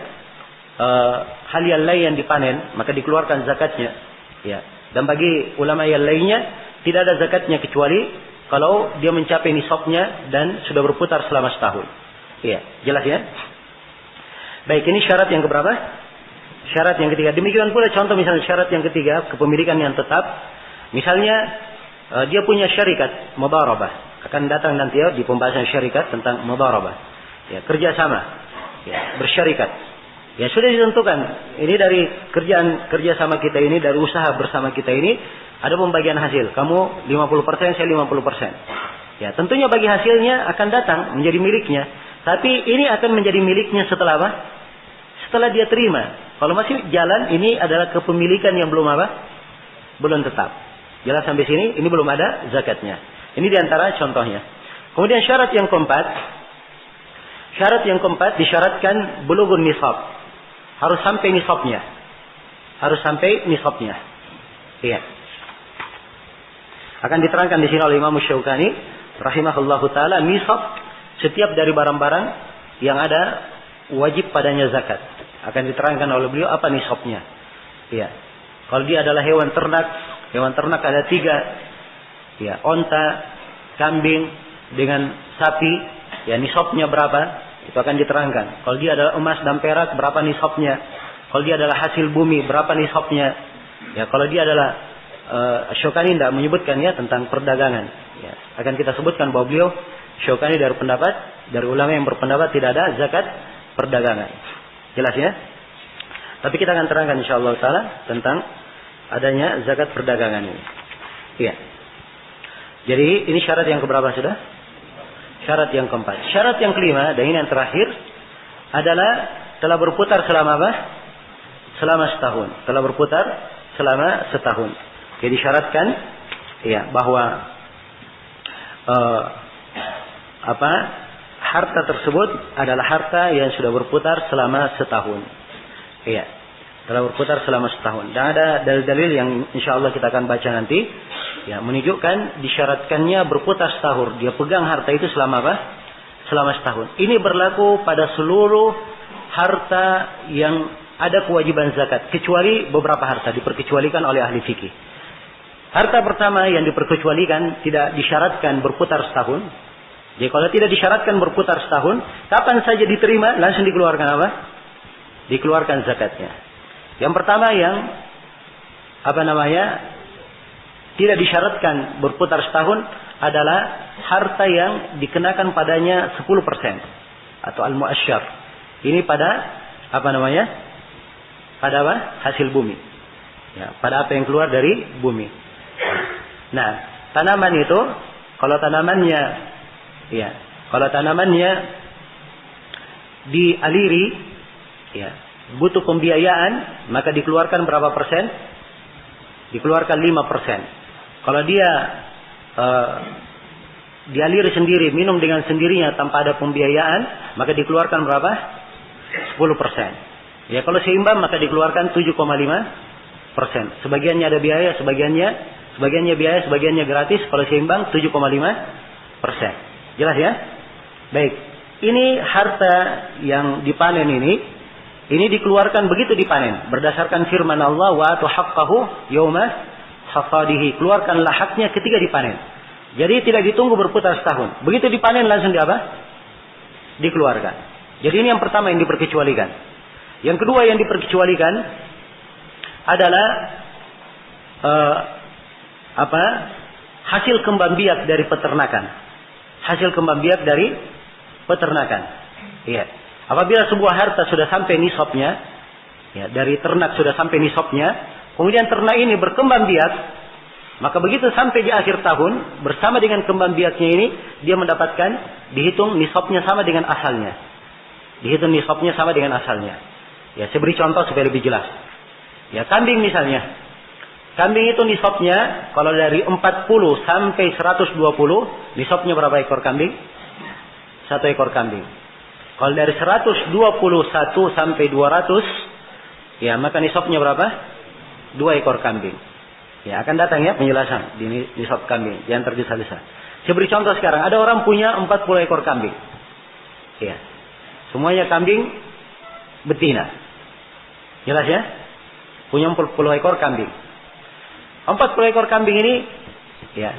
hal yang lain yang dipanen, maka dikeluarkan zakatnya. Ya. Dan bagi ulama yang lainnya tidak ada zakatnya kecuali kalau dia mencapai nisabnya dan sudah berputar selama setahun. Ya, jelas ya. Baik, ini syarat yang keberapa? Syarat yang ketiga. Demikian pula contoh misalnya syarat yang ketiga, kepemilikan yang tetap. Misalnya dia punya syarikat mudharabah. Akan datang nanti ya di pembahasan syarikat tentang mudharabah. Ya, kerjasama. Ya, bersyarikat. Ya sudah ditentukan. Ini dari kerjasama kita ini, dari usaha bersama kita ini, ada pembagian hasil. Kamu 50%, saya 50%. Ya, tentunya bagi hasilnya akan datang menjadi miliknya. Tapi ini akan menjadi miliknya setelah apa? Setelah dia terima. Kalau masih jalan, ini adalah kepemilikan yang belum apa? Belum tetap. Jelas sampai sini, ini belum ada zakatnya. Ini diantara contohnya. Kemudian syarat yang keempat. Syarat yang keempat disyaratkan bulughun nisab. Harus sampai nisabnya. Harus sampai nisabnya. Iya. Akan diterangkan di sini oleh Imam Syaukani rahimahullahu taala, nisab setiap dari barang-barang yang ada wajib padanya zakat. Akan diterangkan oleh beliau apa nisabnya. Iya. Kalau dia adalah hewan ternak ada 3. Ya, onta, kambing dengan sapi, ya nisabnya berapa? Itu akan diterangkan. Kalau dia adalah emas dan perak, berapa nisabnya? Kalau dia adalah hasil bumi, berapa nisabnya? Ya, kalau dia adalah Syaukani tidak menyebutkan ya tentang perdagangan. Ya, akan kita sebutkan bahwa beliau Syaukani dari ulama yang berpendapat tidak ada zakat perdagangan. Jelas ya? Tapi kita akan terangkan insyaallah taala tentang adanya zakat perdagangan ini. Iya. Jadi ini syarat yang keberapa sudah? Syarat yang keempat. Syarat yang kelima, dan ini yang terakhir, adalah telah berputar selama apa? Selama setahun. Telah berputar selama setahun. Jadi syaratkan, ya, bahwa harta tersebut adalah harta yang sudah berputar selama setahun. Iya, telah berputar selama setahun. Dan ada dalil-dalil yang insya Allah kita akan baca nanti. Ya, menunjukkan disyaratkannya berputar setahun. Dia pegang harta itu selama apa? Selama setahun. Ini berlaku pada seluruh harta yang ada kewajiban zakat. Kecuali beberapa harta diperkecualikan oleh ahli fikih. Harta pertama yang diperkecualikan tidak disyaratkan berputar setahun. Jadi kalau tidak disyaratkan berputar setahun, kapan saja diterima langsung dikeluarkan apa? dikeluarkan zakatnya. Yang pertama yang tidak disyaratkan berputar setahun adalah harta yang dikenakan padanya 10% atau al-mu'asyar. Ini pada pada hasil bumi. Ya, pada apa yang keluar dari bumi. Nah, tanaman itu kalau tanamannya dialiri, ya, butuh pembiayaan, maka dikeluarkan berapa persen? Dikeluarkan 5%. Kalau dia dialiri sendiri, minum dengan sendirinya tanpa ada pembiayaan, maka dikeluarkan berapa? 10%. Ya, kalau seimbang maka dikeluarkan 7,5%. Sebagiannya ada biaya, sebagiannya biaya, sebagiannya gratis. Kalau seimbang 7,5%. Jelas ya? Baik. Ini harta yang dipanen ini dikeluarkan begitu dipanen berdasarkan firman Allah, wa atu haqqahu yauma hasadihi. Keluarkanlah haknya ketika dipanen. Jadi tidak ditunggu berputar setahun. Begitu dipanen langsung dikeluarkan. Jadi ini yang pertama yang diperkecualikan. Yang kedua yang diperkecualikan adalah hasil kembang biak dari peternakan. Hasil kembang biak dari peternakan. Iya. Apabila sebuah harta sudah sampai nisabnya, ya, dari ternak sudah sampai nisabnya, kemudian ternak ini berkembang biak, maka begitu sampai di akhir tahun bersama dengan kembang biaknya ini, dia mendapatkan dihitung nisabnya sama dengan asalnya. Dihitung nisabnya sama dengan asalnya. Ya, saya beri contoh supaya lebih jelas. Ya, kambing misalnya. Kambing itu nisabnya kalau dari 40 sampai 120, nisabnya berapa ekor kambing? 1 ekor kambing. Kalau dari 121 sampai 200, ya, maka nisabnya berapa? 2 ekor kambing. Ya, akan datang ya penjelasan di nisab kambing, jangan tergesa-gesa. Saya beri contoh sekarang, ada orang punya 40 ekor kambing. Ya. Semuanya kambing betina. Jelas ya? Punya 40 ekor kambing. 40 ekor kambing ini, ya,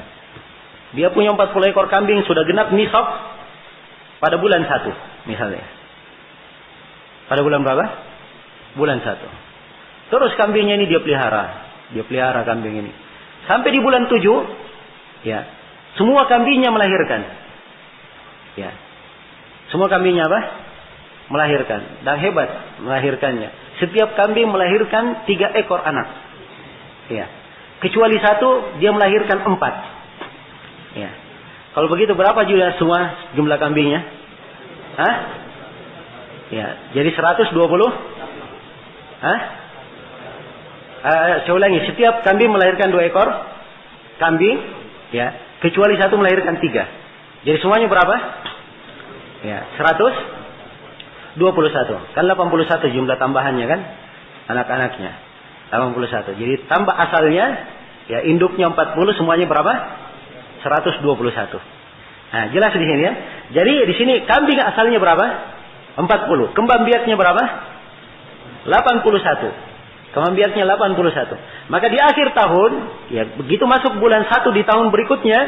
dia punya 40 ekor kambing sudah genap nisab pada bulan 1 misalnya. Pada bulan berapa? Bulan 1. Terus kambingnya ini dia pelihara kambing ini. Sampai di bulan 7, ya, semua kambingnya melahirkan. Ya. Semua kambingnya apa? Melahirkan. Dan hebat melahirkannya. Setiap kambing melahirkan 3 ekor anak. Ya. Kecuali 1 dia melahirkan 4. Ya. Kalau begitu berapa jumlah kambingnya? Hah? Ya. Jadi 120? Hah? Saya ulangi. Setiap kambing melahirkan 2 ekor kambing. Ya. Kecuali 1 melahirkan 3. Jadi semuanya berapa? Ya. 121. Kan 81 jumlah tambahannya kan? Anak-anaknya. 81. Jadi tambah asalnya, ya, induknya 40, semuanya berapa? 121. Nah, jelas di sini ya. Jadi di sini kambing asalnya berapa? 40. Kembang biaknya berapa? 81. Kembang biaknya 81. Maka di akhir tahun, ya, begitu masuk bulan 1 di tahun berikutnya,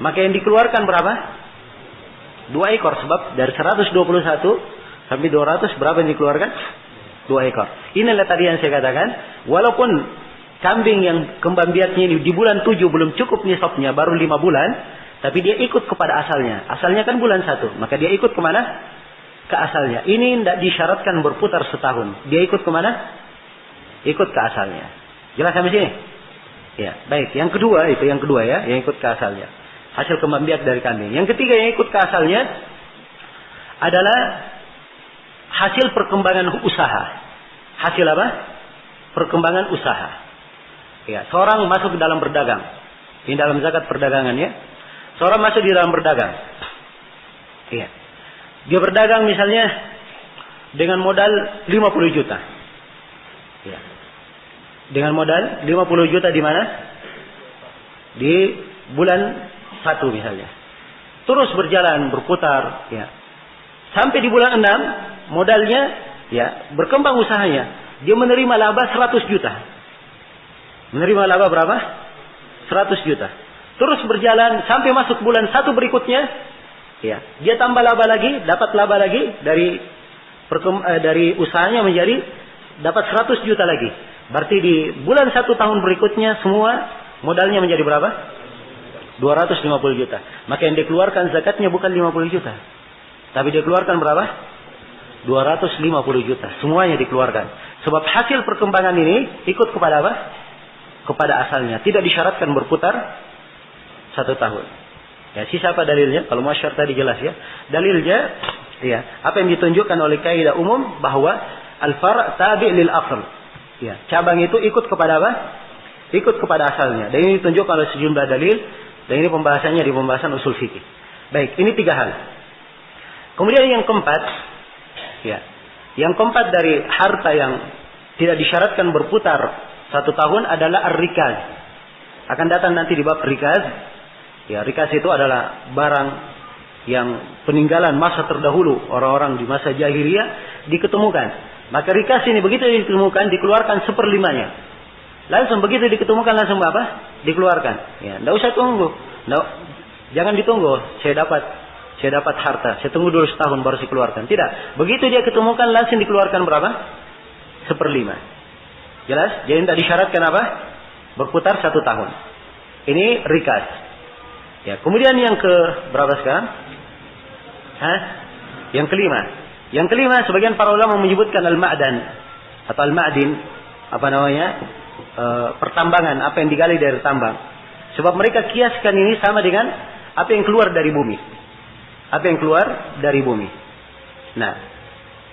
maka yang dikeluarkan berapa? 2 ekor. Sebab dari 121 sampai 200 berapa yang dikeluarkan? 2 ekor. Inilah tadi yang saya katakan. Walaupun kambing yang kembang biaknya ini di bulan 7 belum cukup nisabnya, baru 5 bulan. Tapi dia ikut kepada asalnya. Asalnya kan bulan 1. Maka dia ikut kemana? Ke asalnya. Ini tidak disyaratkan berputar setahun. Dia ikut kemana? Ikut ke asalnya. Jelas sampai sini? Ya, baik. Yang kedua ya. Yang ikut ke asalnya. Hasil kembang biak dari kambing. Yang ketiga yang ikut ke asalnya adalah hasil perkembangan usaha. Hasil apa? Perkembangan usaha. Ya, seorang masuk ke dalam berdagang. Ini dalam zakat perdagangan ya. Seorang masuk di dalam berdagang. Iya. Dia berdagang misalnya dengan modal 50 juta. Ya. Dengan modal 50 juta di mana? Di bulan 1 misalnya. Terus berjalan, berputar, ya. Sampai di bulan 6, modalnya, ya, berkembang usahanya. Dia menerima laba 100 juta. Menerima laba berapa? 100 juta. Terus berjalan sampai masuk bulan 1 berikutnya, ya, dia tambah laba lagi, dapat laba lagi dari dari usahanya menjadi dapat 100 juta lagi. Berarti di bulan 1 tahun berikutnya semua modalnya menjadi berapa? 250 juta. Maka yang dikeluarkan zakatnya bukan 50 juta. Tapi dikeluarkan berapa? 250 juta. Semuanya dikeluarkan. Sebab hasil perkembangan ini ikut kepada apa? Kepada asalnya. Tidak disyaratkan berputar 1 tahun. Ya, sisa apa dalilnya? Kalau muasyar tadi jelas ya. Dalilnya, ya, apa yang ditunjukkan oleh kaidah umum bahwa al-far' tabi' lil asl. Ya, cabang itu ikut kepada apa? Ikut kepada asalnya. Dan ini ditunjukkan oleh sejumlah dalil. Dan ini pembahasannya di pembahasan usul fikih. Baik, ini 3 hal. Kemudian yang keempat, ya, yang keempat dari harta yang tidak disyaratkan berputar 1 tahun adalah ar-rikaz. Akan datang nanti di bab rikaz. Ya, rikaz itu adalah barang yang peninggalan masa terdahulu, orang-orang di masa jahiliyah diketemukan. Maka rikaz ini begitu ditemukan, dikeluarkan 1/5-nya. Langsung begitu diketemukan langsung apa? Dikeluarkan. Ya, enggak usah tunggu. Jangan ditunggu. Saya dapat harta. Saya tunggu dulu setahun baru saya keluarkan. Tidak. Begitu dia ketemukan langsung dikeluarkan berapa? 1/5. Jelas? Jadi tidak disyaratkan apa? Berputar 1 tahun. Ini rikaz. Ya, kemudian yang ke berapa sekarang? Yang kelima. Yang kelima sebagian para ulama menyebutkan al-ma'dan atau al-ma'din, apa namanya? Pertambangan, apa yang digali dari tambang. Sebab mereka kiaskan ini sama dengan apa yang keluar dari bumi. Apa yang keluar dari bumi. Nah,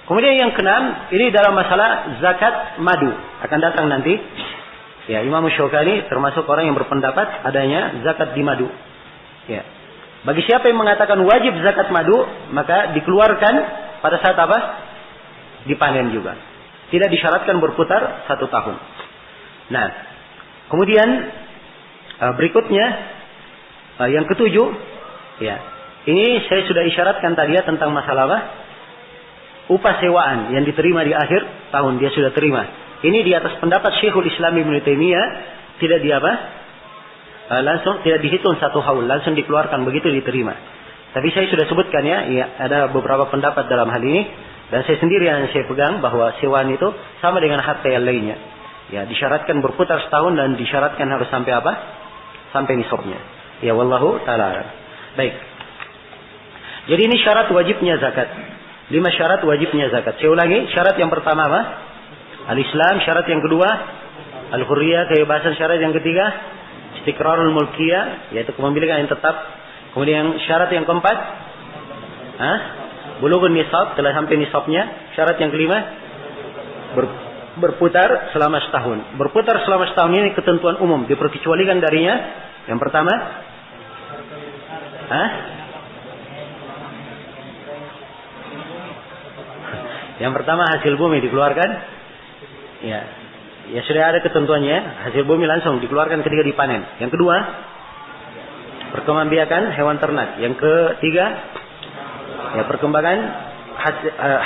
kemudian yang keenam, ini dalam masalah zakat madu. Akan datang nanti. Ya, Imam Syaukani termasuk orang yang berpendapat adanya zakat di madu. Ya. Bagi siapa yang mengatakan wajib zakat madu, maka dikeluarkan pada saat apa? Dipanen juga. Tidak disyaratkan berputar 1 tahun. Nah, kemudian berikutnya yang ketujuh, ya, ini saya sudah isyaratkan tadi ya tentang masalah apa? Upah sewaan yang diterima di akhir tahun dia sudah terima. Ini di atas pendapat Syekhul Islam Ibnu Taimiyah, tidak di apa? Langsung tidak dihitung 1 haul, langsung dikeluarkan begitu diterima. Tapi saya sudah sebutkan ya, ada beberapa pendapat dalam hal ini dan saya sendiri yang saya pegang bahwa sewaan itu sama dengan harta yang lainnya. Ya, disyaratkan berputar setahun dan disyaratkan harus sampai apa? Sampai nisabnya. Ya, wallahu ta'ala. Baik. Jadi ini syarat wajibnya zakat. 5 syarat wajibnya zakat. Saya ulangi, syarat yang pertama apa? Al-Islam, syarat yang kedua al-hurriyah, kebebasan, syarat yang ketiga istiqrarul mulkiyah, yaitu kepemilikan yang tetap. Kemudian syarat yang keempat bulughun nisab, telah sampai nisabnya. Syarat yang kelima berputar selama setahun. Berputar selama setahun ini ketentuan umum, diperkecualikan darinya. Yang pertama, yang pertama hasil bumi dikeluarkan. Ya sudah ada ketentuannya. Hasil bumi langsung dikeluarkan ketika dipanen. Yang kedua, perkembangbiakan hewan ternak. Yang ketiga, ya perkembangan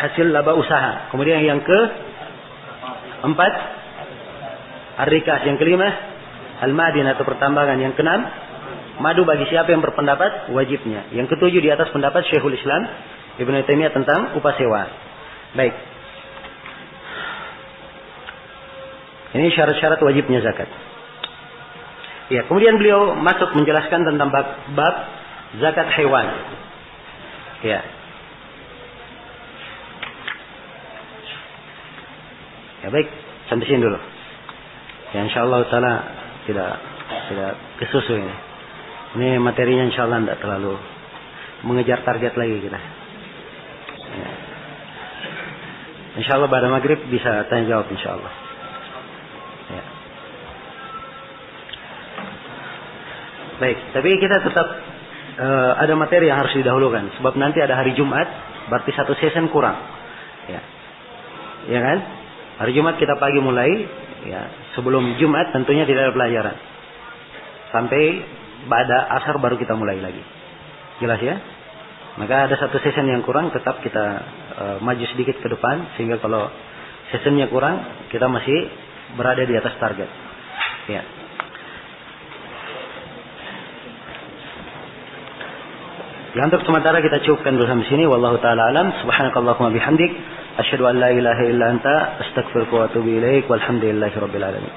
hasil laba usaha. Kemudian yang keempat, ar-rikaz. Yang kelima, al-madin atau pertambangan. Yang keenam, madu bagi siapa yang berpendapat wajibnya. Yang ketujuh di atas pendapat Syekhul Islam Ibnu Taimiyah tentang upah sewa. Baik. Ini syarat-syarat wajibnya zakat. Ya, kemudian beliau masuk menjelaskan tentang bab zakat hewan. Ya. Ya baik, sampai sini dulu. Ya insyaallah taala tidak kesusu ini. Ini materinya insyaallah tidak terlalu mengejar target lagi kita. Ya. Insyaallah pada maghrib bisa tanya jawab insyaallah. Ya. Baik, tapi kita tetap ada materi yang harus didahulukan. Sebab nanti ada hari Jumat, berarti 1 season kurang. Ya, ya kan? Hari Jumat kita pagi mulai, ya sebelum Jumat tentunya tidak ada pelajaran. Sampai pada asar baru kita mulai lagi. Jelas ya? Maka ada 1 season yang kurang, tetap kita maju sedikit ke depan. Sehingga kalau seasonnya kurang, kita masih berada di atas target. Ya. Ya, untuk sementara kita cukupkan dulu sampai sini. Wallahu taala alam. Subhanakallahumma bihamdik Asyhadu an la ilaha illa anta astaghfiruka wa atubu ilaik. Walhamdulillahirabbil alamin.